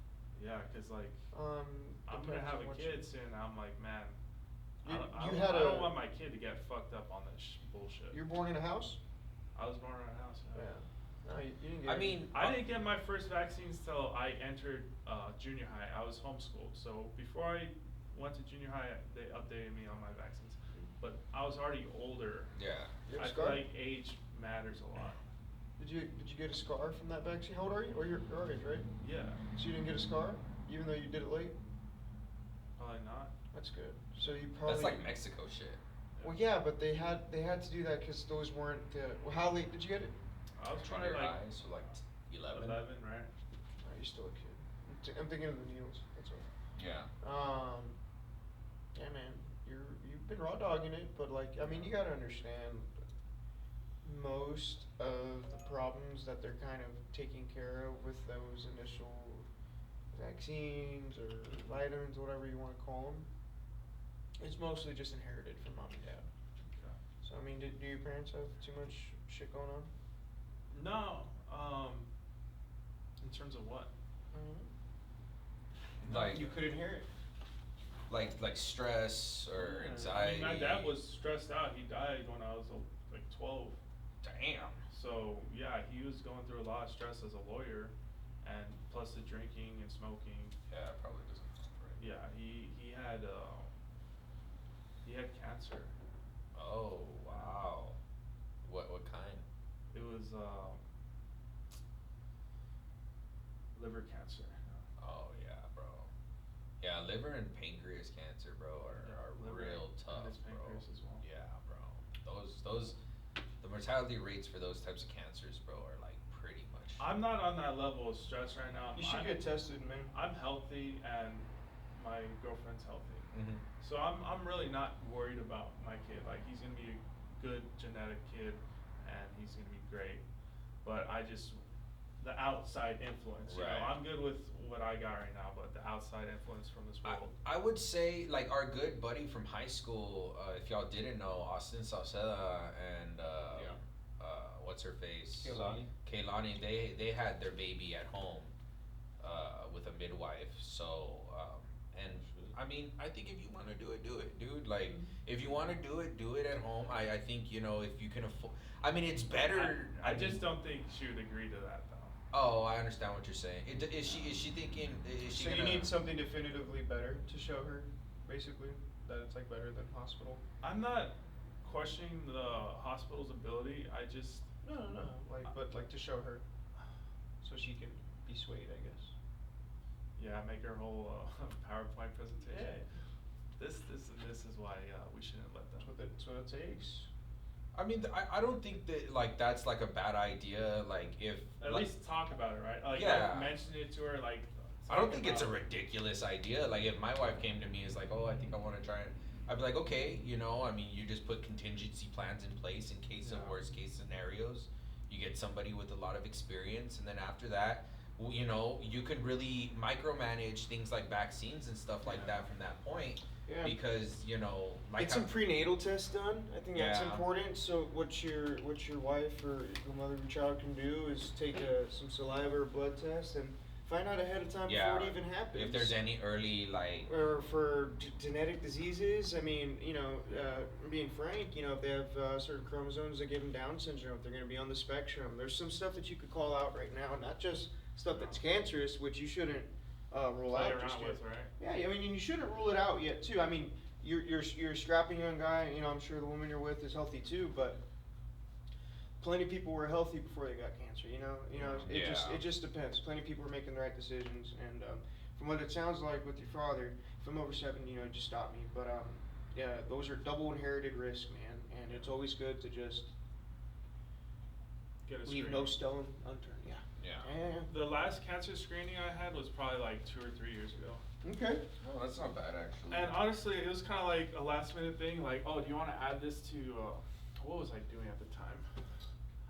Speaker 2: Yeah, 'cause like,
Speaker 6: Um,
Speaker 2: I'm gonna
Speaker 6: depends
Speaker 2: have
Speaker 6: on
Speaker 2: a
Speaker 6: what
Speaker 2: kid soon. And I'm like, man, I don't want my kid to get fucked up on this bullshit.
Speaker 6: You're born in a house?
Speaker 2: I was born in a house.
Speaker 6: Yeah. No, you didn't get
Speaker 7: I mean,
Speaker 2: I didn't get my first vaccines till I entered junior high. I was homeschooled, so before I went to junior high, they updated me on my vaccines. But I was already older.
Speaker 7: Yeah.
Speaker 6: You have a
Speaker 2: I feel
Speaker 6: scar?
Speaker 2: like age matters a lot.
Speaker 6: Did you get a scar from that vaccine? How old are you? Or your age, right?
Speaker 2: Yeah,
Speaker 6: So you didn't get a scar, even though you did it late?
Speaker 2: probably not.
Speaker 6: That's good. So you probably.
Speaker 7: That's like Mexico shit.
Speaker 6: Well, yeah, but they had to do that because those weren't. Well, how late did you get it?
Speaker 2: I was probably
Speaker 7: Junior
Speaker 2: like
Speaker 7: high, so like 11.
Speaker 2: 11, right?
Speaker 6: Oh, you're still a kid. I'm thinking of the needles. That's all.
Speaker 7: Yeah.
Speaker 6: Yeah, man, you've been raw dogging it, but like, I mean, you gotta understand most of the problems that they're kind of taking care of with those initial vaccines or vitamins, whatever you want to call them. It's mostly just inherited from mom and dad.
Speaker 2: Okay.
Speaker 6: So I mean, do your parents have too much shit going on?
Speaker 2: No, in terms of what?
Speaker 7: Like
Speaker 6: You could inherit.
Speaker 7: like stress or
Speaker 2: Yeah,
Speaker 7: anxiety.
Speaker 2: I mean, my dad was stressed out. He died when I was like 12.
Speaker 7: Damn.
Speaker 2: So yeah, he was going through a lot of stress as a lawyer, and plus the drinking and smoking.
Speaker 7: Yeah, it probably doesn't sound right.
Speaker 2: Yeah, he had cancer.
Speaker 7: Oh wow. What kind?
Speaker 2: It was liver cancer.
Speaker 7: Oh yeah, bro. Yeah, liver and pancreas cancer, bro,
Speaker 2: Yeah,
Speaker 7: are
Speaker 2: liver
Speaker 7: real
Speaker 2: and
Speaker 7: tough,
Speaker 2: his
Speaker 7: bro.
Speaker 2: pancreas as well.
Speaker 7: Yeah, bro. Those the mortality rates for those types of cancers, bro, are like pretty much.
Speaker 2: I'm not on that level of stress right now.
Speaker 6: You should get tested, man.
Speaker 2: I'm healthy and my girlfriend's healthy.
Speaker 7: Mhm.
Speaker 2: So I'm really not worried about my kid. Like, he's gonna be a good genetic kid and he's gonna be great. But I just, the outside influence, you know,
Speaker 7: Right.
Speaker 2: I'm good with what I got right now, but the outside influence from this world.
Speaker 7: I would say like our good buddy from high school, if y'all didn't know, Austin Sauceda and what's her face? Kaylani, they had their baby at home with a midwife. So and I mean, I think if you want to do it, dude. Like, if you want to do it at home. I think, you know, if you can afford. I mean, it's better.
Speaker 2: I just don't think she would agree to that though.
Speaker 7: Oh, I understand what you're saying. Is she thinking? Is she
Speaker 6: So you
Speaker 7: gonna?
Speaker 6: need something definitively better to show her, basically, that it's like better than hospital.
Speaker 2: I'm not questioning the hospital's ability. I just
Speaker 6: No. But to show her, so she can be swayed, I guess.
Speaker 2: make her whole PowerPoint presentation. This is why we shouldn't let them.
Speaker 6: That's what it takes.
Speaker 7: I mean, I don't think that like that's like a bad idea. Like if
Speaker 2: At
Speaker 7: like,
Speaker 2: least talk about it, right? Like,
Speaker 7: Yeah.
Speaker 2: mention it to her. Like,
Speaker 7: I don't
Speaker 2: talk
Speaker 7: think it's a
Speaker 2: about-
Speaker 7: ridiculous idea. Like if my wife came to me is like, oh, I think I want to try it. I'd be like, okay, you know, I mean, you just put contingency plans in place in case of
Speaker 2: Yeah.
Speaker 7: worst case scenarios. You get somebody with a lot of experience, and then after that, you know, you could really micromanage things like vaccines and stuff like that from that point.
Speaker 6: Yeah.
Speaker 7: Because you know, like
Speaker 6: Get some prenatal tests done. I think that's
Speaker 7: Yeah.
Speaker 6: important. So what your wife or the mother of your child can do is take some saliva or blood test and find out ahead of time
Speaker 7: yeah,
Speaker 6: before it even happens.
Speaker 7: if there's any early like
Speaker 6: Or for genetic diseases, I mean, you know, being frank, you know, if they have certain chromosomes that give them Down syndrome, if they're going to be on the spectrum. There's some stuff that you could call out right now, not just stuff that's cancerous, which you shouldn't rule
Speaker 2: Play
Speaker 6: out
Speaker 2: around
Speaker 6: just yet.
Speaker 2: with, right?
Speaker 6: Yeah, I mean, you shouldn't rule it out yet too. I mean, you're a strapping young guy. You know, I'm sure the woman you're with is healthy too, but plenty of people were healthy before they got cancer. You know,
Speaker 7: Yeah.
Speaker 6: it just depends. Plenty of people were making the right decisions, and from what it sounds like with your father, if I'm over 70, you know, just stop me. But yeah, those are double inherited risks, man, and it's always good to just
Speaker 2: get a
Speaker 6: Leave
Speaker 2: screening.
Speaker 6: no stone unturned. Yeah.
Speaker 7: Yeah.
Speaker 2: The last cancer screening I had was probably like 2 or 3 years ago.
Speaker 6: Okay.
Speaker 7: Oh, that's not bad actually.
Speaker 2: And honestly, it was kind of like a last minute thing. Like, oh, do you want to add this to? What was I doing at the time?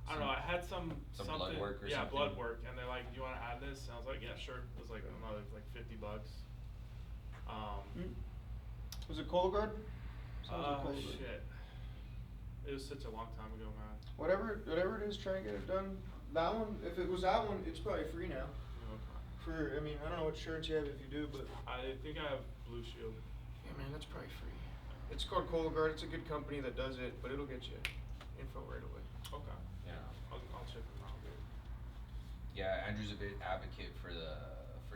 Speaker 2: I don't know. I had
Speaker 7: Some
Speaker 2: something.
Speaker 7: blood work or
Speaker 2: yeah,
Speaker 7: something?
Speaker 2: blood work, and they're like, "Do you want to add this?" And I was like, "Yeah, sure." It was like another like $50.
Speaker 6: Was it Cologuard? Sounds like Cologuard.
Speaker 2: Shit. It was such a long time ago, man.
Speaker 6: Whatever it is, try and get it done. That one, if it was that one, it's probably free now.
Speaker 2: Okay.
Speaker 6: I mean, I don't know what insurance you have if you do, but
Speaker 2: I think I have Blue Shield.
Speaker 6: yeah, man, that's probably free. It's called Cologuard. It's a good company that does it, but it'll get you info right away.
Speaker 2: Okay.
Speaker 7: Yeah.
Speaker 2: I'll check them out, dude.
Speaker 7: Yeah, Andrew's a big advocate for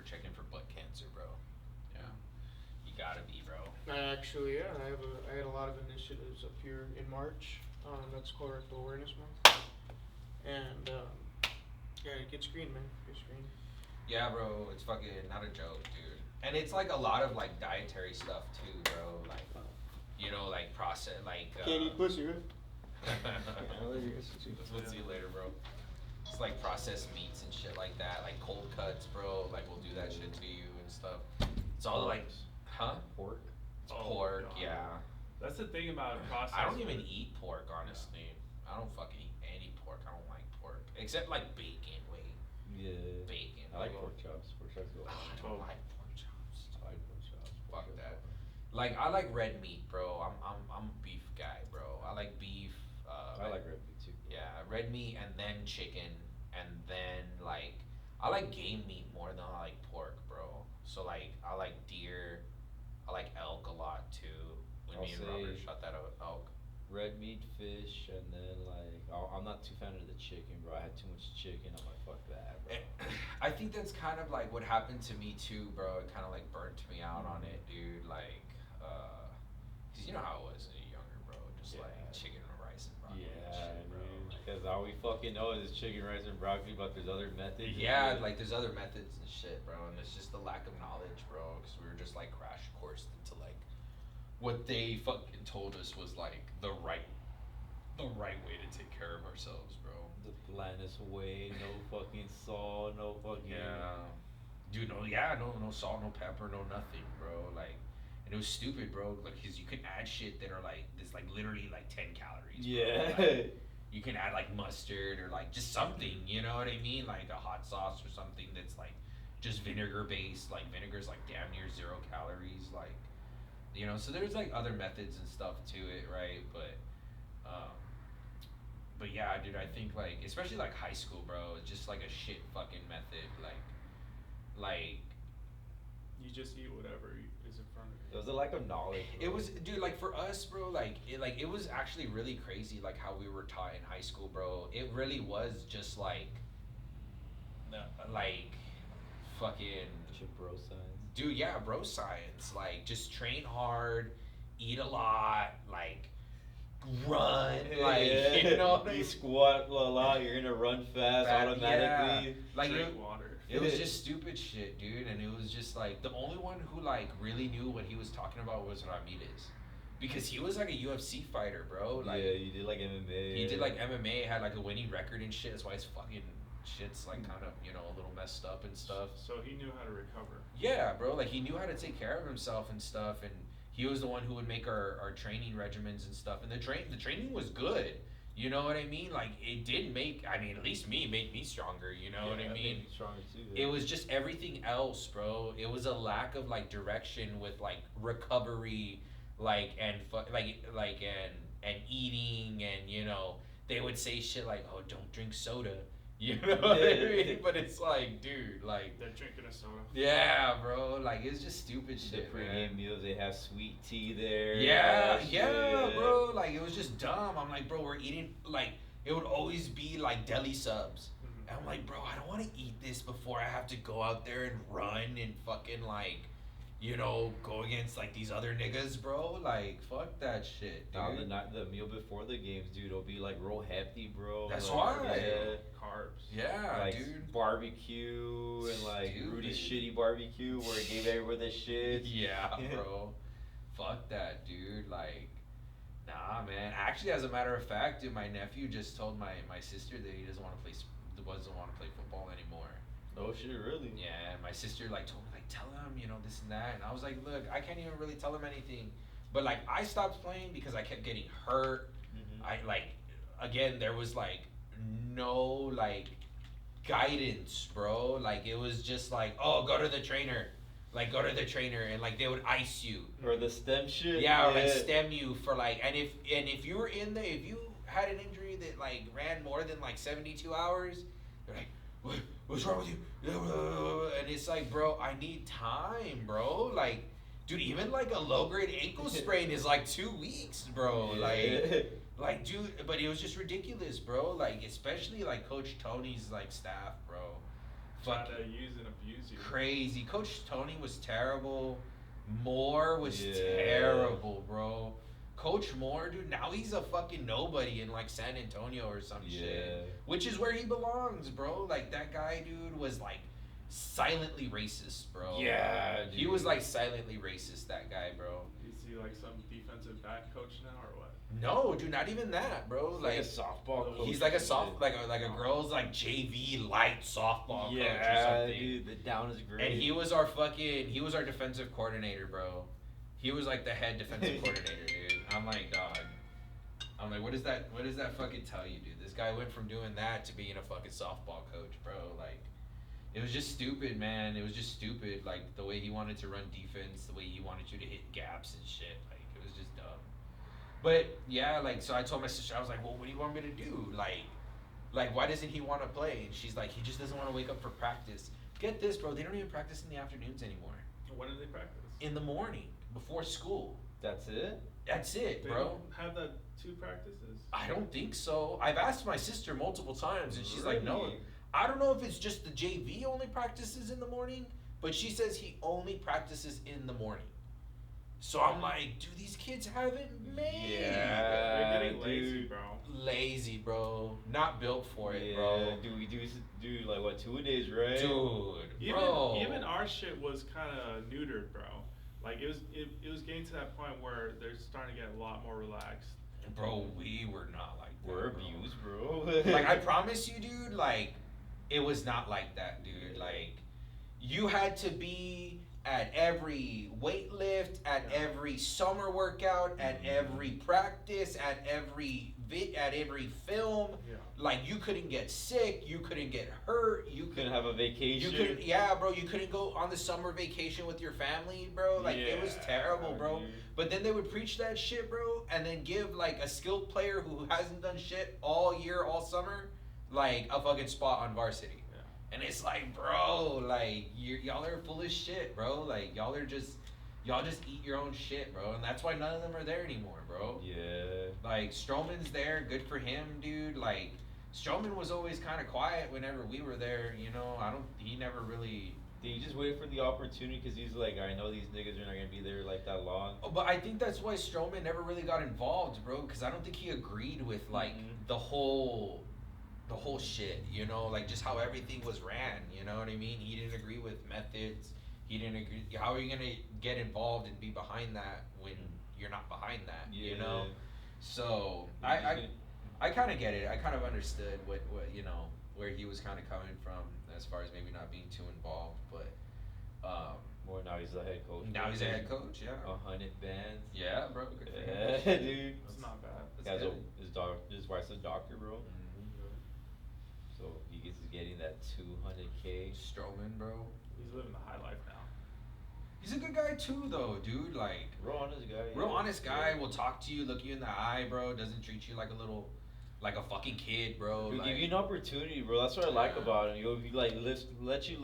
Speaker 7: checking for butt cancer, bro. Yeah. You gotta be, bro.
Speaker 6: Actually, yeah, I had a lot of initiatives up here in March. That's Colorectal Awareness Month, and yeah, get screened, man. Get screened.
Speaker 7: Yeah, bro, it's fucking not a joke, dude. And it's like a lot of like dietary stuff too, bro. Like, you know, like process, like.
Speaker 6: Can't eat pussy, right?
Speaker 7: We'll see you later, bro. It's like processed meats and shit like that, like cold cuts, bro. Like we'll do that shit to you and stuff. It's all like, huh?
Speaker 1: Pork.
Speaker 7: It's
Speaker 2: Oh,
Speaker 7: pork,
Speaker 2: God.
Speaker 7: yeah.
Speaker 2: That's the thing about processed.
Speaker 7: I don't even
Speaker 2: food.
Speaker 7: eat pork, honestly. I don't fucking eat any pork. I don't like pork, except like bacon. Wait,
Speaker 1: Yeah.
Speaker 7: bacon.
Speaker 1: I like pork chops. Pork chops go
Speaker 7: I
Speaker 1: hard.
Speaker 7: don't like pork chops.
Speaker 1: I like pork chops. Pork
Speaker 7: Fuck
Speaker 1: chops
Speaker 7: that.
Speaker 1: go hard.
Speaker 7: Like I like red meat, bro. I'm a beef guy, bro. I like beef.
Speaker 1: I like red meat too.
Speaker 7: Yeah, red meat and then chicken and then like I like game meat more than I like pork, bro. So like I like deer, I like elk a lot too. When
Speaker 1: I'll
Speaker 7: me and Robert
Speaker 1: say-
Speaker 7: shot that elk.
Speaker 1: Red meat, fish, and then like I'm not too fan of the chicken, bro. I had too much chicken. I'm like, fuck that, bro.
Speaker 7: I think that's kind of like what happened to me too, bro. It kind of like burnt me out on it, dude. Like, 'cause you know how it was when you're younger, bro. Just like
Speaker 1: Yeah.
Speaker 7: chicken and rice and broccoli and
Speaker 1: Yeah,
Speaker 7: shit, bro.
Speaker 1: dude.
Speaker 7: Like,
Speaker 1: Because all we fucking know is chicken, rice, and broccoli, but there's other methods. and
Speaker 7: yeah,
Speaker 1: shit.
Speaker 7: like there's other methods and shit, bro. And it's just the lack of knowledge, bro. Because we were just like crash coursed into like what they fucking told us was like the right way to take care of ourselves, bro.
Speaker 1: The blandest way, no fucking salt, no fucking.
Speaker 7: Yeah. Dude, no salt, no pepper, no nothing, bro. Like, and it was stupid, bro. Like, 'cause you can add shit that are like, this like literally like 10 calories. Bro.
Speaker 1: Yeah.
Speaker 7: Like, you can add like mustard or like just something, you know what I mean? Like a hot sauce or something that's like just vinegar based. Like vinegar's like damn near 0 calories. Like, you know, so there's like other methods and stuff to it, right? But yeah, dude, I think like, especially like high school, bro, it's just like a shit fucking method. Like,
Speaker 2: You just eat whatever is in front of you.
Speaker 1: It was a lack of knowledge. Bro.
Speaker 7: it was, dude, like for us, bro, like it was actually really crazy, like how we were taught in high school, bro. It really was just like fucking,
Speaker 1: Shit, bro, science.
Speaker 7: dude, yeah, bro science. Like just train hard, eat a lot, like run, like you know what I
Speaker 1: you
Speaker 7: mean?
Speaker 1: squat a lot, you're gonna run fast
Speaker 7: That-
Speaker 1: automatically.
Speaker 7: yeah. Like
Speaker 2: Drink
Speaker 7: it,
Speaker 2: water.
Speaker 7: it was just stupid shit, dude, and it was just like the only one who like really knew what he was talking about was Ramirez, because he was like a UFC fighter, bro. Like
Speaker 1: yeah, you did like MMA.
Speaker 7: he did like MMA, had like a winning record and shit. That's why his fucking shit's like kind of, you know, a little messed up and stuff.
Speaker 2: So he knew how to recover.
Speaker 7: Yeah, bro, like he knew how to take care of himself and stuff, and he was the one who would make our training regimens and stuff, and the training was good. You know what I mean? Like it did make, I mean, at least me, made me stronger. You know what I
Speaker 1: Yeah,
Speaker 7: mean?
Speaker 1: made me stronger too.
Speaker 7: It was just everything else, bro. It was a lack of like direction with like recovery, like and and eating, and you know they would say shit like, "Oh, don't drink soda," you know what I mean? But it's like, dude, like,
Speaker 2: They're drinking a soda.
Speaker 7: yeah, bro, like it's just stupid
Speaker 1: the
Speaker 7: shit,
Speaker 1: pregame
Speaker 7: man.
Speaker 1: meals. They have sweet tea there.
Speaker 7: Yeah,
Speaker 1: shit.
Speaker 7: yeah, bro. Like it was just dumb. I'm like, bro, we're eating like it would always be like deli subs.
Speaker 2: Mhm.
Speaker 7: And I'm like, bro, I don't want to eat this before I have to go out there and run and fucking like, you know, go against like these other niggas, bro. Like, fuck that shit, dude.
Speaker 1: Now the meal before the games, dude, it'll be like real hefty, bro.
Speaker 7: That's
Speaker 1: like,
Speaker 7: why.
Speaker 1: Yeah.
Speaker 2: Carbs.
Speaker 7: Yeah,
Speaker 1: Like
Speaker 7: dude.
Speaker 1: barbecue and like Rudy's
Speaker 7: Stupid.
Speaker 1: shitty barbecue where it gave everyone the shit.
Speaker 7: Yeah, bro. Fuck that, dude. Like, Nah, man. Actually, as a matter of fact, dude, my nephew just told my sister that he doesn't want to play football anymore.
Speaker 1: Oh shit, really?
Speaker 7: Yeah, my sister like told me like tell him, this and that, and I was like, look, I can't even really tell him anything, but like I stopped playing because I kept getting hurt.
Speaker 1: Mm-hmm.
Speaker 7: I like, again, there was like no like guidance, bro. Like it was just like, oh, go to the trainer, and like they would ice you.
Speaker 1: Or the stem shit.
Speaker 7: Yeah, or like stem you for like, and if you were if you had an injury that like ran more than like 72 hours, they're like, what's wrong with you? And it's like, bro, I need time, bro. Like, dude, even like a low grade ankle sprain is like 2 weeks, bro.
Speaker 1: Yeah.
Speaker 7: Like, dude, but it was just ridiculous, bro. Like, especially like Coach Tony's like staff, bro.
Speaker 2: Trying to use and abuse you.
Speaker 7: Crazy. Coach Tony was terrible. Moore was
Speaker 1: Yeah.
Speaker 7: terrible, bro. Coach Moore, dude, now he's a fucking nobody in like San Antonio or some shit. Which is where he belongs, bro. Like that guy, dude, was like silently racist, bro.
Speaker 1: Yeah,
Speaker 7: He was like silently racist, that guy, bro.
Speaker 2: Is he like some defensive back coach now or what?
Speaker 7: No, dude, not even that, bro.
Speaker 1: Like a softball coach.
Speaker 7: He's like a
Speaker 1: or some
Speaker 7: soft,
Speaker 1: shit.
Speaker 7: like a girls like JV light softball coach or
Speaker 1: Yeah,
Speaker 7: something.
Speaker 1: dude, the down is great.
Speaker 7: And he was our defensive coordinator, bro. He was like the head defensive coordinator, dude. I'm like, dog. I'm like, what does that fucking tell you, dude? This guy went from doing that to being a fucking softball coach, bro. Like, it was just stupid, man. It was just stupid. Like, the way he wanted to run defense, the way he wanted you to hit gaps and shit. Like, it was just dumb. But, yeah, like, so I told my sister, I was like, well, what do you want me to do? Like, why doesn't he want to play? And she's like, he just doesn't want to wake up for practice. Get this, bro. They don't even practice in the afternoons anymore.
Speaker 2: When do they practice?
Speaker 7: In the morning, before school.
Speaker 1: That's it?
Speaker 7: That's it,
Speaker 2: They
Speaker 7: bro.
Speaker 2: don't have that 2 practices.
Speaker 7: I don't think so. I've asked my sister multiple times, and she's like, no.
Speaker 1: Really?
Speaker 7: I don't know if it's just the JV only practices in the morning, but she says he only practices in the morning. So I'm like, do these kids have it made?
Speaker 1: Yeah,
Speaker 2: They're getting lazy,
Speaker 1: dude.
Speaker 2: bro.
Speaker 7: Lazy, bro. Not built for it, bro.
Speaker 1: Dude, we do like what, 2-a-days, right?
Speaker 7: Dude, bro.
Speaker 2: Even our shit was kind of neutered, bro. Like it was getting to that point where they're starting to get a lot more relaxed.
Speaker 7: Bro, we were not like that.
Speaker 1: We're
Speaker 7: bro.
Speaker 1: abused, bro.
Speaker 7: Like, I promise you, dude, like, it was not like that, dude. Like, you had to be at every weight lift, at every summer workout, at every practice, at every film.
Speaker 2: Yeah.
Speaker 7: Like, you couldn't get sick, you couldn't get hurt, you
Speaker 1: couldn't have a vacation.
Speaker 7: You couldn't, yeah, bro. You couldn't go on the summer vacation with your family, bro. Like, it was terrible, bro.
Speaker 1: Dude.
Speaker 7: But then they would preach that shit, bro, and then give like a skilled player who hasn't done shit all year, all summer, like a fucking spot on varsity.
Speaker 2: Yeah.
Speaker 7: And it's like, bro, like y'all are full of shit, bro. Like y'all just eat your own shit, bro. And that's why none of them are there anymore, bro.
Speaker 1: Yeah.
Speaker 7: Like Stroman's there, good for him, dude. Like Stroman was always kind of quiet whenever we were there, you know. He never really.
Speaker 1: He just waited for the opportunity because he's like, I know these niggas are not gonna be there like that long.
Speaker 7: Oh, but I think that's why Stroman never really got involved, bro. Because I don't think he agreed with like the whole shit, you know, like just how everything was ran. You know what I mean? He didn't agree with methods. He didn't agree. How are you gonna get involved and be behind that when you're not behind that? You know. So I kind of get it. I kind of understood what you know where he was kind of coming from as far as maybe not being too involved, but
Speaker 1: More now he's the head coach.
Speaker 7: now he's a head coach. Yeah.
Speaker 1: 100 bands.
Speaker 7: Yeah, bro. Good for him.
Speaker 1: Yeah, dude.
Speaker 2: It's not bad.
Speaker 7: That's good.
Speaker 1: His wife's a doctor, bro. So he gets getting that 200K.
Speaker 7: Stroman, bro.
Speaker 2: He's living the high life now.
Speaker 7: He's a good guy too, though, dude. Like,
Speaker 1: Real honest guy.
Speaker 7: real
Speaker 1: yeah.
Speaker 7: honest guy.
Speaker 1: Yeah.
Speaker 7: Will talk to you, look you in the eye, bro. Doesn't treat you like a fucking kid, bro.
Speaker 1: He'll
Speaker 7: like,
Speaker 1: give you an opportunity, bro. That's what I like
Speaker 7: Yeah.
Speaker 1: about him. He'll be like, let you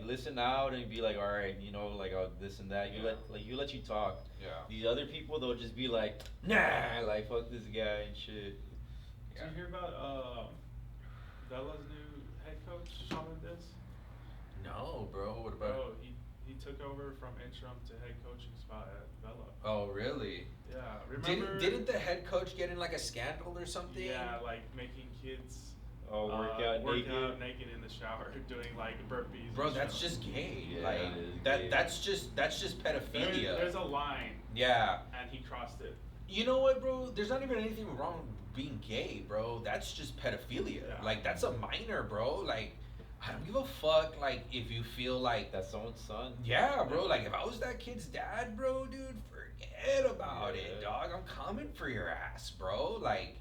Speaker 1: listen out and be like, all right, you know, like this and that.
Speaker 7: Yeah.
Speaker 1: You let you talk.
Speaker 7: Yeah.
Speaker 1: These other people, they'll just be like, nah, like fuck this guy and shit.
Speaker 2: Did you hear about Bella's new head coach, Shawn Mendes?
Speaker 7: No, bro. What about?
Speaker 2: Bro, he took over from interim to head coaching spot at Bella.
Speaker 7: Oh, really?
Speaker 2: Yeah, remember?
Speaker 7: Didn't the head coach get in like a scandal or something?
Speaker 2: Yeah, like making kids
Speaker 1: Work out
Speaker 2: naked in the shower, doing like burpees.
Speaker 7: Bro,
Speaker 2: and
Speaker 7: that's
Speaker 2: shit.
Speaker 7: just gay.
Speaker 1: Yeah,
Speaker 7: like
Speaker 1: it is
Speaker 7: that.
Speaker 1: gay.
Speaker 7: That's just pedophilia.
Speaker 2: There's a line,
Speaker 7: Yeah.
Speaker 2: and he crossed it.
Speaker 7: You know what, bro? There's not even anything wrong with being gay, bro. That's just pedophilia.
Speaker 2: Yeah.
Speaker 7: Like, that's a minor, bro. Like, I don't give a fuck, like, if you feel like
Speaker 1: That's someone's son.
Speaker 7: yeah, bro. Like, if I was that kid's dad, bro, dude, forget about it,
Speaker 1: Yeah.
Speaker 7: dog. I'm coming for your ass, bro. Like,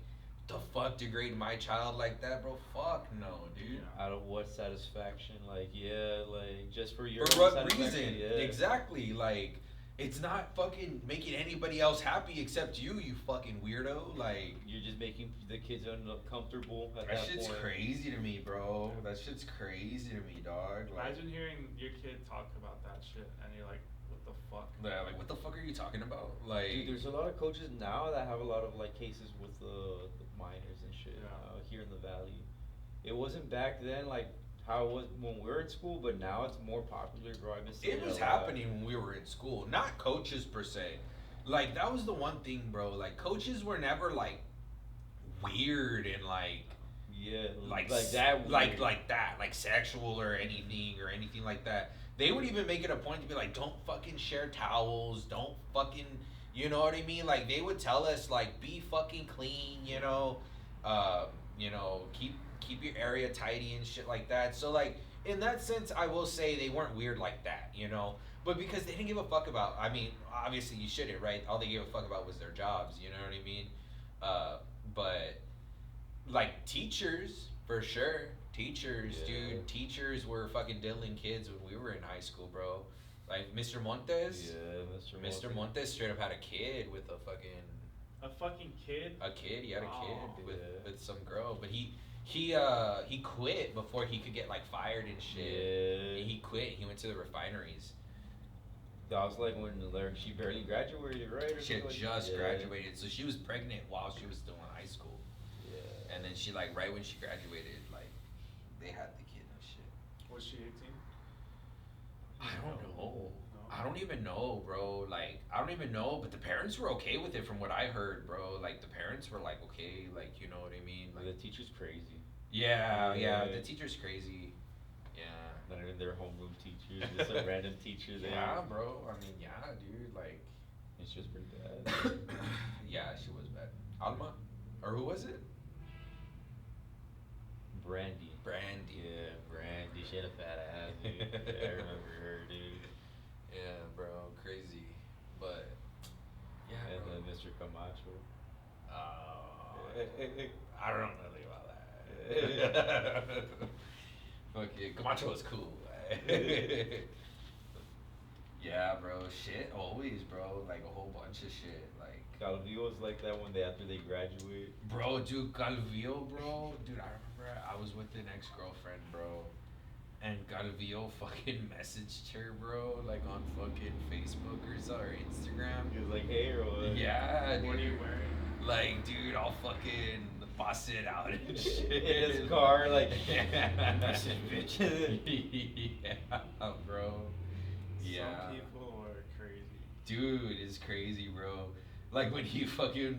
Speaker 7: the fuck degrade my child like that, bro? Fuck no, dude.
Speaker 2: Yeah.
Speaker 1: Out of what satisfaction? Like, yeah, like just for your
Speaker 7: For
Speaker 1: own
Speaker 7: what
Speaker 1: satisfaction,
Speaker 7: reason?
Speaker 1: Yeah.
Speaker 7: Exactly. Like, it's not fucking making anybody else happy except you, you fucking weirdo. Like,
Speaker 1: You're just making the kids uncomfortable at
Speaker 7: that
Speaker 1: that
Speaker 7: shit's
Speaker 1: point.
Speaker 7: crazy to me, bro. That shit's crazy to me, dog. Like,
Speaker 2: Imagine hearing your kid talk about that shit, and you're like, what the fuck?
Speaker 7: yeah, like, what the fuck are you talking about? Like,
Speaker 1: Dude, there's a lot of coaches now that have a lot of like cases with the minors and shit
Speaker 2: Yeah.
Speaker 1: here in the valley. It wasn't back then like how it was when we were in school, but now it's more popular, bro. I've been seeing
Speaker 7: it was
Speaker 1: a lot.
Speaker 7: happening when we were in school, not coaches per se. Like, that was the one thing, bro. Like, coaches were never like weird and like
Speaker 1: Yeah,
Speaker 7: like
Speaker 1: that.
Speaker 7: like
Speaker 1: weird.
Speaker 7: that, like sexual or anything like that. They would even make it a point to be like, don't fucking share towels, don't fucking, you know what I mean? Like, they would tell us like, be fucking clean, keep your area tidy and shit like that. So like, in that sense, I will say they weren't weird like that, But because they didn't give a fuck about, I mean, obviously you shouldn't, right? All they gave a fuck about was their jobs, you know what I mean? But like teachers, for sure. Teachers,
Speaker 1: Yeah.
Speaker 7: dude. Teachers were fucking diddling kids when we were in high school, bro. Like Mr. Montes.
Speaker 1: Yeah,
Speaker 7: Mr. Montes straight up had a kid with a fucking
Speaker 2: A fucking kid?
Speaker 7: he had a
Speaker 2: Oh.
Speaker 7: kid with,
Speaker 1: Yeah.
Speaker 7: with some girl, but he quit before he could get like fired and shit.
Speaker 1: Yeah.
Speaker 7: He quit. He went to the refineries.
Speaker 1: That was like when she barely graduated, right? or
Speaker 7: She had
Speaker 1: something like-
Speaker 7: just
Speaker 1: Yeah.
Speaker 7: graduated, so she was pregnant while she was still in high school.
Speaker 1: Yeah.
Speaker 7: And then she like right when she graduated, like they had the kid and shit.
Speaker 2: Was she 18?
Speaker 7: I don't know.
Speaker 2: No.
Speaker 7: I don't even know, bro. Like, I don't even know, but the parents were okay with it from what I heard, bro. Like, the parents were like, okay, like, you know what I mean?
Speaker 1: Like,
Speaker 7: Like,
Speaker 1: the teacher's crazy.
Speaker 7: yeah,
Speaker 1: Yeah.
Speaker 7: the teacher's crazy. Yeah.
Speaker 1: Not even their homeroom teachers, just a random teacher there.
Speaker 7: Yeah, bro. I mean, yeah, dude. Like,
Speaker 1: It's just pretty bad.
Speaker 7: yeah, she was bad. Alma? Or who was it?
Speaker 1: Brandy.
Speaker 7: Brandy.
Speaker 1: Yeah, Brandy. She had a fat ass, dude. Yeah, I remember her, dude.
Speaker 7: Yeah, bro. Crazy. But, yeah,
Speaker 1: And
Speaker 7: bro.
Speaker 1: then Mr. Camacho.
Speaker 7: I don't know nothing about that. Okay, Camacho was cool. Yeah, bro. Shit, always, bro. Like, a whole bunch of shit. Like,
Speaker 1: Calvillo was like that after they graduate.
Speaker 7: bro, dude, Calvillo, bro. Dude, I remember I was with an ex-girlfriend, bro. And Calvillo fucking messaged her, bro, like on fucking Facebook or so, or Instagram.
Speaker 1: He was like, hey, or what?
Speaker 7: Yeah, dude.
Speaker 2: What are you wearing?
Speaker 7: Like, dude, I'll fucking bust it out and shit.
Speaker 1: In his car, like,
Speaker 7: yeah,
Speaker 1: message bitches.
Speaker 7: yeah, bro. Yeah.
Speaker 2: Some people are crazy.
Speaker 7: Dude, it's crazy, bro. Like when he fucking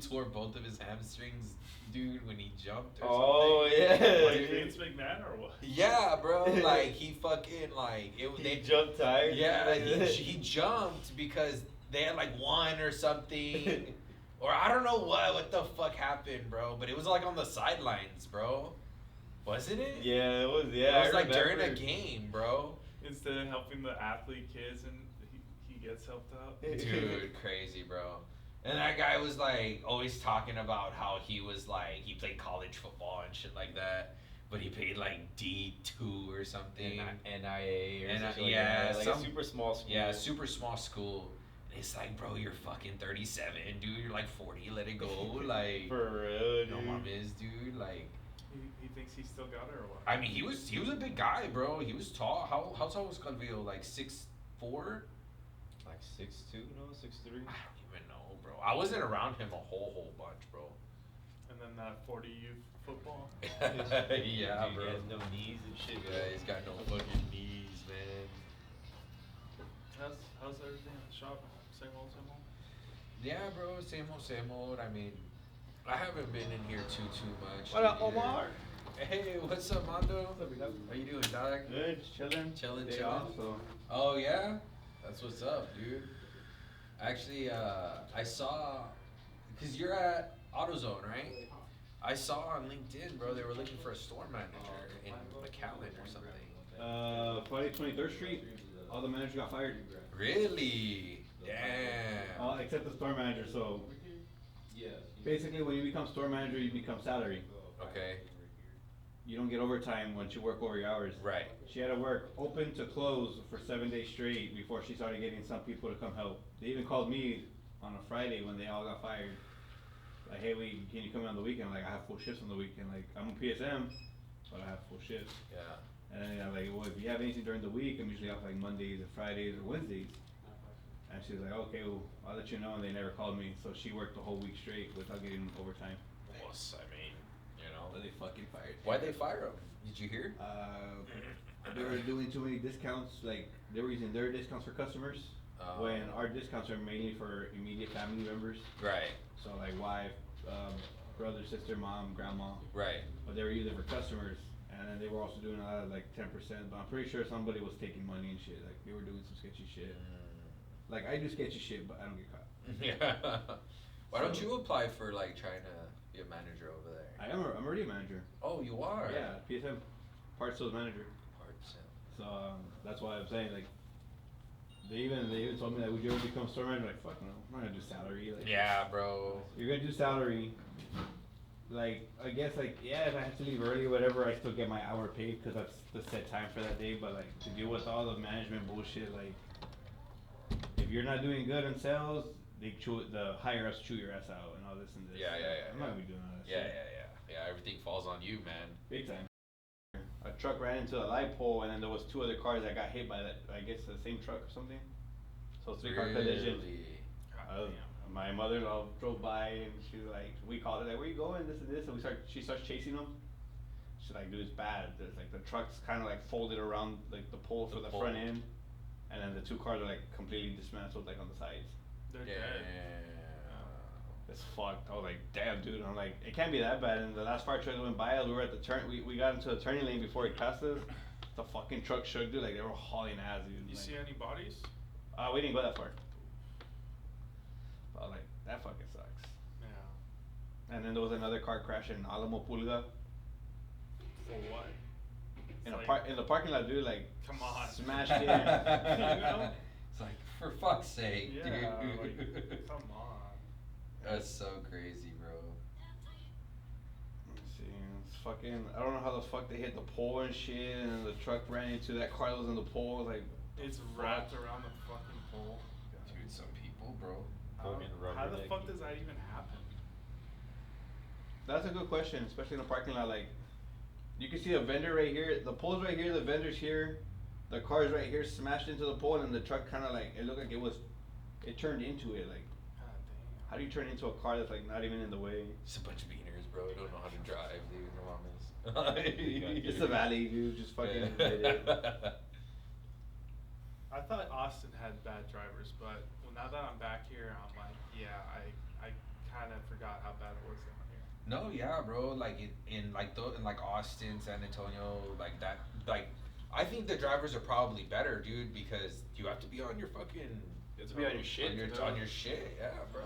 Speaker 7: tore both of his hamstrings, dude, when he jumped or
Speaker 1: Oh,
Speaker 7: something.
Speaker 1: yeah.
Speaker 2: Like
Speaker 1: dude.
Speaker 2: Vince McMahon or what?
Speaker 7: Yeah, bro. Like he fucking like it.
Speaker 1: He
Speaker 7: They
Speaker 1: jumped tired.
Speaker 7: Yeah, he jumped because they had like one or something, or I don't know what the fuck happened, bro. But it was like on the sidelines, bro. Wasn't it?
Speaker 1: Yeah, it was. Yeah,
Speaker 7: It was
Speaker 1: I
Speaker 7: like during a
Speaker 1: remember.
Speaker 7: game, bro.
Speaker 2: Instead of helping the athlete kids, and he gets helped out.
Speaker 7: Dude, crazy, bro. And that guy was like always talking about how he was like he played college football and shit like that, but he paid like D2 or something.
Speaker 1: NIA or
Speaker 7: And,
Speaker 1: something like
Speaker 7: yeah,
Speaker 1: that. Like
Speaker 7: some-
Speaker 1: a super small school.
Speaker 7: Yeah, super small school. And it's like, bro, you're fucking 37, dude. You're like 40. Let it go. Like,
Speaker 1: For real, dude.
Speaker 7: no mames, dude. Like,
Speaker 2: He thinks he still got it or what?
Speaker 7: I mean, he was a big guy, bro. He was tall. How tall was Calvillo? Like 6'4"?
Speaker 1: Like 6'2", no, 6'3".
Speaker 7: I don't even know, bro. I wasn't around him a whole bunch, bro.
Speaker 2: And then that 40 youth football.
Speaker 7: Yeah,
Speaker 1: Dude,
Speaker 7: bro.
Speaker 1: He has no knees and shit.
Speaker 7: Yeah, he's got no fucking knees, man.
Speaker 2: How's everything in the shop? Same old, same old?
Speaker 7: Yeah, bro. Same old. I mean, I haven't been in here too much.
Speaker 4: What up,
Speaker 7: either.
Speaker 4: Omar?
Speaker 7: Hey, what's up, Mondo?
Speaker 4: What's up, big dog?
Speaker 7: How you doing, dog?
Speaker 3: Good, just chilling.
Speaker 7: Chilling,
Speaker 3: Day
Speaker 7: chilling.
Speaker 3: off, so.
Speaker 7: Oh yeah, that's what's up, dude. Actually, I saw Cause you're at AutoZone, right? I saw on LinkedIn, bro, they were looking for a store manager in McAllen or something.
Speaker 8: Friday 23rd Street, all the managers got fired.
Speaker 7: Really? Damn.
Speaker 8: Except the store manager, so basically when you become store manager, you become salary.
Speaker 7: Okay.
Speaker 8: You don't get overtime once you work over your hours.
Speaker 7: Right.
Speaker 8: She had to work open to close for 7 days straight before she started getting some people to come help. They even called me on a Friday when they all got fired. Like, hey, can you come in on the weekend? Like, I have full shifts on the weekend. Like, I'm a PSM, but I have full shifts.
Speaker 7: Yeah.
Speaker 8: And then I'm like, well, if you have anything during the week, I'm usually off like Mondays or Fridays or Wednesdays. And she was like, okay, well, I'll let you know. And they never called me, so she worked the whole week straight without getting overtime.
Speaker 7: Plus, I mean, you know.
Speaker 8: But they fucking fired.
Speaker 7: Why'd they fire him? Did you hear?
Speaker 8: They were doing too many discounts. Like, they were using their discounts for customers, when our discounts are mainly for immediate family members.
Speaker 7: Right.
Speaker 8: So like wife, brother, sister, mom, grandma.
Speaker 7: Right.
Speaker 8: But they were using it for customers, and then they were also doing a lot of like 10%. But I'm pretty sure somebody was taking money and shit. Like they were doing some sketchy shit. Like I do sketchy shit, but I don't get caught.
Speaker 7: Yeah. Why don't you apply for like trying to be a manager over there?
Speaker 8: I'm already a manager.
Speaker 7: Oh, you are.
Speaker 8: Yeah, PSM, part sales manager.
Speaker 7: Parts.
Speaker 8: So that's why I'm saying like. They even told me that would you ever become store manager? Like fuck no, I'm not gonna do salary. Like,
Speaker 7: Yeah, bro.
Speaker 8: You're gonna do salary. Like I guess like yeah, if I have to leave early or whatever, I still get my hour paid because that's the set time for that day. But like to deal with all the management bullshit, like if you're not doing good in sales, the higher ups chew your ass out and all this and this.
Speaker 7: Yeah.
Speaker 8: I'm not gonna be doing all that
Speaker 7: Yeah,
Speaker 8: shit.
Speaker 7: yeah. Everything falls on you, man.
Speaker 8: Big time. A truck ran into a light pole, and then there was 2 other cars that got hit by that. I guess the same truck or something. So 3-car collision. My mother-in-law drove by, and she was like, we called her like, where you going? This and this, and she starts chasing them. She's like, dude, it's bad. There's like the truck's kind of like folded around like the pole for the
Speaker 7: pole.
Speaker 8: front end, and then the 2 cars are like completely dismantled like on the sides.
Speaker 2: They're
Speaker 7: Yeah.
Speaker 2: dead.
Speaker 8: It's fucked. I was like, damn, dude. I'm like, it can't be that bad. And the last fire truck that went by us, we were at the turn. We got into the turning lane before it passed us. The fucking truck shook, dude. Like they were hauling ass, dude.
Speaker 2: You
Speaker 8: like,
Speaker 2: see any bodies?
Speaker 8: we didn't go that far. But like that fucking sucks.
Speaker 2: Yeah.
Speaker 8: And then there was another car crash in Alamo Pulga.
Speaker 2: For what?
Speaker 8: In the parking lot, dude. Like
Speaker 2: Come on.
Speaker 8: smashed in.
Speaker 7: It's like, for fuck's sake,
Speaker 2: Yeah,
Speaker 7: dude.
Speaker 2: like, come on.
Speaker 7: That's so crazy, bro.
Speaker 8: Let's see, it's fucking. I don't know how the fuck they hit the pole and shit, and the truck ran into that car that was in the pole. Like,
Speaker 2: It's wrapped around the fucking pole.
Speaker 7: Dude, some people, bro.
Speaker 2: How the fuck does that even happen?
Speaker 8: that's a good question, especially in the parking lot. Like, you can see a vendor right here. The pole's right here. The vendor's here. The car's right here, smashed into the pole, and the truck kind of like it looked like it turned into it. Like,
Speaker 2: God damn.
Speaker 8: how do you turn into a car that's like not even in the way?
Speaker 7: Just a bunch of beaners, bro. Don't know how to drive, dude. No mames.
Speaker 8: It's the valley, dude. Just fucking hit it.
Speaker 2: I thought Austin had bad drivers, but now that I'm back here, I'm like, yeah, I kind of forgot how bad it was down here.
Speaker 7: No, yeah, bro. Like in Austin, San Antonio, like that. Like, I think the drivers are probably better, dude, because you have to be on your fucking.
Speaker 8: You have to be on your shit.
Speaker 7: On your shit, yeah, bro.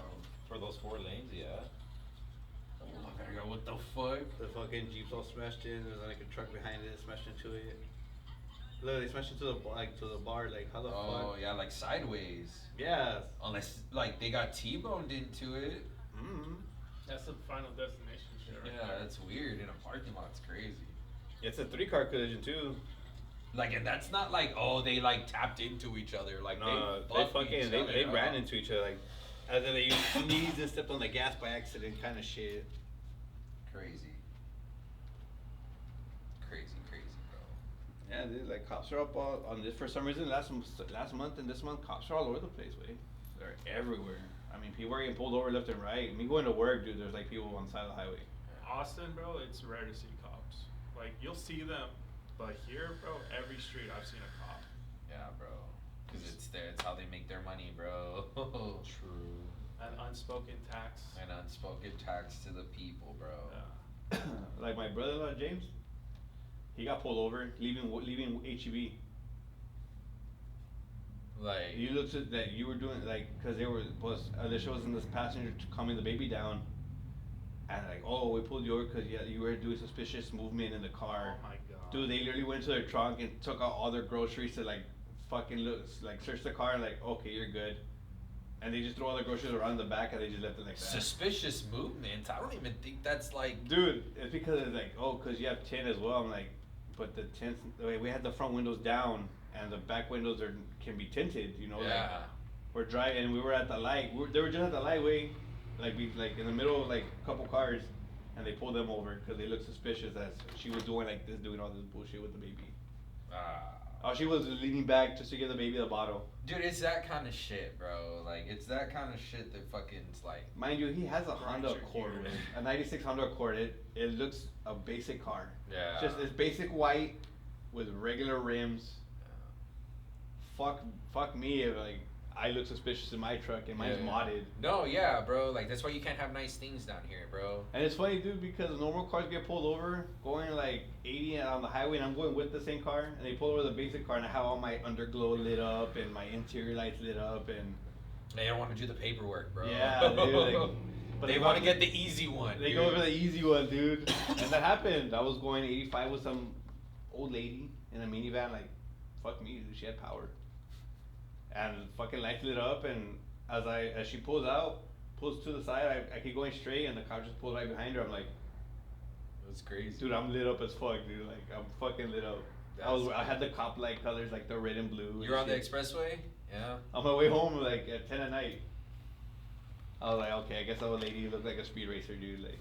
Speaker 1: For those 4 lanes, yeah.
Speaker 7: Oh my god, what the fuck?
Speaker 8: The fucking Jeep's all smashed in. There's like a truck behind it smashed into it. Look, they smashed into the bar. Like how the fuck?
Speaker 7: Oh yeah, like sideways.
Speaker 8: Yeah.
Speaker 7: Unless like they got T-boned into it.
Speaker 8: Mm-hmm.
Speaker 2: That's the final destination shit right
Speaker 7: Yeah,
Speaker 2: there.
Speaker 7: that's weird. In a parking lot, it's crazy.
Speaker 8: It's a 3-car collision too.
Speaker 7: Like, and that's not like, oh, they like tapped into each other. Like
Speaker 8: No,
Speaker 7: they fucking
Speaker 8: they ran into each other. Like, as in they sneezed and stepped on the gas by accident, kind of shit.
Speaker 7: Crazy, bro.
Speaker 8: Yeah, dude. Like cops are up on this for some reason. Last month and this month, cops are all over the place, way. They're everywhere. I mean, people are getting pulled over left and right. Me going to work, dude. There's like people on the side of the highway.
Speaker 2: Austin, bro, it's rare to see cops. Like, you'll see them, but here, bro, every street I've seen a cop.
Speaker 7: Yeah, bro. Cause it's how they make their money, bro.
Speaker 1: True.
Speaker 2: An unspoken tax.
Speaker 7: An unspoken tax to the people, bro.
Speaker 2: Yeah.
Speaker 8: Like my brother-in-law James, he got pulled over leaving HEB.
Speaker 7: Like
Speaker 8: You looked at that you were doing like because they were Alicia was in this passenger calming the baby down, and like oh we pulled you over because you were doing suspicious movement in the car.
Speaker 2: Oh my god.
Speaker 8: Dude, they literally went to their trunk and took out all their groceries to like fucking look like search the car and like okay you're good, and they just threw all their groceries around the back and they just left it like that.
Speaker 7: suspicious movements. I don't even think that's like.
Speaker 8: Dude, it's because it's like oh because you have tint as well. I'm like, but the tint we had the front windows down and the back windows can be tinted. You know.
Speaker 7: Yeah.
Speaker 8: Like, we're driving and we were at the light. They were just at the light waiting, like we like in the middle of like a couple cars, and they pulled them over because they looked suspicious as she was doing like this, doing all this bullshit with the baby. Oh, she was leaning back just to give the baby the bottle.
Speaker 7: Dude, it's that kind of shit, bro. Like, it's that kind of shit that fucking's like.
Speaker 8: Mind you, he has a
Speaker 2: Grinds
Speaker 8: Honda
Speaker 2: your
Speaker 8: Accord,
Speaker 2: gears.
Speaker 8: a '96 Honda Accord. It looks a basic car.
Speaker 7: Yeah.
Speaker 8: It's basic white with regular rims. Fuck me if like I look suspicious in my truck and mine's
Speaker 7: Yeah.
Speaker 8: modded.
Speaker 7: No, yeah, bro. Like, that's why you can't have nice things down here, bro.
Speaker 8: And it's funny, dude, because normal cars get pulled over going like 80 on the highway, and I'm going with the same car, and they pull over the basic car, and I have all my underglow lit up and my interior lights lit up, and
Speaker 7: They don't want to do the paperwork, bro.
Speaker 8: yeah, dude. Like, but
Speaker 7: they want to get the easy one.
Speaker 8: They
Speaker 7: dude.
Speaker 8: go for the easy one, dude. And that happened. I was going 85 with some old lady in a minivan, like, fuck me, dude. She had power. And fucking lights lit up, and as she pulls to the side, I keep going straight, and the car just pulled right behind her. I'm like,
Speaker 7: That's crazy.
Speaker 8: dude, I'm lit up as fuck, dude. Like, I'm fucking lit up. I had the cop light colors, like the red and blue.
Speaker 7: You're on the
Speaker 8: shit.
Speaker 7: expressway? Yeah.
Speaker 8: On my way home, like at 10 at night. I was like, okay, I guess that old lady looked like a speed racer, dude. Like,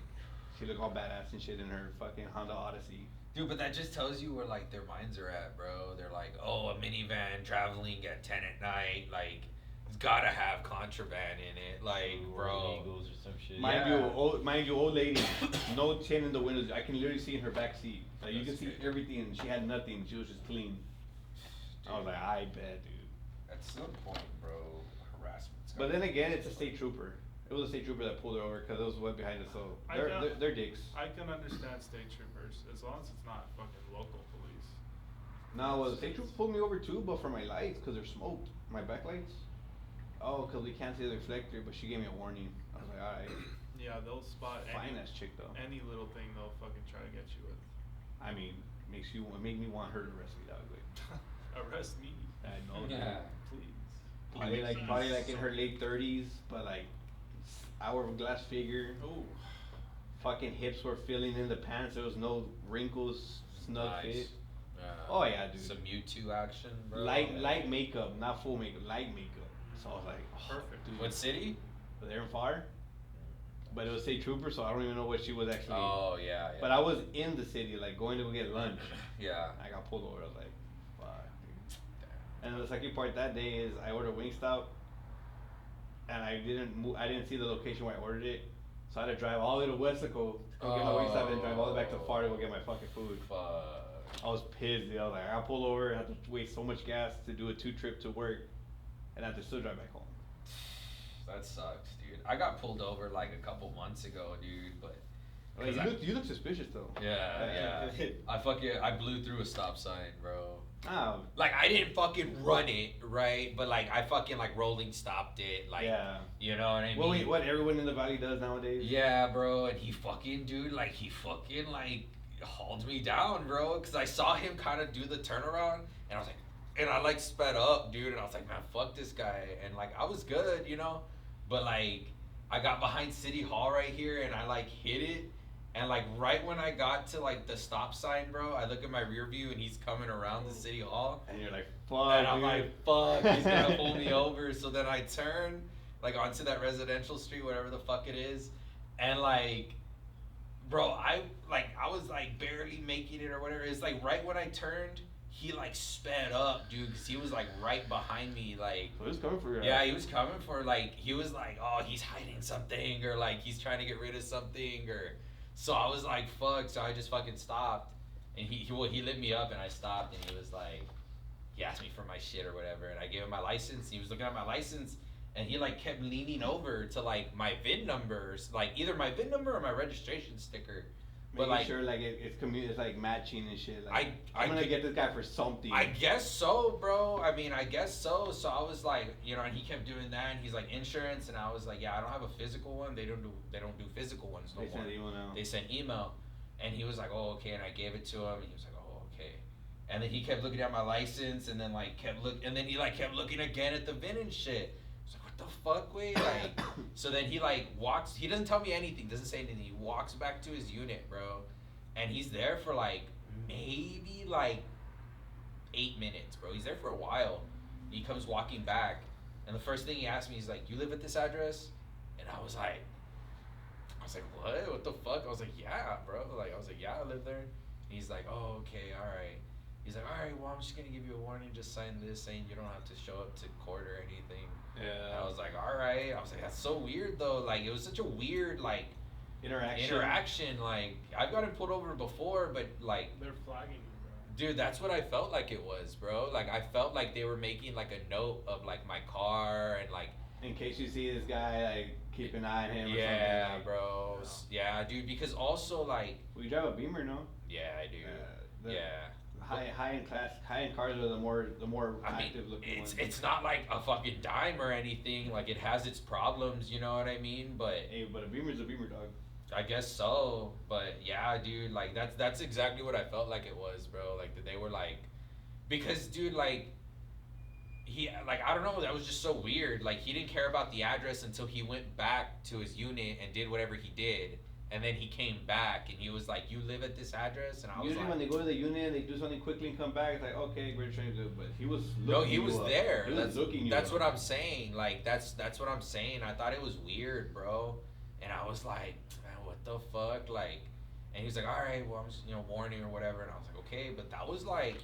Speaker 8: she looked all badass and shit in her fucking Honda Odyssey.
Speaker 7: Dude, but that just tells you where, like, their minds are at, bro. They're like, oh, a minivan traveling at 10 at night, like, it's gotta have contraband in it. Like,
Speaker 1: Or
Speaker 7: bro.
Speaker 1: illegals or some shit.
Speaker 8: Mind you, old lady, no tint in the windows. I can literally see in her back seat. Like, you can
Speaker 7: That's
Speaker 8: see
Speaker 7: good.
Speaker 8: everything, and she had nothing. She was just clean. I was like, I bet, dude.
Speaker 7: At some point, bro, harassment's
Speaker 8: But
Speaker 7: gotta
Speaker 8: then
Speaker 7: be-
Speaker 8: again, it's a state trooper. It was a state trooper that pulled her over because it was went behind us. So
Speaker 2: I
Speaker 8: they're,
Speaker 2: got-
Speaker 8: they're, they're dicks.
Speaker 2: I can understand state troopers as long as it's not fucking local police.
Speaker 8: No, well, the state trooper pulled me over too, but for my lights because they're smoked. My back lights. Oh, because we can't see the reflector, but she gave me a warning. I was like, alright.
Speaker 2: Yeah, they'll spot
Speaker 8: Fine
Speaker 2: any
Speaker 8: ass chick though.
Speaker 2: any little thing they'll fucking try to get you with.
Speaker 8: I mean, it made me want her to arrest me, dog. Like,
Speaker 2: Arrest me,
Speaker 8: I know.
Speaker 7: Yeah.
Speaker 2: please.
Speaker 8: Probably like in her late 30s, but like hourglass figure.
Speaker 2: Oh,
Speaker 8: Fucking hips were filling in the pants. There was no wrinkles, snug
Speaker 7: Nice.
Speaker 8: fit.
Speaker 7: Yeah.
Speaker 8: Oh, yeah, dude.
Speaker 7: Some Mewtwo action, bro.
Speaker 8: Light makeup, not full makeup. Light makeup. So I was like, oh,
Speaker 2: Perfect.
Speaker 8: dude.
Speaker 7: What city?
Speaker 8: There in far. But it was state trooper, so I don't even know what she was actually.
Speaker 7: Oh, yeah, yeah.
Speaker 8: But I was in the city, like going to go get lunch.
Speaker 7: Yeah.
Speaker 8: I got pulled over. I was like, fuck. Dude. And the second part that day is I ordered Wingstop, and I didn't see the location where I ordered it, so I had to drive all the way to Westaco to go get my Wingstop and drive all the way back to Far to go get my fucking food.
Speaker 7: Fuck.
Speaker 8: I was pissed, dude. I was like, I got pulled over, I had to waste so much gas to do a 2 trip to work, and I had to still drive back home.
Speaker 7: That sucks, dude. I got pulled over like a couple months ago, dude, but.
Speaker 8: Like,
Speaker 7: 'cause
Speaker 8: you look suspicious though.
Speaker 7: Yeah, yeah. I blew through a stop sign, bro.
Speaker 8: Oh,
Speaker 7: Like, I didn't fucking run it, right? But, like, I fucking, like, rolling stopped it. Like,
Speaker 8: yeah.
Speaker 7: you know what I mean?
Speaker 8: Well, wait, what everyone in the valley does nowadays?
Speaker 7: Yeah, bro. And he fucking, dude, like, hauled me down, bro. Because I saw him kind of do the turnaround. And I was like, and I, like, sped up, dude. And I was like, man, fuck this guy. And, like, I was good, you know? But, like, I got behind City Hall right here. And I, like, hit it. And, like, right when I got to, like, the stop sign, bro, I look at my rear view and he's coming around the City Hall.
Speaker 8: And you're like, fuck,
Speaker 7: And I'm
Speaker 8: dude.
Speaker 7: like, fuck, he's gonna pull me over. So then I turn, like, onto that residential street, whatever the fuck it is. And, like, bro, I was, like, barely making it or whatever. It's, like, right when I turned, he, like, sped up, dude, because he was, like, right behind me, like.
Speaker 8: So who's coming for you?
Speaker 7: Yeah, he was coming for, like, he was like, oh, he's hiding something, or, like, he's trying to get rid of something, or. So I was like, fuck, so I just fucking stopped. And he lit me up and I stopped and he was like, he asked me for my shit or whatever. And I gave him my license. He was looking at my license and he like kept leaning over to like my VIN numbers, like either my VIN number or my registration sticker.
Speaker 1: But
Speaker 8: Making
Speaker 1: like,
Speaker 8: sure like it's like matching and shit. Like I'm
Speaker 1: I
Speaker 8: gonna
Speaker 1: gu-
Speaker 8: get this guy for something.
Speaker 1: I guess so, bro. I mean, I guess so. So I was like, you know, and he kept doing that, and he's like insurance, and I was like, yeah, I don't have a physical one. They don't do physical ones no
Speaker 8: They
Speaker 1: more.
Speaker 8: send email now.
Speaker 1: They sent email, and he was like, oh, okay, and I gave it to him, and he was like, oh, okay, and then he kept looking at my license, and then like and then he like kept looking again at the VIN and shit. I was like, what the fuck, wait, like, so then he like walks. He doesn't tell me anything, doesn't say anything. He walks back to his unit, bro, and he's there for like maybe like 8 minutes, bro. He's there for a while. He comes walking back, and the first thing he asked me, he's like, "You live at this address?" And I was like, "What? What the fuck?" I was like, "Yeah, bro." Like, I was like, "Yeah, I live there." And he's like, "Oh, okay, all right." He's like, "All right, well, I'm just gonna give you a warning. Just sign this saying you don't have to show up to court or anything."
Speaker 8: Yeah.
Speaker 1: And I was like, "All right." I was like, "That's so weird, though. Like, it was such a weird like interaction. Like, I've gotten pulled over before, but like."
Speaker 2: They're flagging you, bro.
Speaker 1: Dude, that's what I felt like it was, bro. Like, I felt like they were making like a note of like my car and like.
Speaker 8: In case you see this guy, like keep an eye on him.
Speaker 1: Yeah,
Speaker 8: or something, like,
Speaker 1: bro.
Speaker 8: no.
Speaker 1: Yeah, dude. Because also like.
Speaker 8: We drive a Beamer, no?
Speaker 1: Yeah, I do.
Speaker 8: The
Speaker 1: Yeah.
Speaker 8: High end cars are the more
Speaker 1: I mean,
Speaker 8: active looking ones.
Speaker 1: it's not like a fucking dime or anything. Like, it has its problems, you know what I mean? But
Speaker 8: Hey, but a Beamer's a Beamer, dog.
Speaker 1: I guess so. But yeah, dude. Like, that's exactly what I felt like it was, bro. Like, that they were like, because dude, like. He, like, I don't know, that was just so weird. Like, he didn't care about the address until he went back to his unit and did whatever he did. And then he came back and he was like, "You live at this address?" And I was
Speaker 8: Usually
Speaker 1: like,
Speaker 8: when they go to the unit, they do something quickly and come back. It's like, okay, great train good. But he was looking
Speaker 1: no, he
Speaker 8: you
Speaker 1: was
Speaker 8: up.
Speaker 1: there.
Speaker 8: He was looking you
Speaker 1: that's
Speaker 8: up.
Speaker 1: what I'm saying. Like, that's what I'm saying. I thought it was weird, bro. And I was like, man, what the fuck? Like, and he was like, "All right, well, I'm just, warning or whatever." And I was like, okay, but that was like,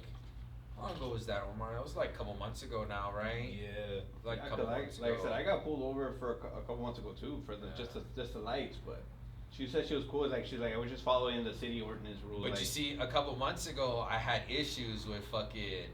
Speaker 1: how long ago was that, Omar? That was like a couple months ago now, right? Yeah. Like
Speaker 8: Yeah,
Speaker 1: a couple
Speaker 8: 'cause
Speaker 1: months ago.
Speaker 8: like I said, I got pulled over for a couple months ago too for the
Speaker 1: Yeah.
Speaker 8: just the lights, but she said she was cool. She's like I was just following the city ordinance rules.
Speaker 1: But
Speaker 8: like,
Speaker 1: you see, a couple months ago, I had issues with fucking